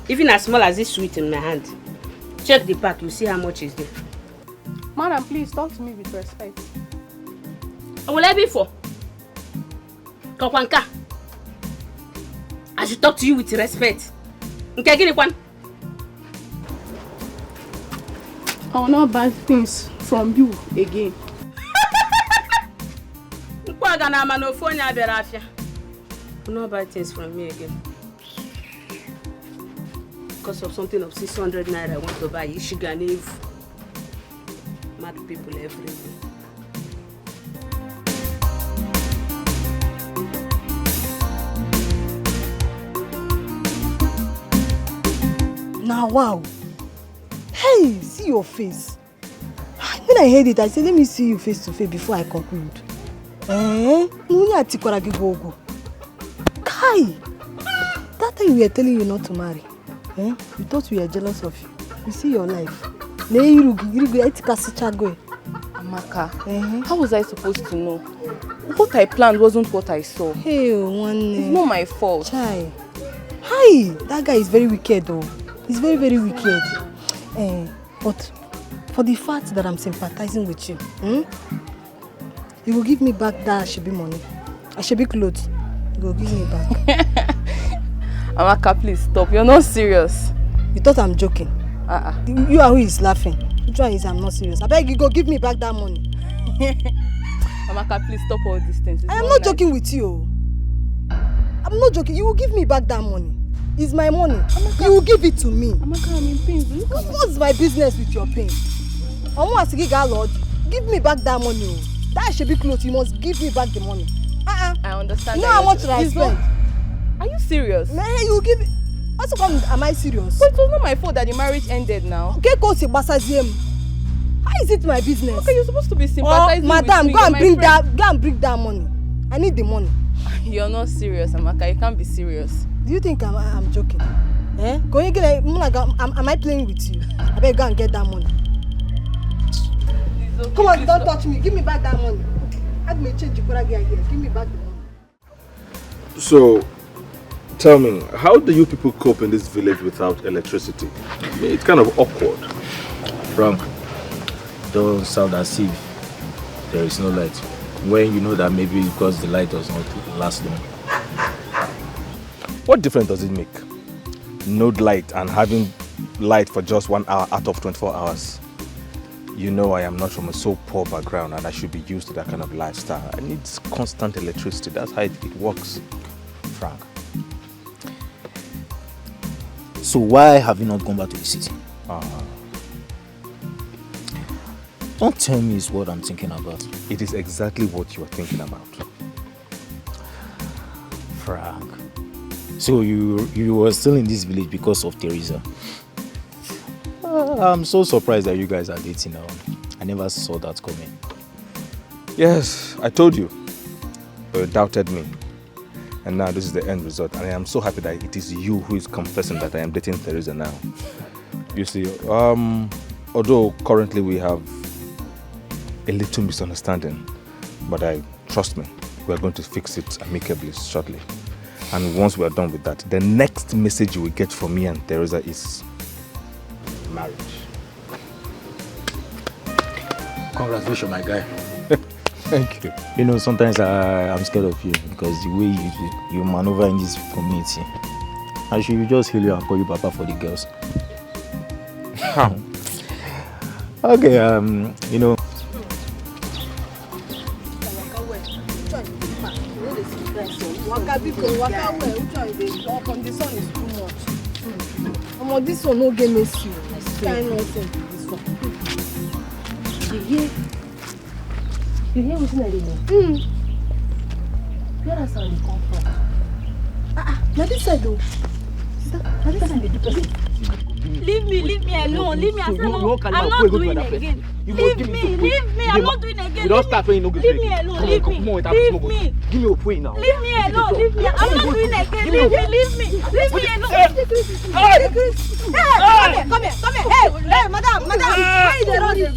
even as small as this sweet in my hand. Check the pack, you see how much is there. Madam, please talk to me with respect. What will I be for? Kokwanka. I should talk to you with respect. Okay, give me one. I will not buy things from you again. I will not buy things from me again. Because of something of 600 naira I want to buy sugar and Eve. Mad people everywhere. Now, wow. Hey, see your face. When I heard it, I said, let me see you face to face before I conclude. Kai, that time we were telling you not to marry. We thought we were jealous of you. You see your life. Amaka, how was I supposed to know? What I planned wasn't what I saw. Hey, it's not my fault. Chai. Hi, that guy is very wicked though. He's very, very wicked. But for the fact that I'm sympathizing with you, you will give me back that Ashebi money. Ashebi clothes. You will give me back. Amaka, please stop. You're not serious. You thought I'm joking? You are who is laughing. Which one is I'm not serious? I beg you, go give me back that money. Amaka, please stop all these things. I am not joking with you. I'm not joking. You will give me back that money. It's my money. Amaka, you will give it to me. Amaka, I'm in pain. What's my business with your pain? Give me back that money. That should be close. You must give me back the money. I understand. You know how much I spent? Are you serious? Man, you give it. What's come? Am I serious? But it was not my fault that the marriage ended now. Okay, go to Basaziem. How is it my business? Okay, you're supposed to be sympathizing madam, with me. Go and bring that money. I need the money. You're not serious, Amaka. You can't be serious. Do you think I'm joking? Am I playing with you? I better go and get that money. Okay, come on, don't touch me. Give me back that money. Have me change here. Give me back the money. So, tell me, how do you people cope in this village without electricity? I mean, it's kind of awkward. Frank, don't sound as if there is no light. When you know that maybe because the light does not last long. What difference does it make? No light and having light for just 1 hour out of 24 hours. You know I am not from a so poor background and I should be used to that kind of lifestyle. I need constant electricity. That's how it works, Frank. So why have you not gone back to the city? Don't tell me it's what I'm thinking about. It is exactly what you are thinking about. Frank. So you were still in this village because of Teresa? I'm so surprised that you guys are dating now. I never saw that coming. Yes, I told you. But you doubted me. And now this is the end result. And I am so happy that it is you who is confessing that I am dating Teresa now. You see, although currently we have a little misunderstanding, but trust me, we are going to fix it amicably shortly. And once we are done with that, the next message you will get from me and Teresa is marriage. Congratulations, my guy. Thank you. You know, sometimes I'm scared of you because the way you maneuver in this community. I should just heal you and call you Papa for the girls. Okay, you know. This one no get messy. Kind nonsense this one. You hear what I do? Where does sound come from? Now this side though. Now this side the person. Leave me alone. Leave me. I'm not doing it again. Leave me. I'm not doing it again. You don't start when you know good. Leave me alone. Leave me. Give me a point now. Leave me alone. Leave me. I'm not doing it again. Leave me alone. Come here. Hey, madam. Why you dey run this?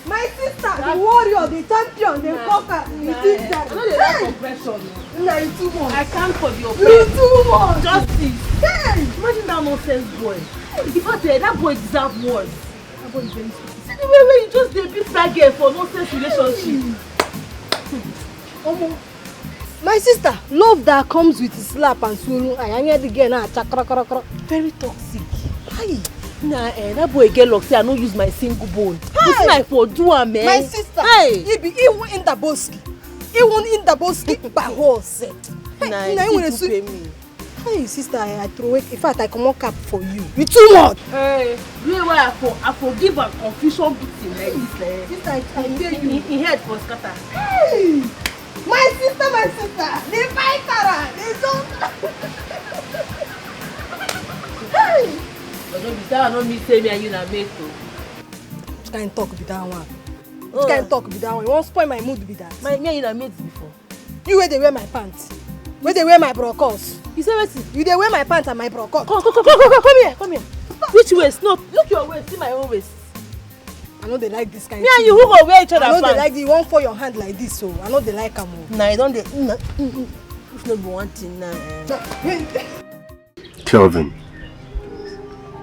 My sister, the warrior, the champion, the conqueror, the sister. I know they like compression. No, you too much. I can't for the You oppression. too much. Justice. Hey! Imagine that nonsense boy. In fact, that boy deserves worse. That boy is very stupid. See the way you just dey beat that girl for nonsense relationship. My sister, love that comes with slap and swallow. I hear the girl now. Very toxic. Hi. Nah, that boy get luck say I no use my single bone. Wetin I for do am, man? My sister, he be even in the boski by horse. Nah, you too pay me. Hey, sister, I throw away. In fact, I come on cap for you. You too much. Hey, you know why I forgive a confusion victim like this. Sister, I tell you. He head for scatter. Hey, my sister, the fighter, the don't. Hey. But don't be that one, no me say me and you na mate too. Which kind talk be that one? Which kind talk be that one? You won't spoil my mood be that. Me and you na mates before. You where they wear my pants. Where they wear my brocos. You say what? You they wear my pants and my brocos. Come here. Which waist? No, look your waist. See my own waist. I know they like this kind. Me and you who go wear each other pants. I know pants. they like the one for your hand like this, so I know they like them. Nah, you don't. If not be one thing now. Kelvin,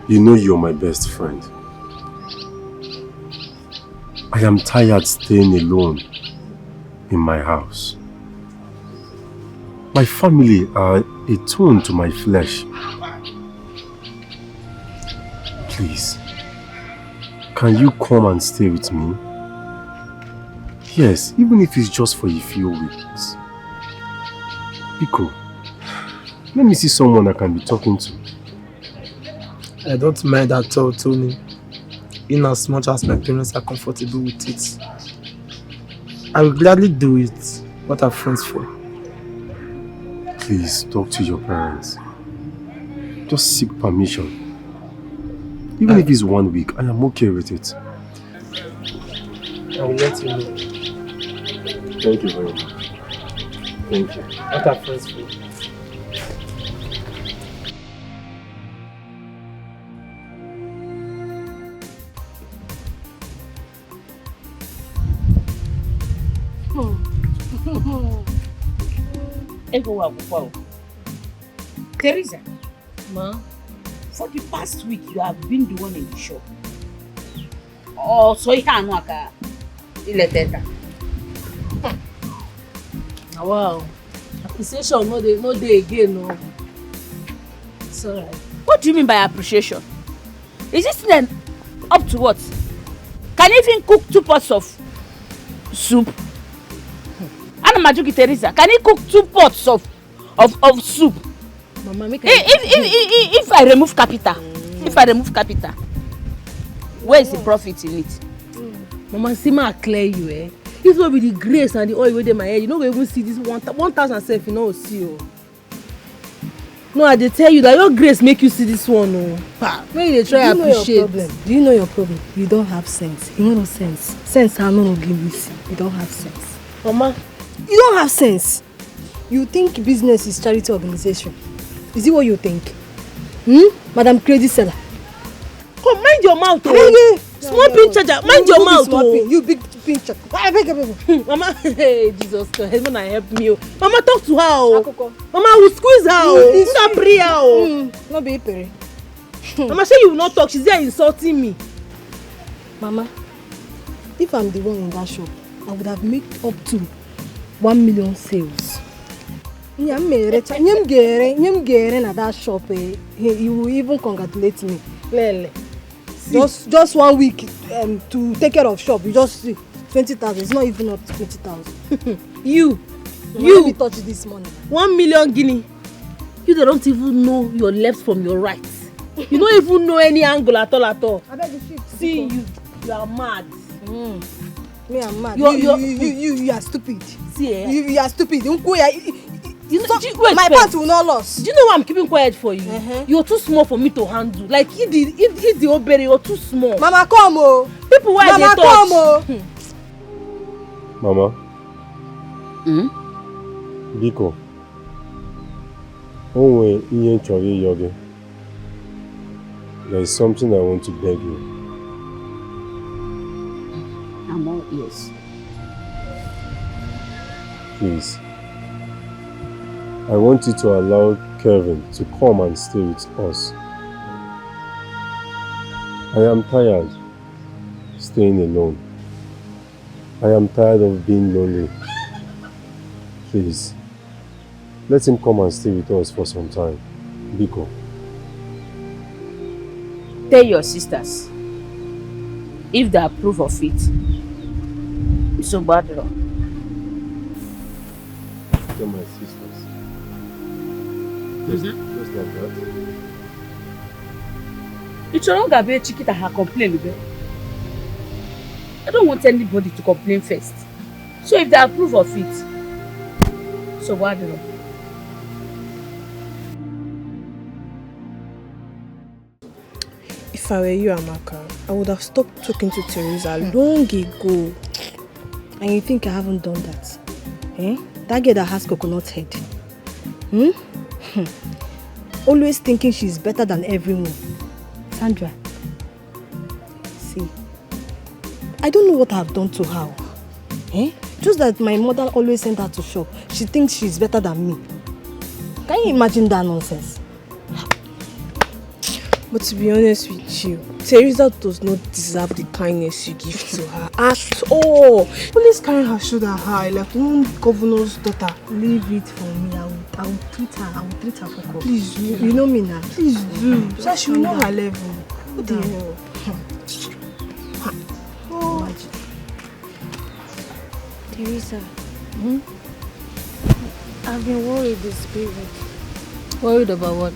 you know you're my best friend. I am tired staying alone in my house. My family are a tone to my flesh. Please, can you come and stay with me? Yes, even if it's just for a few weeks. Biko, let me see someone I can be talking to. I don't mind at all, Tony. In as much as my parents are comfortable with it. I will gladly do it. What are friends for? Please talk to your parents. Just seek permission. Even if it's 1 week, I am okay with it. I will let you know. Thank you very much. Thank you. What are friends for? Teresa, Ma, for the past week you have been the one in the shop. Oh, so you can't work at wow. Appreciation no dey again, no. It's alright. What do you mean by appreciation? Is this then up to what? Can you even cook 2 pots of soup? Teresa, can you cook 2 pots of soup? Mama, make if I remove capital, where is the profit in it? Mama, see me clear you, eh? If not with the grace and the oil within my head, you know we even see this 1,000 self, you know, see you. No, I dey tell you that your grace make you see this one, no. When you try to appreciate. Do you know your problem? You don't have sense. You know sense. Sense I no give you. You don't have sense. Mama, you don't have sense. You think business is charity organization. Is it what you think? Madam Credit Seller. Come, mind your mouth, oh. Small pin charger, mind your mouth, oh. You big pinch. I beg. Mama, hey, Jesus Christ, Mama help me. Mama, talk to her. Mama, I will squeeze her. It's not prayer. No be pere. Mama, say you will not talk. She's there insulting me. Mama, if I'm the one in that shop, I would have made up to 1 million sales. Nyam gere na that shop. You will even congratulate me. Lele. Just 1 week to take care of shop. You just see 20,000. It's not even up to 20,000. You let me touch this money. 1 million guinea. You don't even know your left from your right. You don't even know any angle at all. I beg you, see you are mad. Me, I'm mad. You are stupid. See, you are stupid. You know, my pants will not lose. Do you know why I'm keeping quiet for you? You're too small for me to handle. Like if the obere, you're too small. Mama, come oh. People why they touch. Come oh. Mama. Biko. Onwe ihe chori yogi. There is something I want to beg you. I'm all ears. Please. I want you to allow Kevin to come and stay with us. I am tired staying alone. I am tired of being lonely. Please, let him come and stay with us for some time. Biko. Tell your sisters. If they approve of it, it's a bad law. Tell my sisters. Just like that. It's no longer be a chiquita her complain with. I don't want anybody to complain first. So if they approve of it, so what do you? If I were you, Amaka, I would have stopped talking to Teresa long ago. And you think I haven't done that? Eh? That girl that has coconut head. Always thinking she's better than everyone. Sandra, see, I don't know what I've done to her. Eh? Just that my mother always sent her to shop. She thinks she's better than me. Can you imagine that nonsense? But to be honest with you, Teresa does not deserve the kindness you give to her at all. Always carrying her shoulder high like one governor's daughter. Leave it for me. I will treat her. I will treat her for God. Please do. You know me now. Please do. So she will know her level. What the hell? Teresa, I've been worried this period. Worried about what?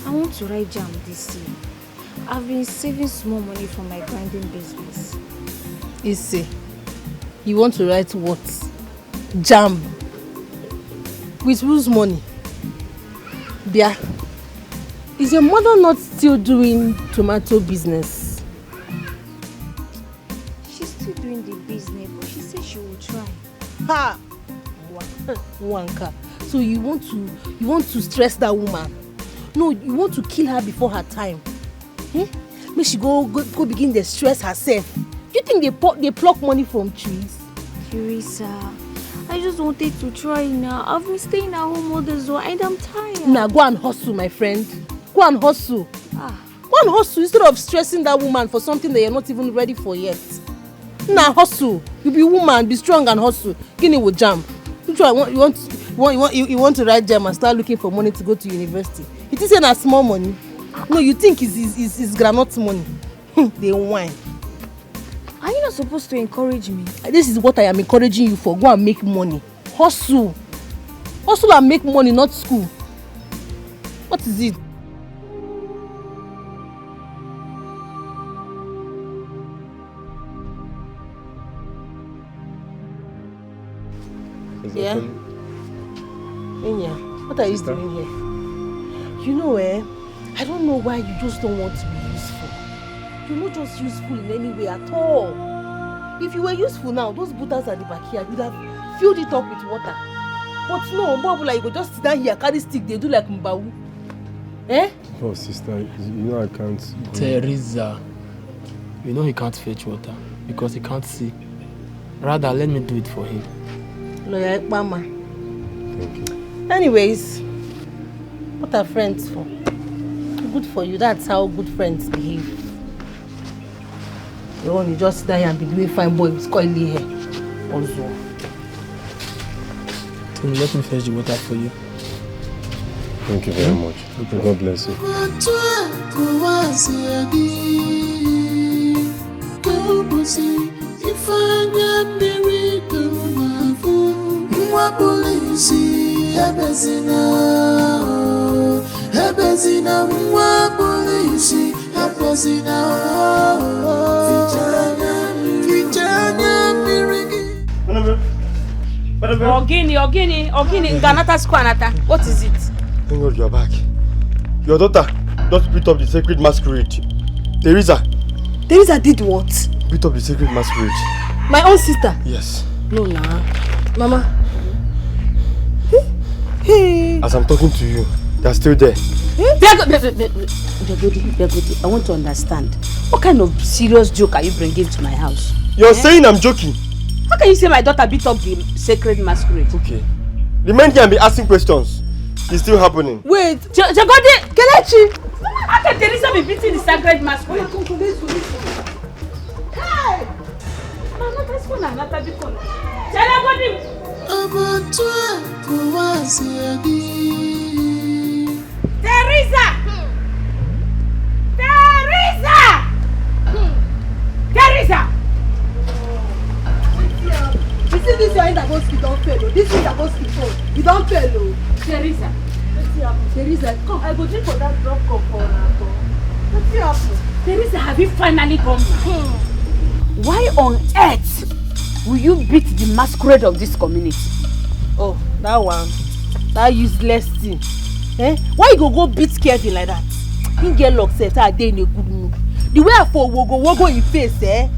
I want to write jam this year. I've been saving small money for my grinding business. Issy, you want to write what? Jam? With whose money? Bia, is your mother not still doing tomato business? She's still doing the business, but she said she will try. Ha! Wanka. So you want to stress that woman? No, you want to kill her before her time. Make she go begin to stress herself. You think they pluck money from trees? Teresa, I just wanted to try now. I've been staying at home all this while and I'm tired. Now go and hustle, my friend. Go and hustle. Go and hustle instead of stressing that woman for something that you're not even ready for yet. Now hustle. You be woman, be strong and hustle. Guinea will jam. You want to write jam and start looking for money to go to university. It isn't a small money. No, you think it's granite money. They whine. Are you not supposed to encourage me? This is what I am encouraging you for. Go and make money. Hustle. Hustle and make money, not school. What is it? Yeah? Inya, what are you doing here? You know, I don't know why you just don't want to be useful. You're not just useful in any way at all. If you were useful now, those butters at the back here, you'd have filled it up with water. But no, Mbabula, you go just sit down here, carry stick, they do like Mbawu. Eh? Oh, sister, you know I can't. Teresa, you know you can't fetch water. because he can't see. Rather, let me do it for him. Lawyer Mama. Thank you. Anyways, what are friends for? Good for you. That's how good friends behave. You want to just sit there and be doing fine boy with coily hair. Also. Tony, let me fetch the water for you. Thank you very much. God bless you. Ogini, Nganata Squanata. What is it? Thank God you are back. Your daughter just beat up the sacred masquerade. Teresa. Teresa did what? Beat up the sacred masquerade. My own sister? Yes. No, nah. Mama. Hey. As I'm talking to you, they are still there. Begodi, I want to understand. What kind of serious joke are you bringing to my house? You're saying I'm joking? How can you say my daughter beat up the sacred masquerade? Okay. The men can be asking questions. It's still happening. Wait, Jagodi, Kelechi! How can Teresa be beating the sacred masquerade? Hey! Mama, that's one another because. Jagodi! Teresa! Teresa! Teresa! You see this your Indagoski don't fail. This is Indagoski phone. You don't fail. Teresa. Teresa, come. I go drink for that drop cup for her. What's happening? Teresa, have you finally come now? Why on earth will you beat the masquerade of this community? Oh, that one. That useless thing. Eh? Why you go beat Kevin like that? He get locked set a day in a good mood. The way I for wogo in face, eh?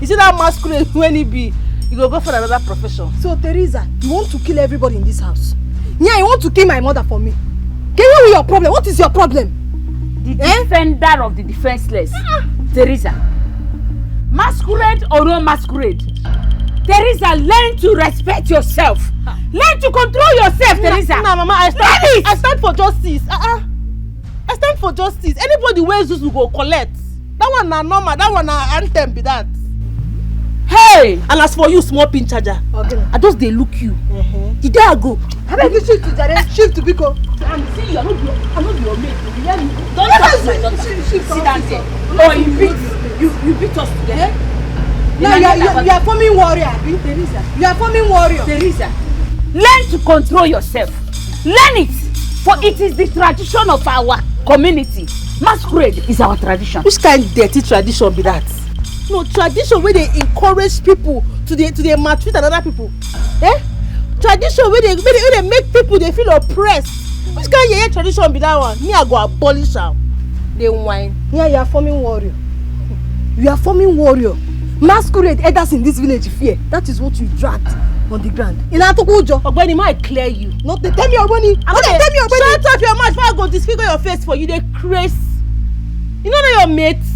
You see that masquerade when he be, you go for another profession. So Teresa, you want to kill everybody in this house? Yeah, you want to kill my mother for me? Can you know your problem? What is your problem? The defender of the defenseless. Teresa. Masquerade or no masquerade? Teresa, learn to respect yourself. Learn to control yourself, Teresa. Nah, Mama, I stand for justice. I stand for justice. Anybody wears this will go collect. That one na normal. That one na anthem be that. Hey! And as for you, small pin charger, okay. I just they look you. The day I go. How about you shift to Jare? Shift to Biko. I'm seeing you. I'm not your mate. Don't touch my daughter. Sit down there. Oh, you beat us together. No, you are forming warrior, Teresa. You are forming warrior. Teresa, learn to control yourself. Learn it, for it is the tradition of our community. Masquerade is our tradition. Which kind of dirty tradition be that? No, tradition where they encourage people to they maltreat another people. Eh? Tradition where they make people they feel oppressed. Which kind of tradition be that one? Me, I go abolish them. They whine. Yeah, you are forming warrior. You are forming warrior. Masquerade elders in this village fear. That is what you dragged on the ground. In Atokujo. Ogbeni, might clear you. Not the tell me Ogbeni. Not the tell me Ogbeni. Shut up your mouth before I go disfigure your face for you. They craze. You know your mates.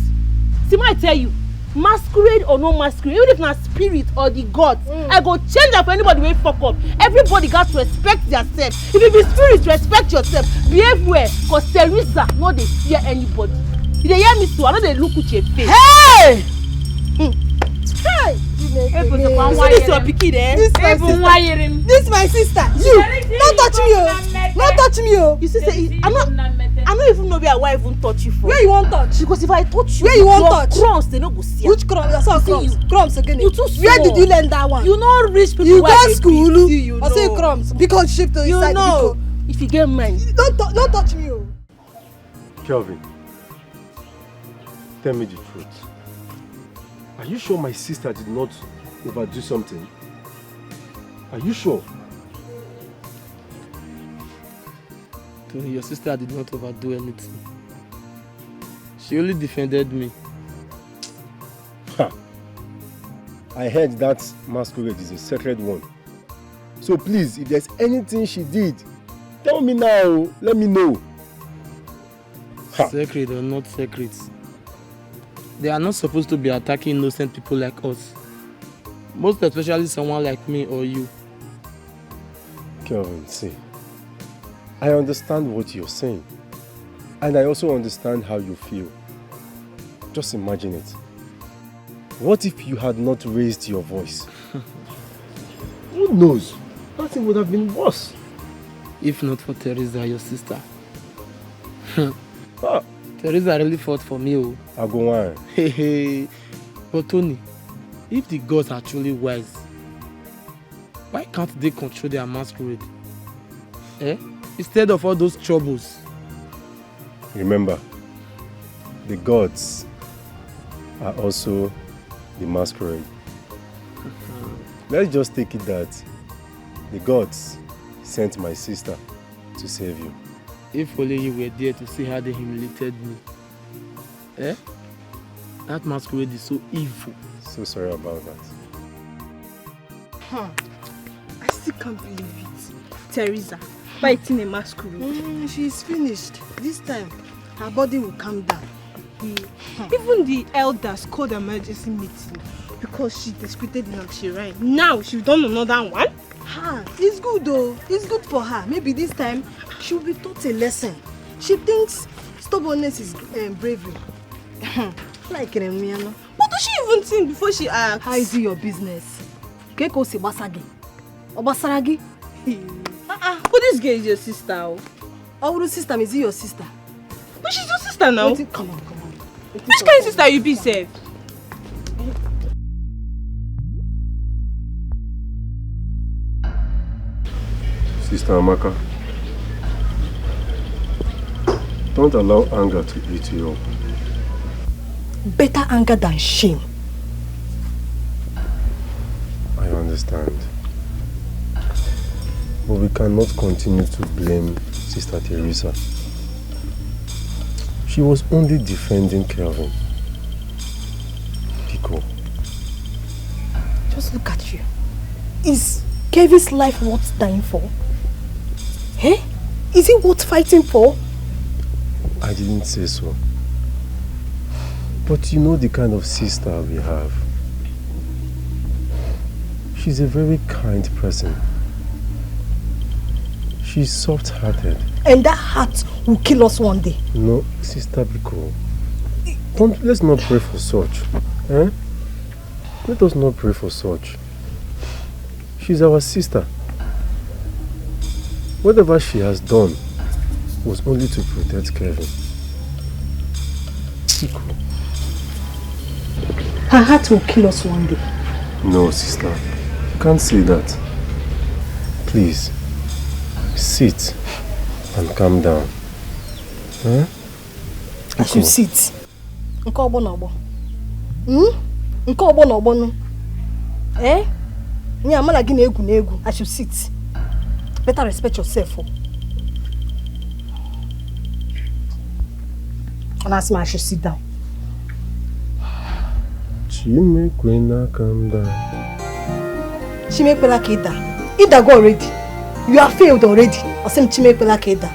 See, might tell you. Masquerade or no masquerade, even if na spirit or the gods, I go change that for anybody wey fuck up. Everybody got to respect themselves. If you be spirit, respect yourself. Behave well, cause Teresa no dey fear anybody. You dey hear me so? I no dey look with your face. Hey! Hey! See this your pikin, eh? This my sister. You, don't touch me, oh! Don't touch me, oh! You see, say I don't even know where I even touch you for. Where you want touch? Because if I touch you, where you want touch? Crumbs, they no go see. Which crumbs? I saw crumbs. Crumbs again. You too small. Where did you learn that one? You know rich people. You go school. You I say crumbs because shift to you inside. Know. If you get mine, don't touch me, oh! Kelvin, tell me the truth. Are you sure my sister did not overdo something? Are you sure? Your sister did not overdo anything. She only defended me. Ha! I heard that masquerade is a sacred one. So please, if there's anything she did, tell me now. Let me know. Ha. Sacred or not sacred, They are not supposed to be attacking innocent people like us. Most especially someone like me or you. Kelvin, see, I understand what you're saying. And I also understand how you feel. Just imagine it. What if you had not raised your voice? Who knows? Nothing would have been worse. If not for Teresa, your sister. Teresa really fought for me. Oh. I go on. Hey. But Tony, if the gods are truly wise, why can't they control their masquerade? Instead of all those troubles. Remember, the gods are also the masquerade. Let's just take it that the gods sent my sister to save you. If only you were there to see how they humiliated me. That masquerade is so evil. So sorry about that. I still can't believe it. Teresa, fighting a masquerade. She's finished. This time, her body will calm down. Even the elders called an emergency meeting because she disputed in Akshirine. Now she's done another one. It's good though. It's good for her. Maybe this time she'll be taught a lesson. She thinks stubbornness is bravery. Like Nnanna. What does she even think before she asks? How is it your business? Keko si basagi. Obasaragi. But this girl is your sister. Our sister, is it your sister? But she's your sister now. Come on. Which kind of sister you be, safe? Sister Amaka, don't allow anger to eat you up. Better anger than shame. I understand. But we cannot continue to blame Sister Teresa. She was only defending Kelvin. Pico. Just look at you. Is Kevin's life worth dying for? Is it worth fighting for? I didn't say so. But you know the kind of sister we have. She's a very kind person. She's soft-hearted. And that heart will kill us one day. No, Sister Biko. Let's not pray for such. Let us not pray for such. She's our sister. Whatever she has done was only to protect Kevin. Biko. Her heart will kill us one day. No, sister. You can't say that. Please, sit and calm down. I should sit. Nke ogbo na ogbo. Nke ogbo na ogbo no. Ni amala gi na egwu. I should sit. Better respect yourself. And ask me I should sit down. Chimekwena, calm down. Chimekwela Keda. Ida go already. You are failed already. Or same Chimekwela Keda.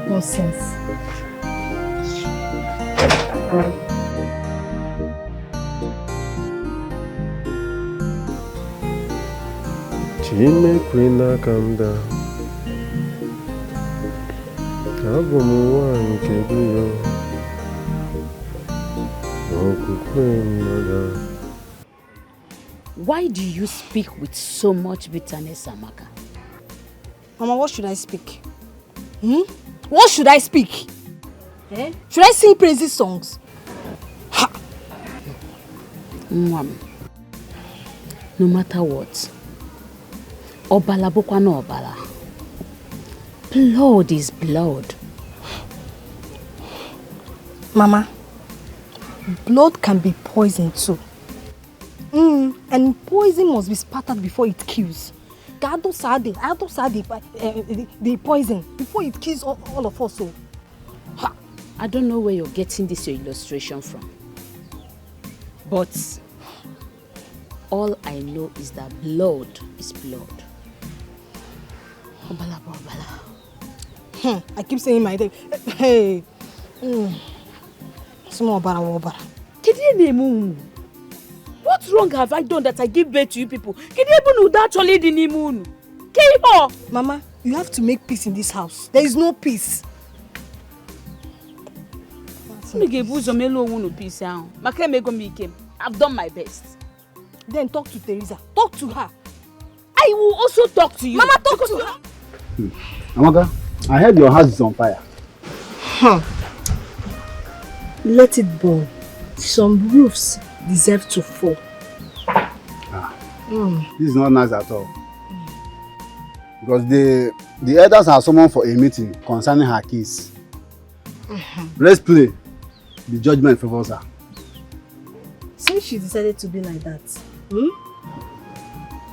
Nonsense. Chimekwena, calm down. Abumu nke guyo. Why do you speak with so much bitterness, Amaka? Mama, what should I speak? What should I speak? Should I sing praises songs? Mom, no matter what, Obala bokwa no Obala. Blood is blood. Mama, blood can be poison too. And poison must be spattered before it kills. The poison before it kills all of us. So. I don't know where you're getting this your illustration from. But all I know is that blood is blood. Obala. I keep saying my name. Hey. Small Obala. What wrong have I done that I give birth to you people? Mama, you have to make peace in this house. There is no peace. I've done my best. Then talk to Teresa. Talk to her. I will also talk to you. Mama, talk to her. Amaka, I heard your house is on fire. Let it burn. Some roofs deserve to fall. This is not nice at all. Because the elders have summoned for a meeting concerning her case. Let's play. The judgment favors her. Since she decided to be like that,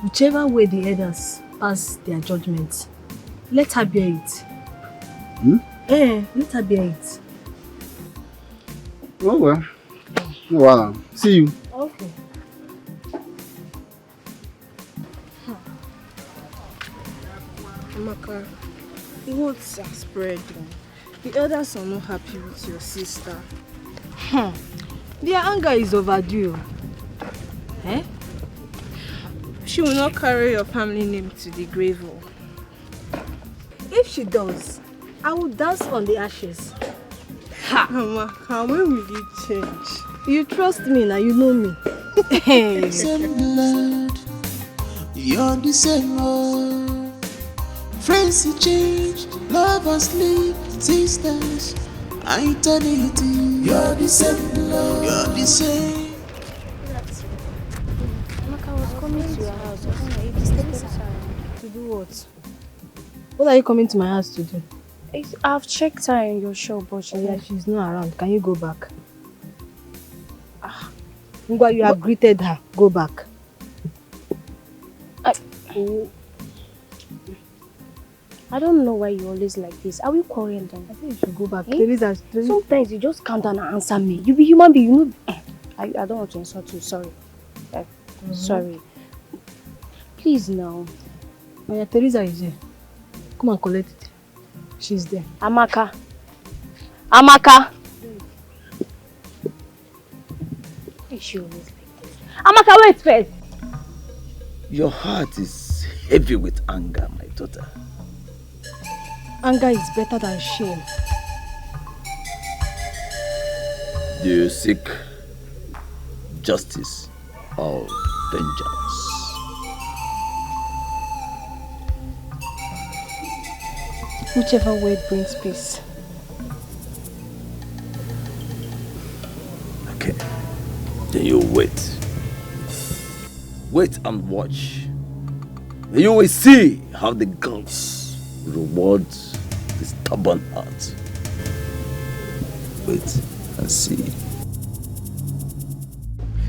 whichever way the elders pass their judgment, let her bear it. Let her bear it. Oh well. No wahala. See you. Okay. Amaka, what's spreading? The elders are not happy with your sister. Their anger is overdue. She will not carry your family name to the grave. If she does, I will dance on the ashes. Amaka, when will you change? You trust me now, you know me. Same blood, you're the same old. Friends you change, lovers leave, sisters, eternity. You're the same blood, you're the same. Amaka, I was coming to your house. To do what? What are you coming to my house to do? I've checked her in your shop, but she's not around. Can you go back? Ngwa, you have greeted her. Go back. I don't know why you always like this. Are we quarreling then? I think you should go back. Teresa, sometimes you just calm down and answer me. You be human being, you know. I don't want to insult you. Sorry. Sorry. Please now. Teresa is here. Come and collect it. She's there. Amaka. She always like this. Amaka, wait first. Your heart is heavy with anger, my daughter. Anger is better than shame. Do you seek justice or vengeance? Whichever way brings peace. Okay. Then you wait. Wait and watch. And you will see how the gods reward this stubborn heart. Wait and see.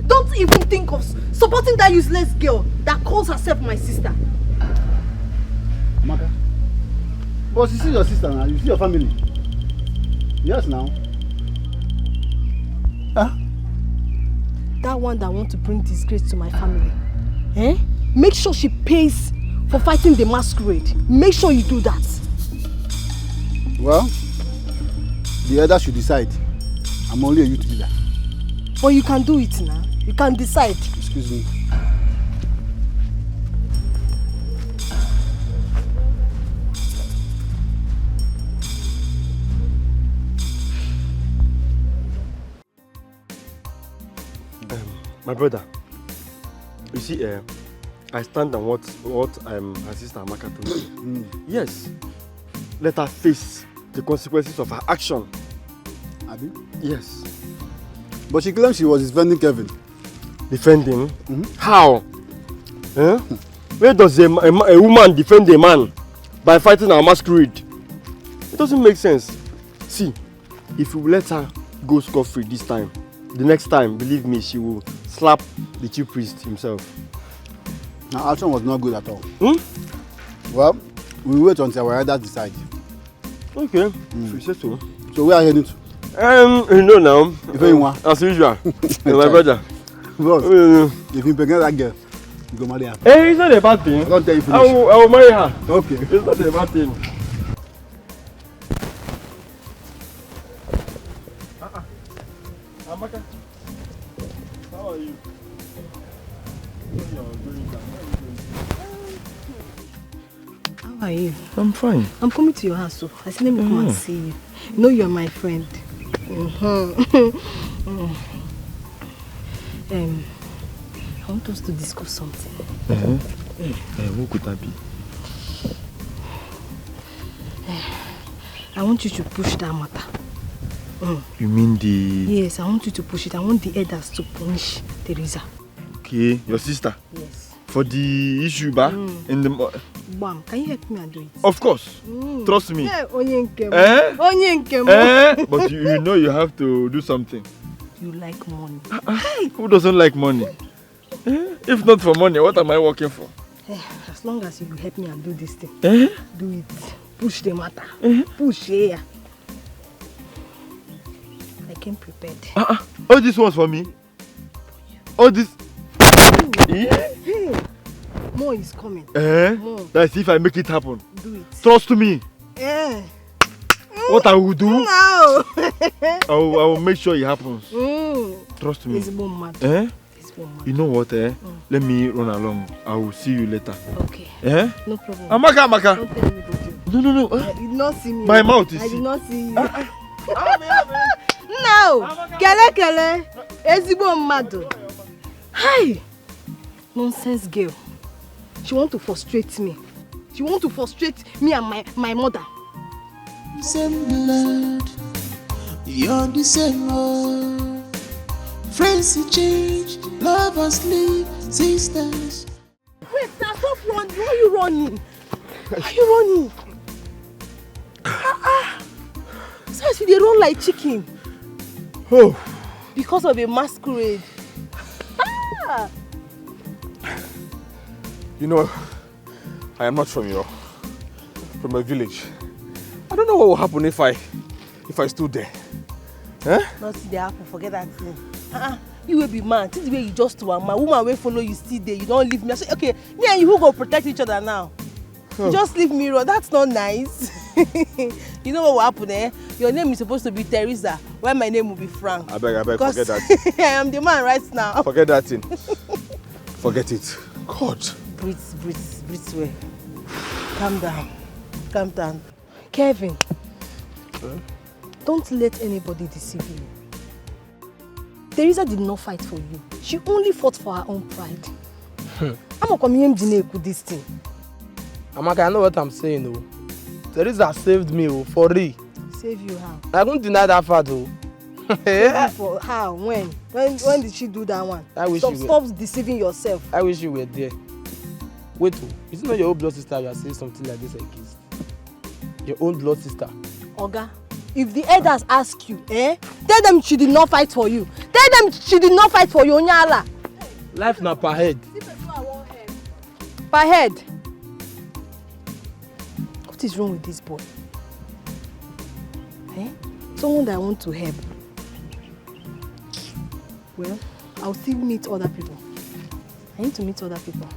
Don't even think of supporting that useless girl that calls herself my sister. Amaka. But you see your sister now, you see your family. Yes now. That one that wants to bring disgrace to my family. Make sure she pays for fighting the masquerade. Make sure you do that. Well, the elder should decide. I'm only a youth leader. But you can do it now. You can decide. Excuse me. My brother, you see, I stand on what her sister Amaka told me. Yes, let her face the consequences of her action. Abi? Yes. But she claims she was defending Kevin. Defending? How? Where does a woman defend a man by fighting a masquerade? It doesn't make sense. See, if you let her go scot-free this time, the next time, believe me, she will slap the chief priest himself. Her action was not good at all. Well, we'll wait until our elders decide. Okay, if you say so. So where are you heading to? You know now. If you want. As usual. My brother. Bros, if you pregnant that girl, you go marry her. Hey, it's not a bad thing. I don't tell you finish. I will marry her. Okay. It's not a bad thing. Amaka. How are you? How are you? I'm fine. I'm coming to your house, so I said let me come and see you. You know you're my friend. I want us to discuss something. What could that be? I want you to push that matter. You mean the... Yes, I want you to push it. I want the elders to punish Teresa. Okay, your sister? Yes. For the issue, ba? In the... Bam, can you help me and do it? Of course. Trust me. Yeah, onyenkem. Eh? Onyenkem. But you know you have to do something. You like money. Who doesn't like money? If not for money, what am I working for? As long as you help me and do this thing. Do it. Push the matter. Push here. I came prepared. All this one's for me? All this... Hey, more is coming. More. That's if I make it happen. Do it. Trust me. What I will do? No. I will make sure it happens. Trust me. It's more mad. You know what? Let me run along. I will see you later. Okay. No problem. Amaka. Don't tell anybody. No. You did not see me. My mouth is... I did not see you. No. Kele. Ezibo mmadu. Hi. Nonsense girl. She want to frustrate me. She want to frustrate me and my mother. Same blood, you're the same old. Friends change, lovers leave, sisters. Wait, now stop running. Why are you running? Why are you running? Since they run like chicken. Oh. Because of a masquerade. You know, I am not from a village. I don't know what will happen if I stood there. Nothing dey happen, forget that thing. You will be man. This is where you just to a man. Woman will follow you still there. You don't leave me. I say, okay, me and you who go protect each other now. Just leave me alone. That's not nice. You know what will happen, eh? Your name is supposed to be Teresa, while my name will be Frank. I beg, forget that. I am the man right now. Forget that thing. Forget it. God. Breathe well. Calm down. Kevin, don't let anybody deceive you. Teresa did not fight for you. She only fought for her own pride. I'm not coming here with this thing. Amaka, I know what I'm saying, though. Teresa saved me, for real. Save you how? I don't deny that fact, though. For how? When did she do that one? Stop deceiving yourself. I wish you were there. Wait, is it not your own blood sister you are saying something like this against? Your own blood sister. Oga, if the elders ask you, tell them she did not fight for you. Tell them she did not fight for you, Onyala. Life na per head. Per head? What is wrong with this boy? Someone that I want to help. Well, I'll still meet other people. I need to meet other people.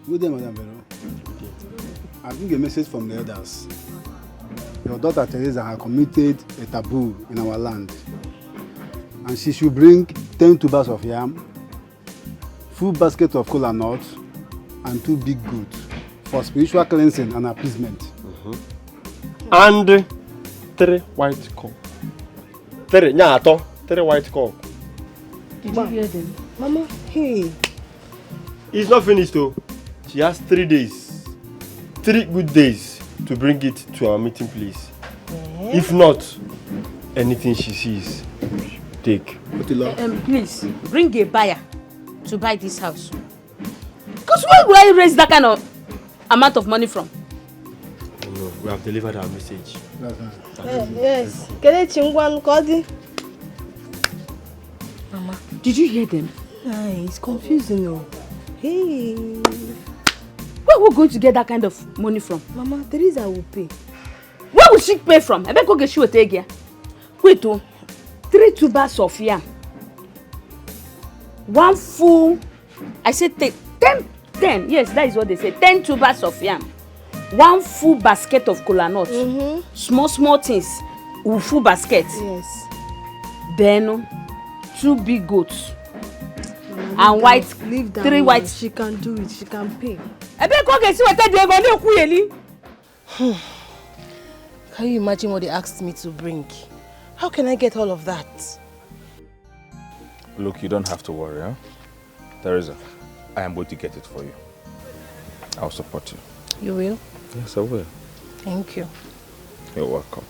Good day, Madam Vero. I bring a message from the elders. Your daughter Teresa has committed a taboo in our land. And she should bring 10 tubers of yam, full basket of kola nuts, and 2 big goats for spiritual cleansing and appeasement. And 3 white cock. 3 white cock. Did you hear them? Mama, hey. It's not finished though. She has 3 days. 3 good days to bring it to our meeting place. If not, anything she sees, take. Please, bring a buyer to buy this house. Because where will I raise that kind of amount of money from? No, we have delivered our message. Yes. Mama, did you hear them? It's confusing now. Hey. Where are we going to get that kind of money from? Mama, Teresa will pay. Where will she pay from? I beg go get she will take here. Wait, 3 tubers of yam. 1 full, I said 10, yes, that is what they say. 10 tubers of yam. 1 full basket of kola nut. Small things. Full basket. Yes. Then 2 big goats. And white. Leave that 3 one. white. She can do it. She can pay. Can you imagine what they asked me to bring? How can I get all of that? Look, you don't have to worry, huh? Teresa, I am going to get it for you. I'll support you. You will? Yes, I will. Thank you. You're welcome.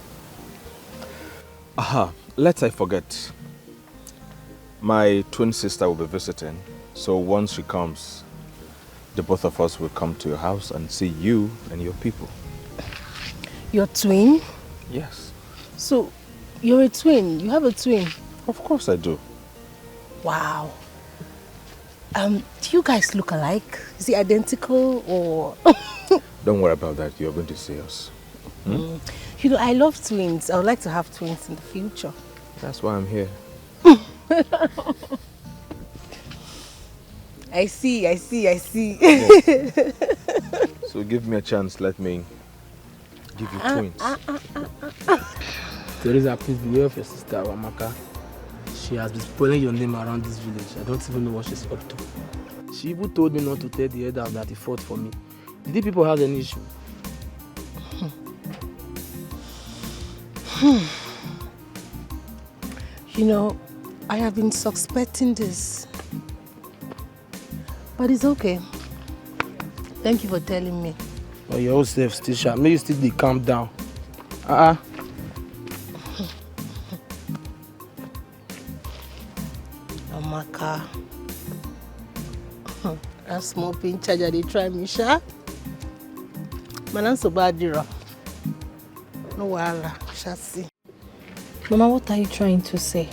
Aha, lest I forget. My twin sister will be visiting, so once she comes, the both of us will come to your house and see you and your people. Your twin? Yes. So, you're a twin? You have a twin? Of course I do. Wow. Do you guys look alike? Is he identical or... Don't worry about that. You're going to see us. You know, I love twins. I would like to have twins in the future. That's why I'm here. I see. Yes. So give me a chance. Let me give you twins. Teresa, please beware of your sister, Amaka. She has been spoiling your name around this village. I don't even know what she's up to. She even told me not to tell the elders that he fought for me. Did the people have any issue? You know, I have been suspecting this. But it's okay. Thank you for telling me. Oh, your old self, Stisha. May you still be calm down. Amaka. That small pin charger, they try me, sha. Man, so bad, no wala, shall see. Mama, what are you trying to say?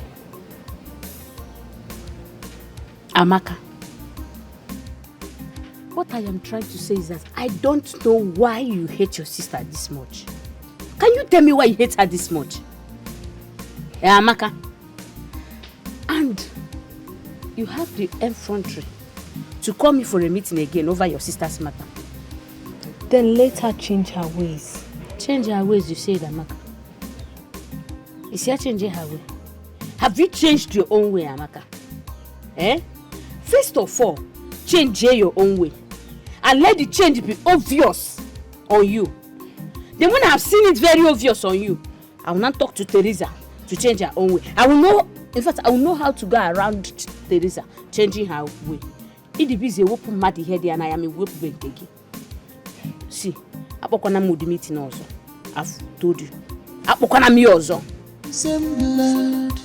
Amaka, what I am trying to say is that I don't know why you hate your sister this much. Can you tell me why you hate her this much? Amaka. And you have the effrontery to call me for a meeting again over your sister's matter. Then let her change her ways. Change her ways, you say, Amaka. Is she changing her way? Have you changed your own way, Amaka? First of all, change your own way. And let the change be obvious on you. Then when I have seen it very obvious on you, I will not talk to Teresa to change her own way. I will know, in fact, I will know how to go around Teresa changing her way. It is a open mad head and I am a whip again. See, I'm going to the meeting also. I've told you. I'm going to me also. Same blood,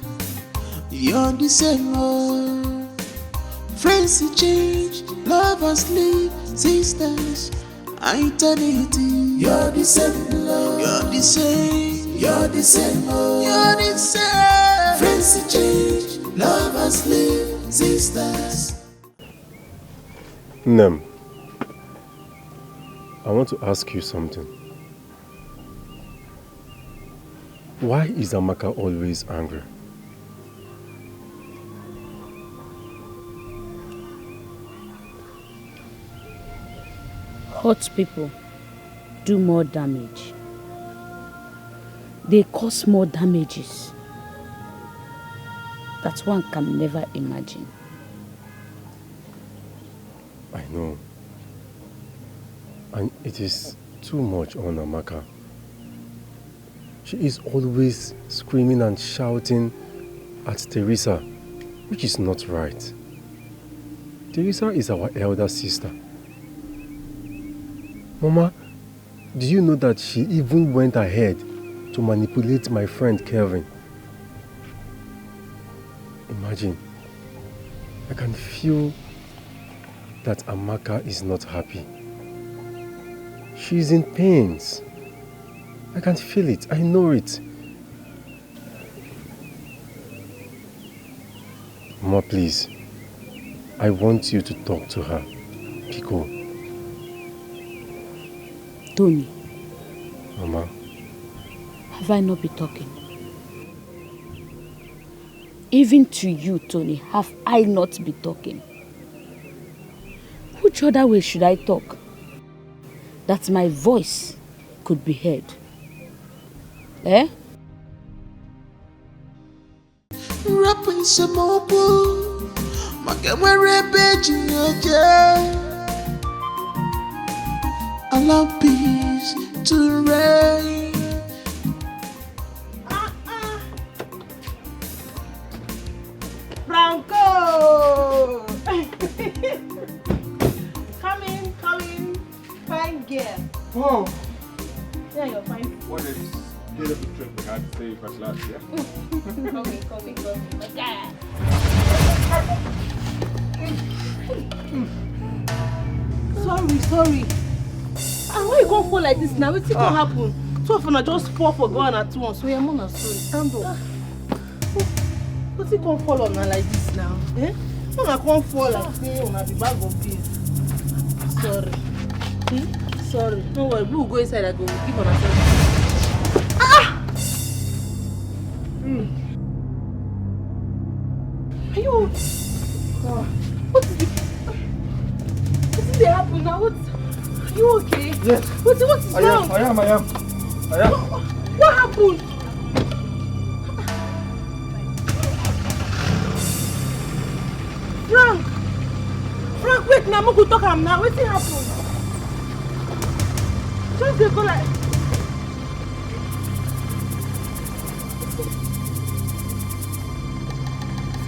you're the same old. Friends change, lovers leave, sisters, eternity. You're the same blood, you're the same, you're the same old. You're the same. Friends change, lovers leave, sisters. Nem, I want to ask you something. Why is Amaka always angry? Hurt people do more damage. They cause more damages that one can never imagine. I know. And it is too much on Amaka. She is always screaming and shouting at Teresa, which is not right. Teresa is our elder sister. Mama, do you know that she even went ahead to manipulate my friend Kelvin? Imagine, I can feel that Amaka is not happy. She is in pains. I can feel it. I know it. Mama, please. I want you to talk to her. Pico. Tony. Mama. Have I not been talking? Even to you, Tony, have I not been talking? Which other way should I talk that my voice could be heard? Eh? Rapping some more, allow peace to reign. Franco! Come in. Fine girl. Oh! Yeah, you're fine. What a beautiful trip we had to stay first last year. Come in. Okay. Sorry. And why you gon' fall like this now? What's gonna happen? Two of them just fall for going at once. So your mom is sorry. Stand up. What's it gonna fall on her like this now? Eh? Una can't fall like say on the bag of peas. Sorry. Sorry. No worry. We'll go inside and go. Give on ourselves. Are you? What did they happen now? Are you okay? Yes. What is wrong? I am. What happened? Frank, wait now. I'm going to talk to him now. What's happened? Just go like.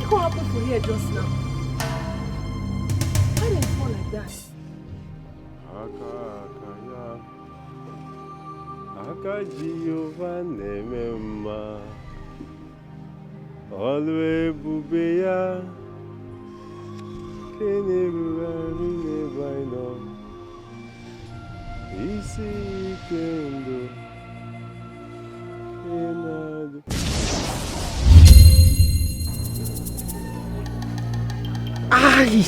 What happened for here just now? Why did it fall like that? Aka Jehovah na-eme mma, ọlụ ebube ya ka na-erugharị n'ebe anyị nọ, isi ike ndụ ị na-adị. Ai!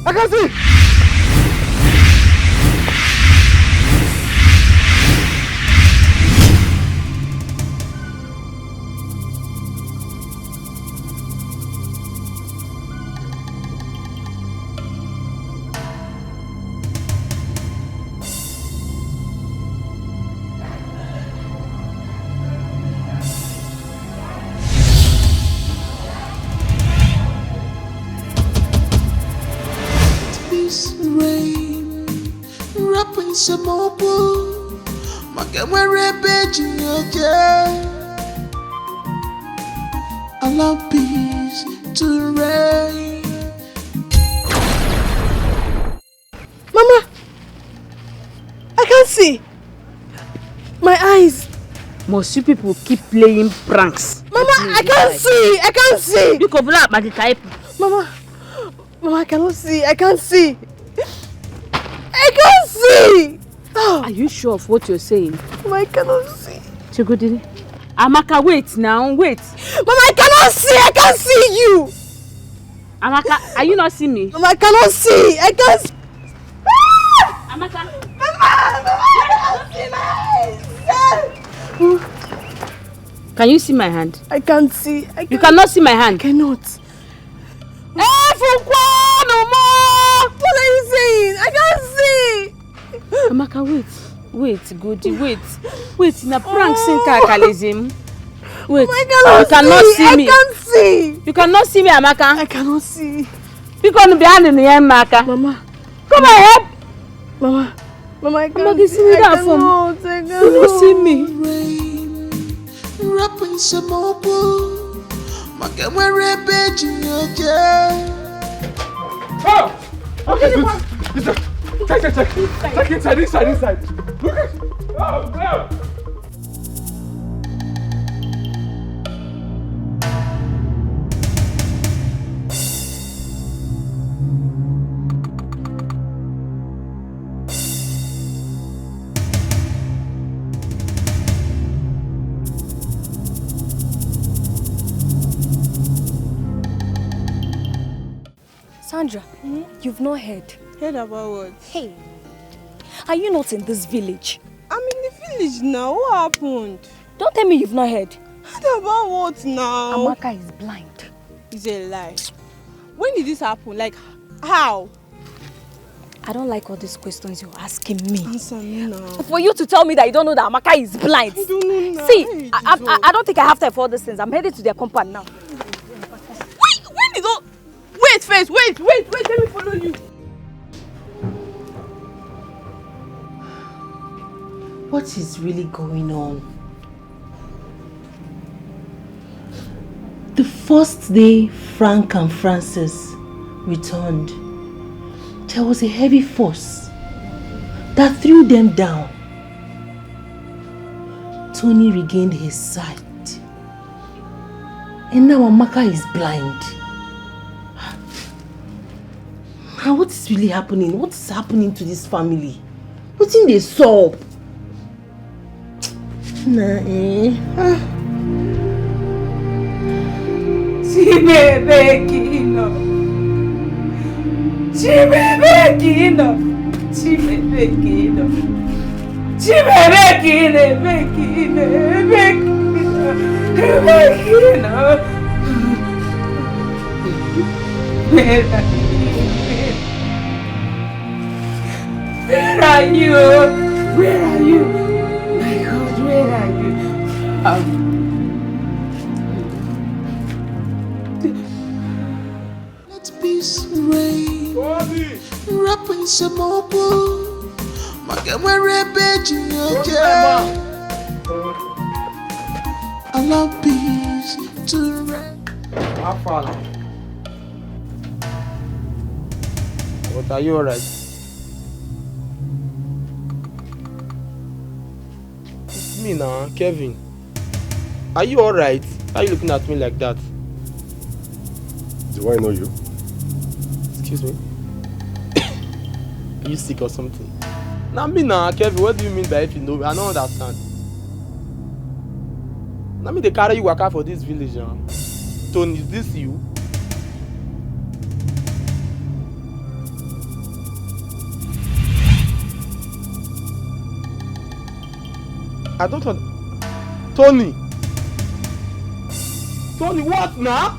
I can see! Allow peace to reign. Mama, I can't see. My eyes. Must you people keep playing pranks? Mama, I can't see. You go black by the type. Mama, I cannot see. I can't see. Are you sure of what you're saying? Mama, I cannot see. Chigodiri. Amaka, wait now, wait. Mama, I cannot see. I can't see you. Amaka, are you not seeing me? Mama, I cannot see. I can't see. Amaka. Mama, I can't see my eyes. Can you see my hand? I can't see. You cannot see my hand? I cannot. What are you saying? I can't see. Amaka, wait, Goody, wait. Na prank sin kakalism. Wait, I cannot see me. I can't see. You cannot see me, Amaka. I cannot see. You can't be handing me, Amaka. Mama, come and help. Mama, I can't Amaka, see me that phone. I cannot. You don't see me. Rapping some more. Okay, okay, take it inside. Sandra, you've not heard. Heard about what? Hey, are you not in this village? I'm in the village now. What happened? Don't tell me you've not heard. Heard about what now? Amaka is blind. It's a lie. When did this happen? Like, how? I don't like all these questions you're asking me. Answer me now. For you to tell me that you don't know that Amaka is blind. I don't know now. See, I don't think I have time for all these things. I'm headed to their compound now. When did all... Wait first, wait, let me follow you. What is really going on? The first day Frank and Francis returned, there was a heavy force that threw them down. Tony regained his sight, and now Amaka is blind. Now what is really happening? What is happening to this family? What's in the soul? Chibebekino. Chibebekino. Chibebekino. Chibebekino. Chibebekino. Where are you? Where are you? My God, where are you? Let peace reign. Rap in some more. Allow peace to reign. But are you alright? It's me now, Kevin. Are you alright? Why are you looking at me like that? Do I know you? Excuse me? Are you sick or something? Now me now, Kevin, what do you mean by if you know me? I don't understand. Now me they carry you waka for this village now. Tony, is this you? I don't want... Tony! Tony, what now?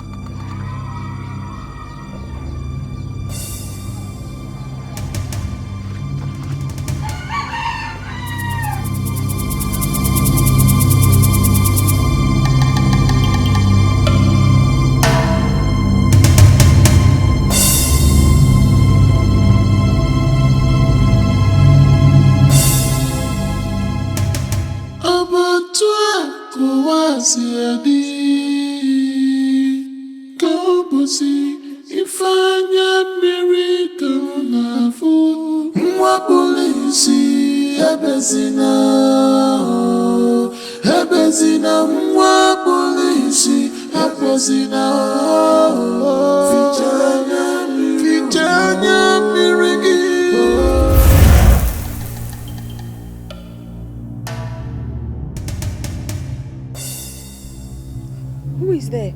Who is there?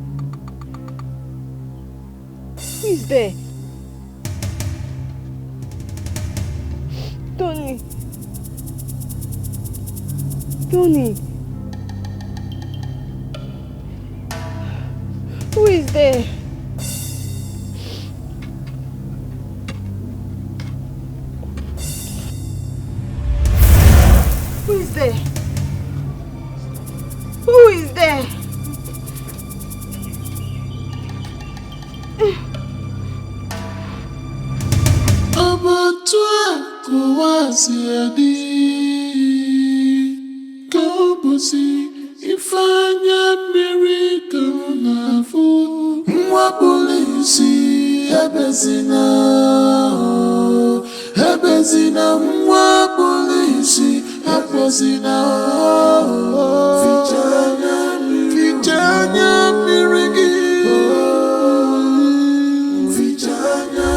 Who is there? Tony. Tony. Who is there? Who is there? Who is there? Aposina, Vijanya Mirigi, Vijanya.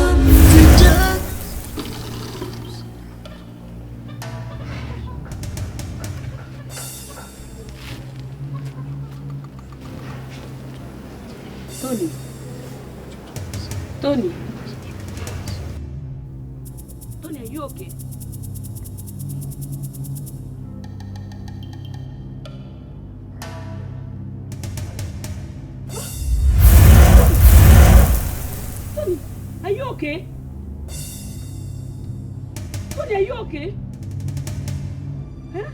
Tony. Tony. Tony, are you okay? Tony, are you okay? Tony, are you okay? Huh?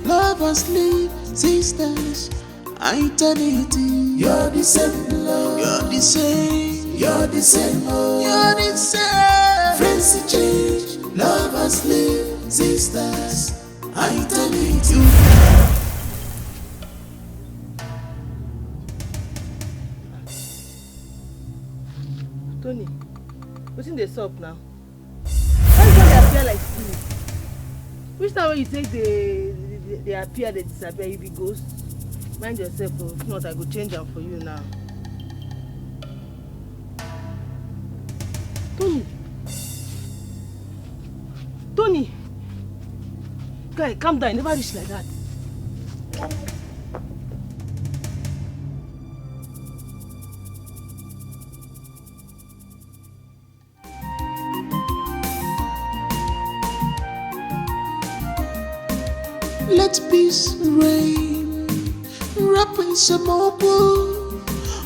Lovers leave, sisters, eternity. You're the same love. You're the same. You're the same love. You're the same. Friends change. Lovers leave, sisters, eternity. Tony, what's in the soup now? Why do they appear like spirits? Which time when you take they appear, they disappear, you be ghosts? Mind yourself, or if not, I go change them for you now. Tony! Tony! Guy, calm down, you never reach like that. Let peace reign. Rap in some open.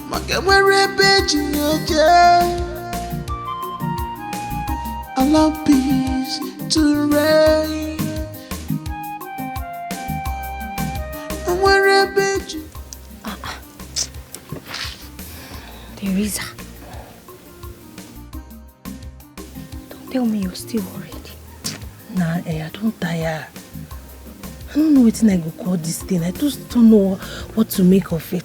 Magamere beji oje. Allow peace to reign. Amere beji. Teresa, don't tell me you're still worried. Nah, I don't tire. I don't know what I go call this thing. I just don't know what to make of it.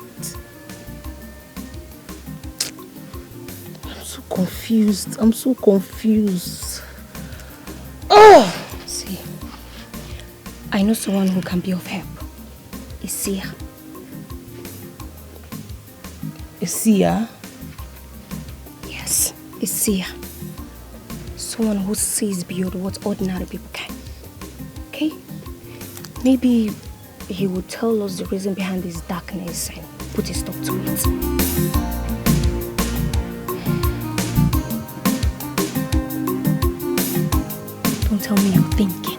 I'm so confused. Oh! See, I know someone who can be of help. Isia. Isia? Yes, Isia. Someone who sees beyond what ordinary people can. Okay? Maybe he will tell us the reason behind this darkness and put a stop to it. Don't tell me you're thinking.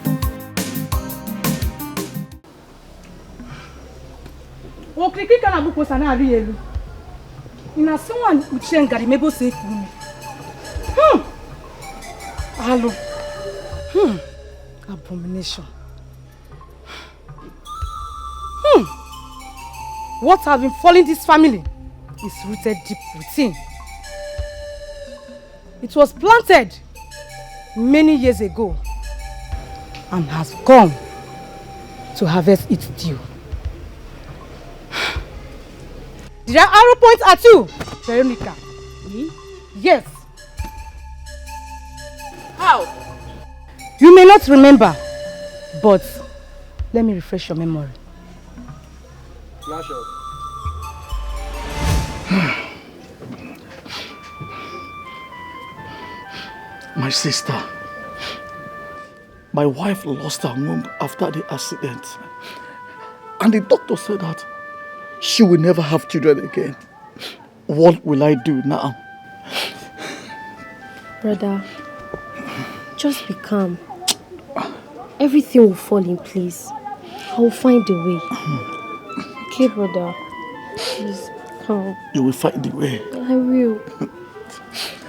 Okiki kana buko sana ari elu. Ina someone uchengari mebo safe me. Hello. Abomination. What has been following this family is rooted deep within. It was planted many years ago and has come to harvest its due. Did I arrow point at you, Veronica? Me? Yes. How? You may not remember, but let me refresh your memory. Flash up. My sister, my wife lost her womb after the accident. And the doctor said that she will never have children again. What will I do now? Brother, just be calm. Everything will fall in place. I will find a way. Okay, brother. Please, calm. You will find the way. I will.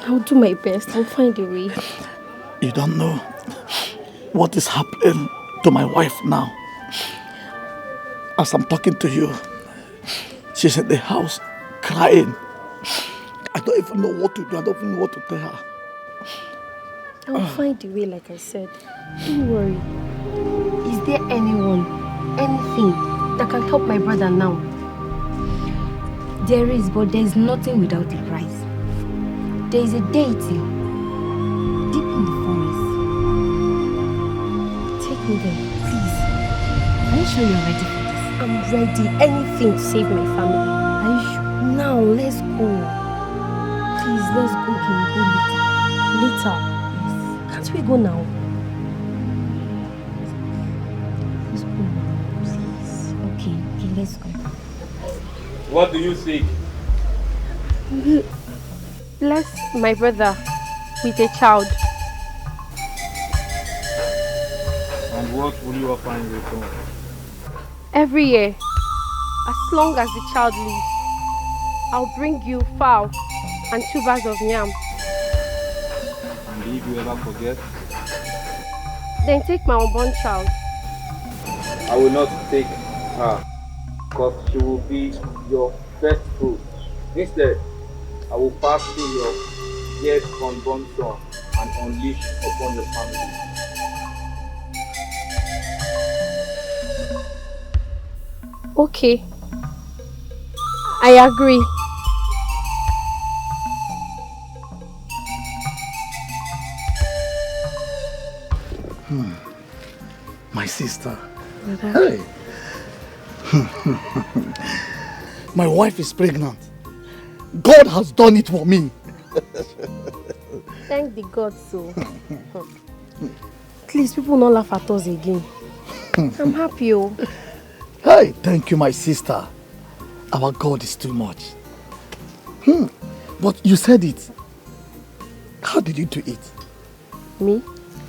I'll do my best. I'll find a way. You don't know what is happening to my wife now. As I'm talking to you, She's in the house crying. I don't even know what to do. I don't even know what to tell her. I will find a way, like I said. Don't worry. Is there anyone, anything that can help my brother now? There is, but there is nothing without a price. There is a deity deep in the forest. Take me there, please. Are you sure you're ready for this? I'm ready. Anything to save my family. Are you sure? Now, let's go. Please, let's go. Can we go later? Later. Yes. Can't we go now? Let's go. Please. Okay, let's go. What do you seek? Bless my brother with a child. And what will you offer in return? Every year, as long as the child lives, I'll bring you fowl and 2 bags of yam. And if you ever forget? Then take my unborn child. I will not take her, because she will be your first fruit. Instead, I will pass through your yet unborn son and unleash upon your family. Okay. I agree. My sister. Hey. My wife is pregnant. God has done it for me. Thank the God so. Please, people don't laugh at us again. I'm happy. Oh. Hey, thank you, my sister. Our God is too much. But you said it. How did you do it? Me?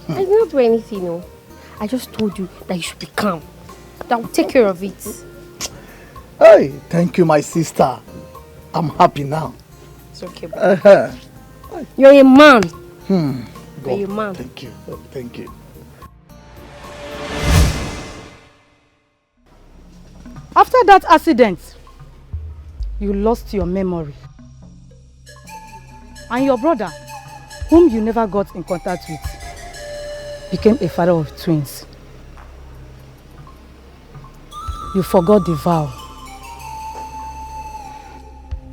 I did not do anything, no. I just told you that you should be calm. That will take care of it. Hey, thank you, my sister. I'm happy now. It's okay, bro. You're a man. You're a man. Thank you. Thank you. After that accident, you lost your memory. And your brother, whom you never got in contact with, became a father of twins. You forgot the vow.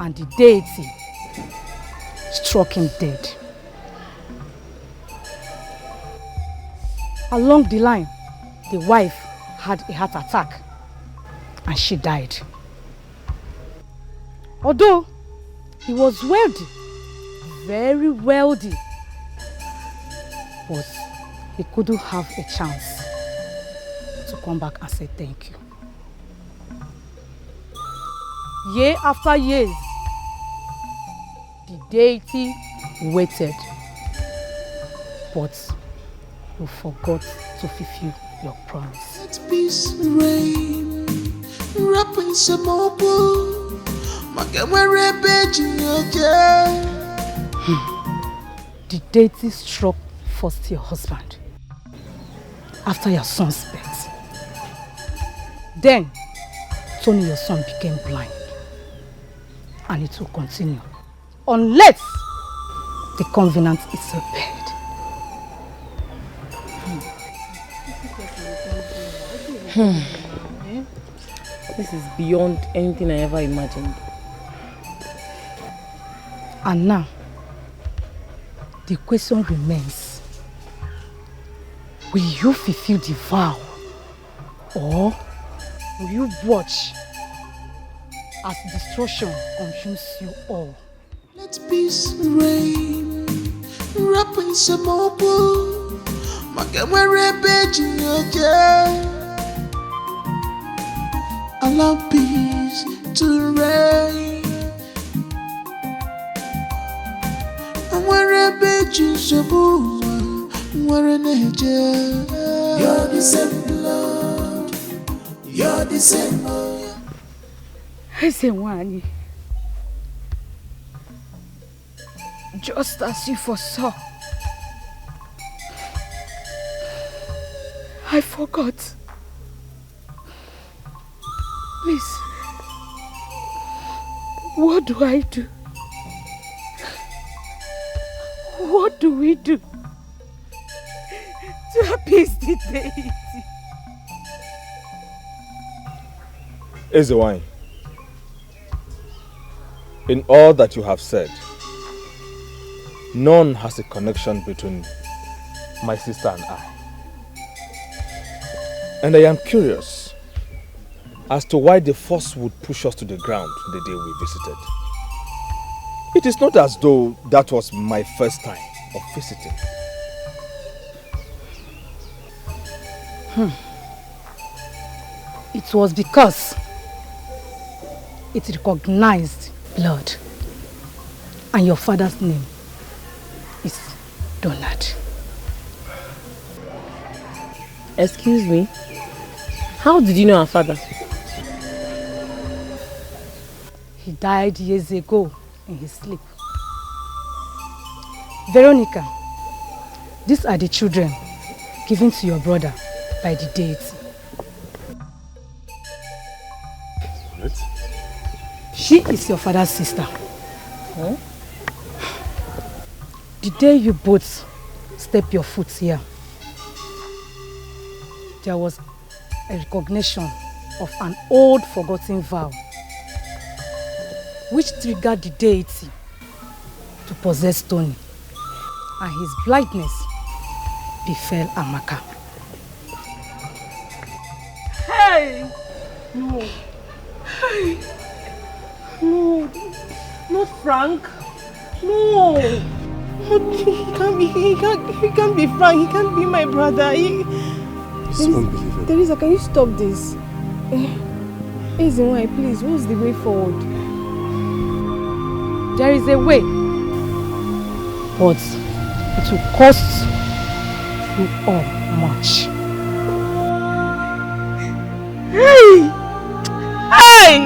And the deity struck him dead. Along the line, the wife had a heart attack and she died. Although he was wealthy, very wealthy, but he couldn't have a chance to come back and say thank you. Year after years, the deity waited, but you forgot to fulfill your promise. Let peace reign, wrap in some more blue. The deity struck first your husband, after your son's birth. Then, Tony, your son, became blind. And it will continue unless the covenant is obeyed. This is beyond anything I ever imagined. And now, the question remains, will you fulfill the vow, or will you watch as destruction consumes you all? Let peace reign, wrap in some more blue. Allow peace to reign. You're the same blood. You're the same. I say, Wani, just as you foresaw, I forgot. Please, What do I do? What do we do to appease the deity? Ezewine, in all that you have said, none has a connection between my sister and I. And I am curious as to why the force would push us to the ground the day we visited. It is not as though that was my first time of visiting. It was because it recognized blood, and your father's name is Donald. Excuse me? How did you know our father? He died years ago in his sleep. Veronica, these are the children given to your brother by the deity. What? She is your father's sister. Huh? The day you both step your foot here, there was a recognition of an old forgotten vow which triggered the deity to possess Tony, and his blindness befell Amaka. Hey! No. Hey! No. Not Frank. No. He can't be Frank. He can't be my brother. It's unbelievable. Teresa, can you stop this? Easy, please, what's the way forward? There is a way, but it will cost you all much. Hey! Hey!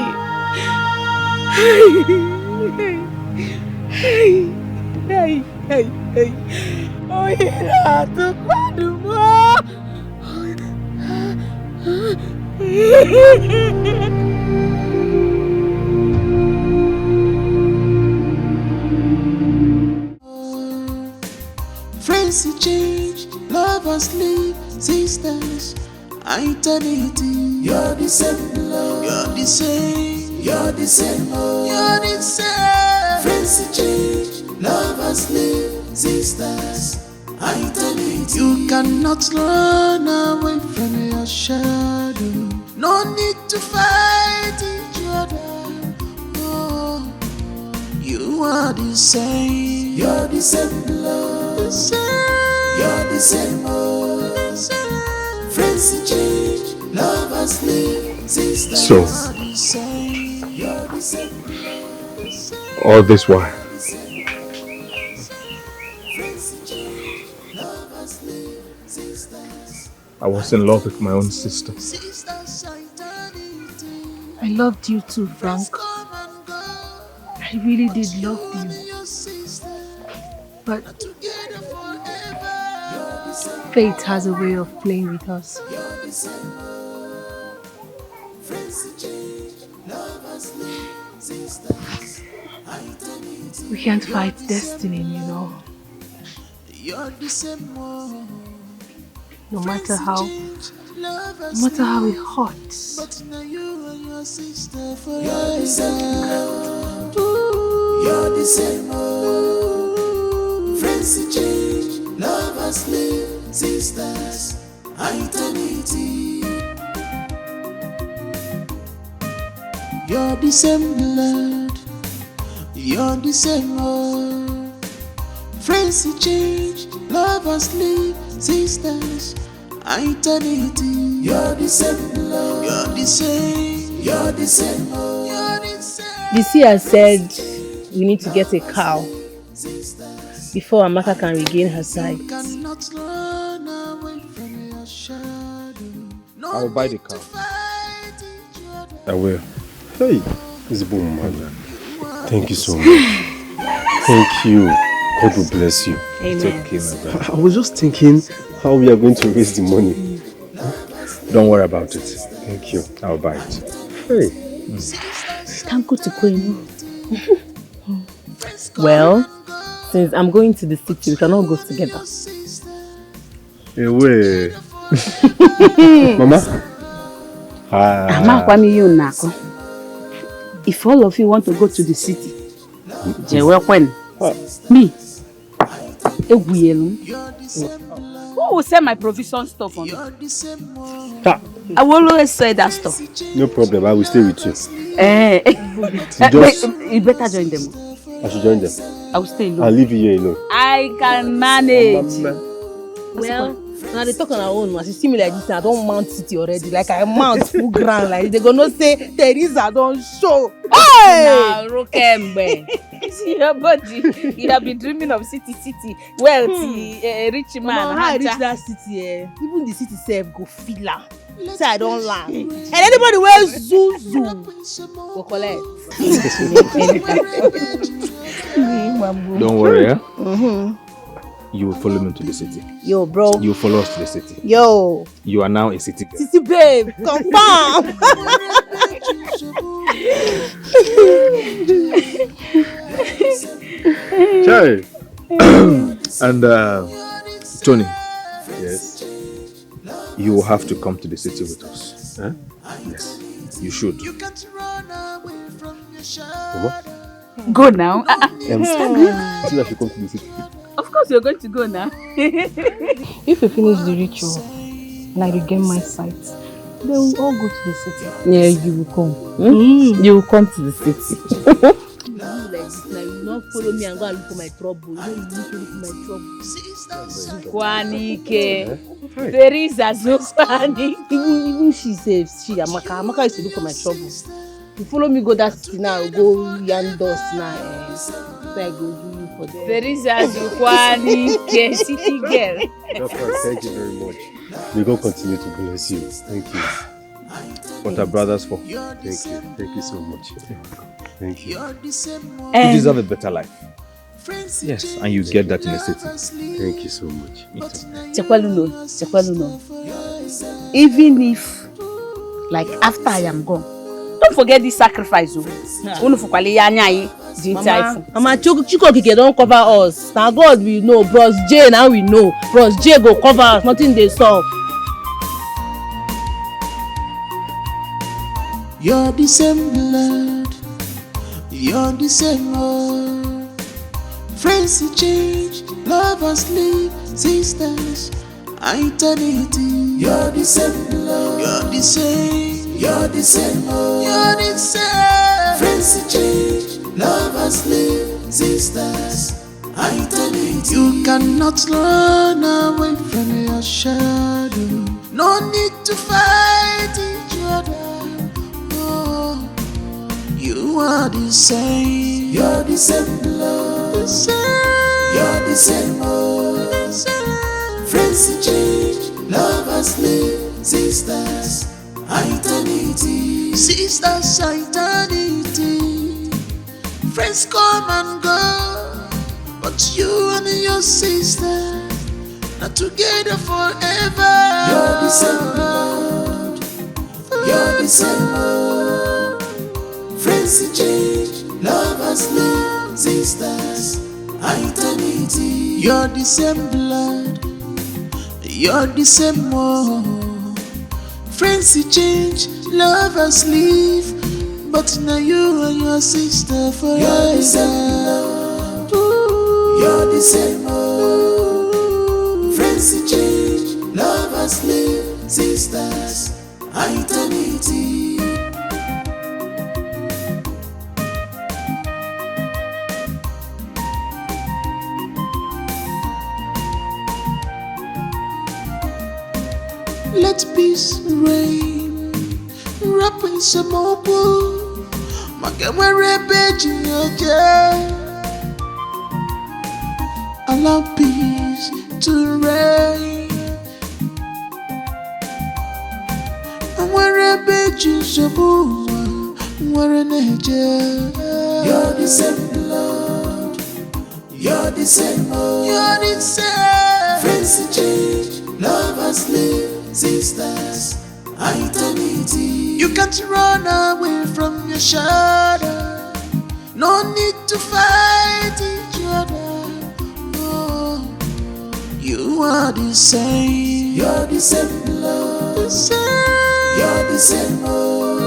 Hey! Hey! Hey! Hey! Oh, yeah, to Padumo! Friends you change, lovers leave, sisters, eternity. You're the same love. You're the same. You're the same. You're the same. Friends you change, lovers leave, sisters, eternity. You cannot run away from your shadow. No need to fight each other. Oh, you are the same. You're the same love. The same. You're the same. Oh, the same. Friends you change, lovers leave, sisters So, are the same. You're the same. all this while, I was in love with my own sister. I loved you too, Frank. I really did love you. But fate has a way of playing with us. We can't fight destiny, you know. No matter how it hurts. But now you and your sister forever. You're the same. You're the same. Friends you change, lovers live, sisters, eternity. You're the same blood. You're the same. Friends you change, lovers live, sisters, eternity. You're the same love. You're the same. You're the same. You're the same. The seer said we need to get a cow before Amaka can regain her sight. Cannot run away from your shadow. I will buy the cow. I will. Hey, this boom, man. Thank you so much. Thank you. God will bless you. Amen. Take care, my brother. I was just thinking how we are going to raise the money. Don't worry about it. Thank you. I'll buy it. Hey. Can't go to Kwenu. Well, since I'm going to the city, we cannot go together. Away. Mama? If all of you want to go to the city, me, who will sell my provision stuff on it? I will always say that stuff. No problem, I will stay with you. You better join them. I should join them. I will stay alone. I'll leave you here alone. I can manage. Well, now they talk on our own. As you see me like this, I don't mount city already. Like I mount full ground. Like they gonna say Teresa don't show. Hey! Now, Rokembe. See your body. You have been dreaming of city, wealthy, rich man. Mama, how I reach that city? Even the city self go feel am. Say I don't land. And anybody where Zuzu go collect. Don't worry, yeah? You will follow me to the city. Yo, bro. You will follow us to the city. Yo. You are now a city girl. City babe, confirm. Chai. And Tony. Yes. You will have to come to the city with us. Huh? Yes, you should. Mama? Go now. I think I should come to the city. Of course, you're going to go now. If we finish the ritual and I regain my sight, then we'll all go to the city. Yeah, you will come. You will come to the city. You will not follow me and go and look for my trouble. You don't need to look for my trouble. Kwanike. Teresa Zofani. Even she says, Amaka used to look for my trouble. You follow me go that city now, go Yandos now. So I go do you for them. Teresa Zofani, city girl. Thank you very much. May God continue to bless you. Thank you. What are brothers for? Thank you. Thank you so much. Thank you. You deserve a better life. Yes, and you get that in the city. Thank you so much. Chekwaluno. Even if, like, after I am gone, don't forget this sacrifice. Mama, Chukokike don't cover us. Now God we know. Bros J now we know. Bros J go cover us. Nothing they solve. You're the same blood. You're the same old. Friends change, lovers leave, sisters, eternity. You're the same blood. You're the same. You're the same. You're the same. Friends change, lovers leave, sisters, eternity. You cannot run away from your shadow. No need to fight each other. Oh, you are the same. You're the same blood. The same. You're the same. The same. Friends change, lovers leave, sisters, eternity. Sisters, eternity. Friends come and go, but you and your sister are together forever. You're the same blood. You're the same blood. Friends change, lovers leave, sisters, eternity. You're the same blood. You're the same one. Friends change, lovers leave, but now you and your sister forever. You're the same blood. You're the same one. Friends change, lovers leave, sisters, eternity. Let peace reign, wrap in some more wool. Allow peace to reign. You're the same blood. You're the same. You're the same. Friends change, lovers live, sisters, eternity. You can't run away from your shadow. No to fight each other. Oh, you are the same. You're the same blood. The same. You're the same old.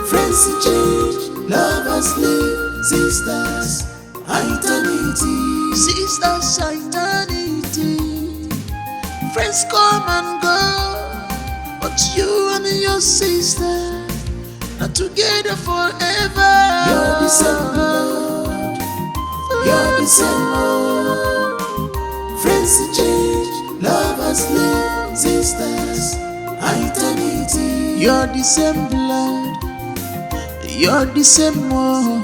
Friends change, lovers live, sisters eternity. Sisters eternity. Friends come and go, but you and your sister are together forever. You're the same blood. You're the same old. Friends change, lovers live, sisters eternity. You're the same blood. You're the same one.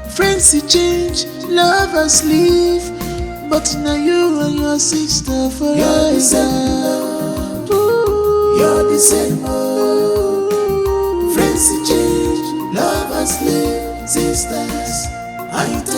Friends change, lovers leave, but now you and your sister forever. You're the same blood. You're the same one. Friends change, lovers leave, sisters eternity.